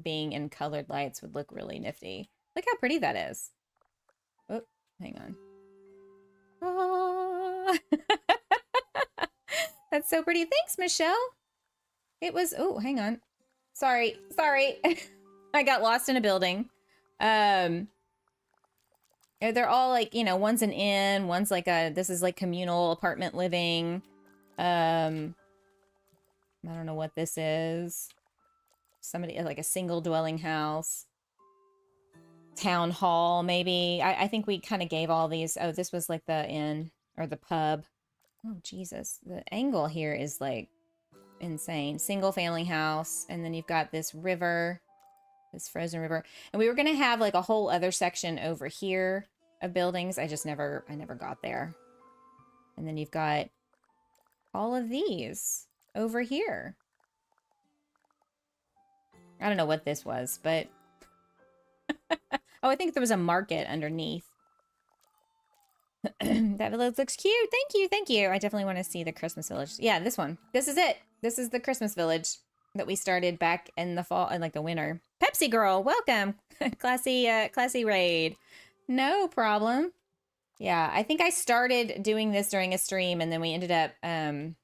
being in colored lights would look really nifty. Look how pretty that is. Oh, Hang on. Oh. That's so pretty. Thanks, Michelle. It was, oh, hang on. Sorry. I got lost in a building. They're all like, you know, one's an inn, one's like this is like communal apartment living. I don't know what this is. Somebody, like a single dwelling house. Town hall, maybe. I think we kind of gave all these. Oh, this was like the inn or the pub. Oh, Jesus. The angle here is like insane. Single family house. And then you've got this river, this frozen river. And we were going to have like a whole other section over here of buildings. I never got there. And then you've got all of these over here. I don't know what this was, but oh, I think there was a market underneath. That village looks cute. Thank you. I definitely want to see the Christmas village. Yeah, this one. This is it. This is the Christmas village that we started back in the fall, in like the winter. Pepsi girl, welcome. classy raid. No problem. Yeah, I think I started doing this during a stream, and then we ended up, it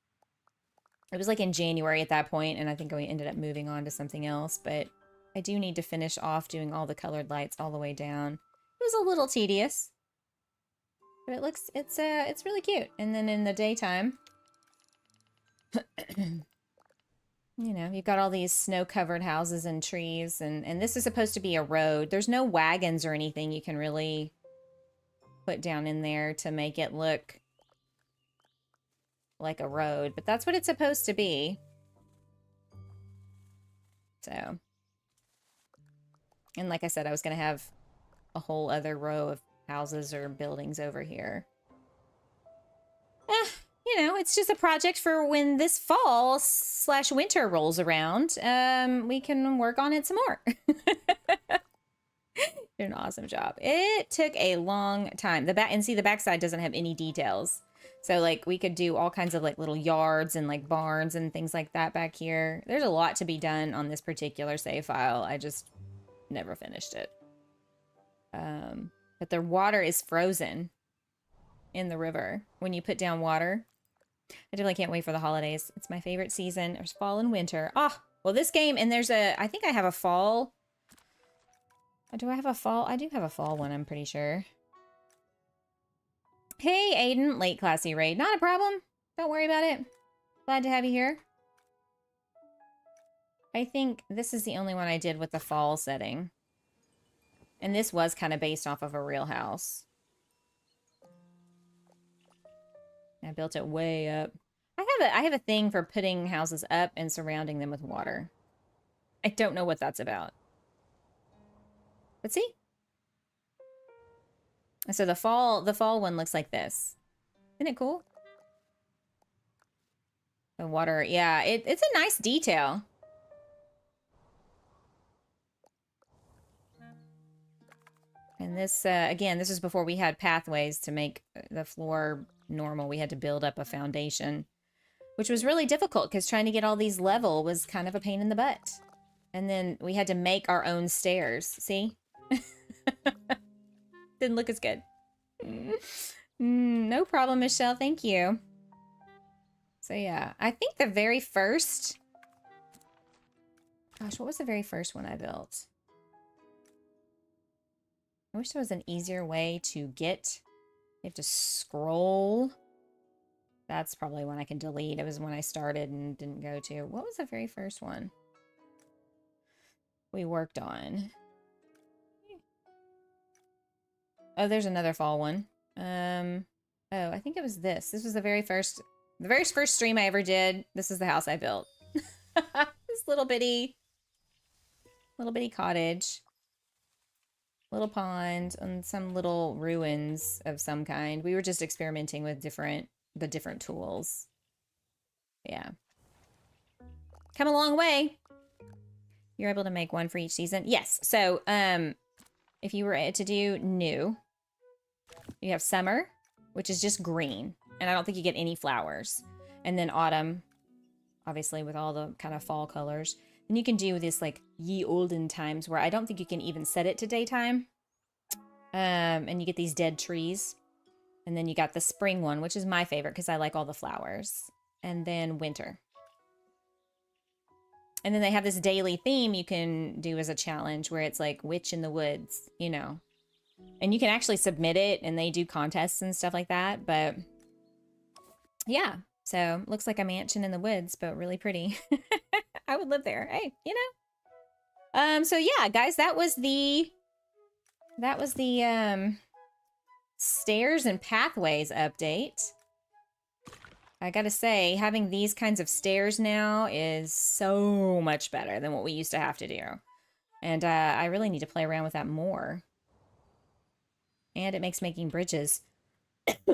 was like in January at that point, and I think we ended up moving on to something else, but I do need to finish off doing all the colored lights all the way down. It was a little tedious, but it looks, it's really cute. And then in the daytime, you know, you've got all these snow-covered houses and trees, and this is supposed to be a road. There's no wagons or anything you can really put down in there to make it look like a road, but that's what it's supposed to be. So, and like I said, I was going to have a whole other row of houses or buildings over here. You know, it's just a project for when this fall / winter rolls around. We can work on it some more. Did an awesome job. It took a long time. The backside doesn't have any details. So like we could do all kinds of like little yards and like barns and things like that back here. There's a lot to be done on this particular save file. I just never finished it. But the water is frozen in the river when you put down water. I definitely can't wait for the holidays. It's my favorite season. There's fall and winter. Ah, well this game, and there's I think I have a fall. Do I have a fall? I do have a fall one, I'm pretty sure. Hey, Aiden. Late classy raid. Not a problem. Don't worry about it. Glad to have you here. I think this is the only one I did with the fall setting. And this was kind of based off of a real house. I built it way up. I have a thing for putting houses up and surrounding them with water. I don't know what that's about. But see? So the fall one looks like this. Isn't it cool? The water, yeah, it's a nice detail. And this, again, this is before we had pathways to make the floor normal. We had to build up a foundation, which was really difficult because trying to get all these level was kind of a pain in the butt. And then we had to make our own stairs. See? Didn't look as good. No problem, Michelle. Thank you. So yeah, I think the very first... Gosh, what was the very first one I built? I wish there was an easier way to get... You have to scroll. That's probably one I can delete. It was when I started and didn't go to. What was the very first one we worked on? Oh, there's another fall one. Oh, I think it was this. This was the very first stream I ever did. This is the house I built. This little bitty cottage. Little pond and some little ruins of some kind. We were just experimenting with the different tools. Yeah. Come a long way. You're able to make one for each season? Yes. So, if you were to do new, you have summer, which is just green. And I don't think you get any flowers. And then autumn, obviously with all the kind of fall colors. Then you can do this like ye olden times where I don't think you can even set it to daytime. And you get these dead trees. And then you got the spring one, which is my favorite because I like all the flowers. And then winter. And then they have this daily theme you can do as a challenge where it's like witch in the woods, you know. And you can actually submit it and they do contests and stuff like that. But yeah, so looks like a mansion in the woods, but really pretty. I would live there. Hey, you know. So yeah, guys, that was the stairs and pathways update. I gotta say, having these kinds of stairs now is so much better than what we used to have to do. And I really need to play around with that more. And it makes making bridges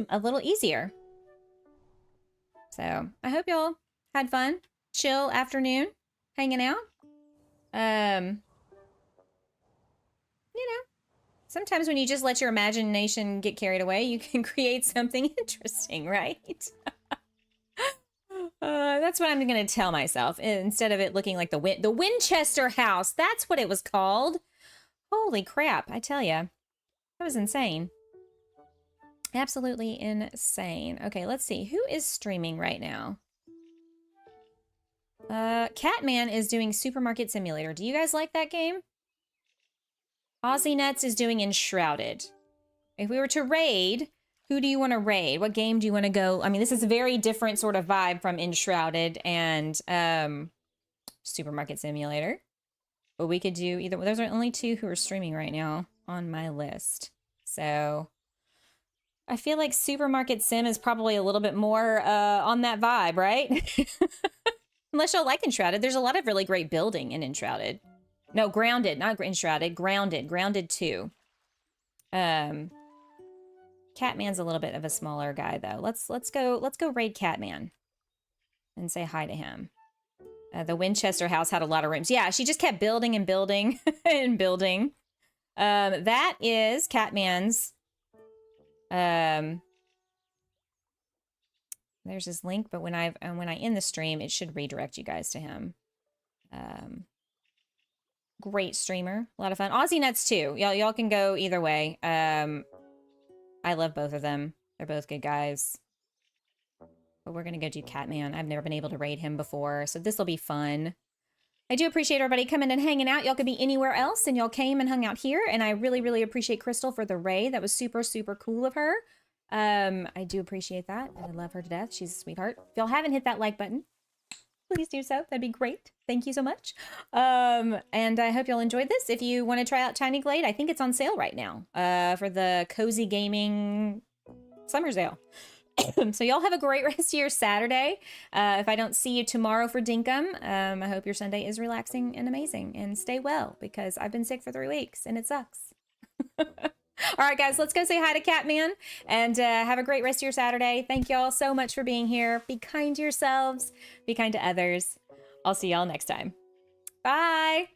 a little easier. So, I hope y'all had fun. Chill afternoon, hanging out. You know, sometimes when you just let your imagination get carried away, you can create something interesting, right? That's what I'm going to tell myself instead of it looking like the Winchester house. That's what it was called. Holy crap, I tell ya. That was insane. Absolutely insane. Okay, let's see. Who is streaming right now? Catman is doing Supermarket Simulator. Do you guys like that game? Aussie Nuts is doing Enshrouded. If we were to raid, who do you want to raid? What game do you want to go? I mean, this is a very different sort of vibe from Enshrouded and Supermarket Simulator. But we could do either. Those are only two who are streaming right now on my list. So I feel like Supermarket Sim is probably a little bit more on that vibe, right? Unless y'all like Enshrouded. There's a lot of really great building in Enshrouded. No, Grounded, not Enshrouded. Grounded. Grounded 2. Catman's a little bit of a smaller guy though. Let's go raid Catman and say hi to him. The Winchester house had a lot of rooms. Yeah, she just kept building and building and building. That is Catman's. There's his link, but when I end the stream, it should redirect you guys to him. Great streamer, a lot of fun. Aussie Nuts too. Y'all can go either way. I love both of them. They're both good guys. But we're gonna go do Catman. I've never been able to raid him before, so this will be fun. I do appreciate everybody coming and hanging out. Y'all could be anywhere else, and y'all came and hung out here, and I really, really appreciate Crystal for the raid. That was super, super cool of her. I do appreciate that. I love her to death. She's a sweetheart. If y'all haven't hit that like button, please do so. That'd be great. Thank you so much. And I hope y'all enjoyed this. If you want to try out Tiny Glade, I think it's on sale right now for the Cozy Gaming summer sale. So y'all have a great rest of your Saturday. If I don't see you tomorrow for Dinkum, I hope your Sunday is relaxing and amazing. And stay well, because I've been sick for 3 weeks and it sucks. All right, guys, let's go say hi to Catman and have a great rest of your Saturday. Thank y'all so much for being here. Be kind to yourselves. Be kind to others. I'll see y'all next time. Bye.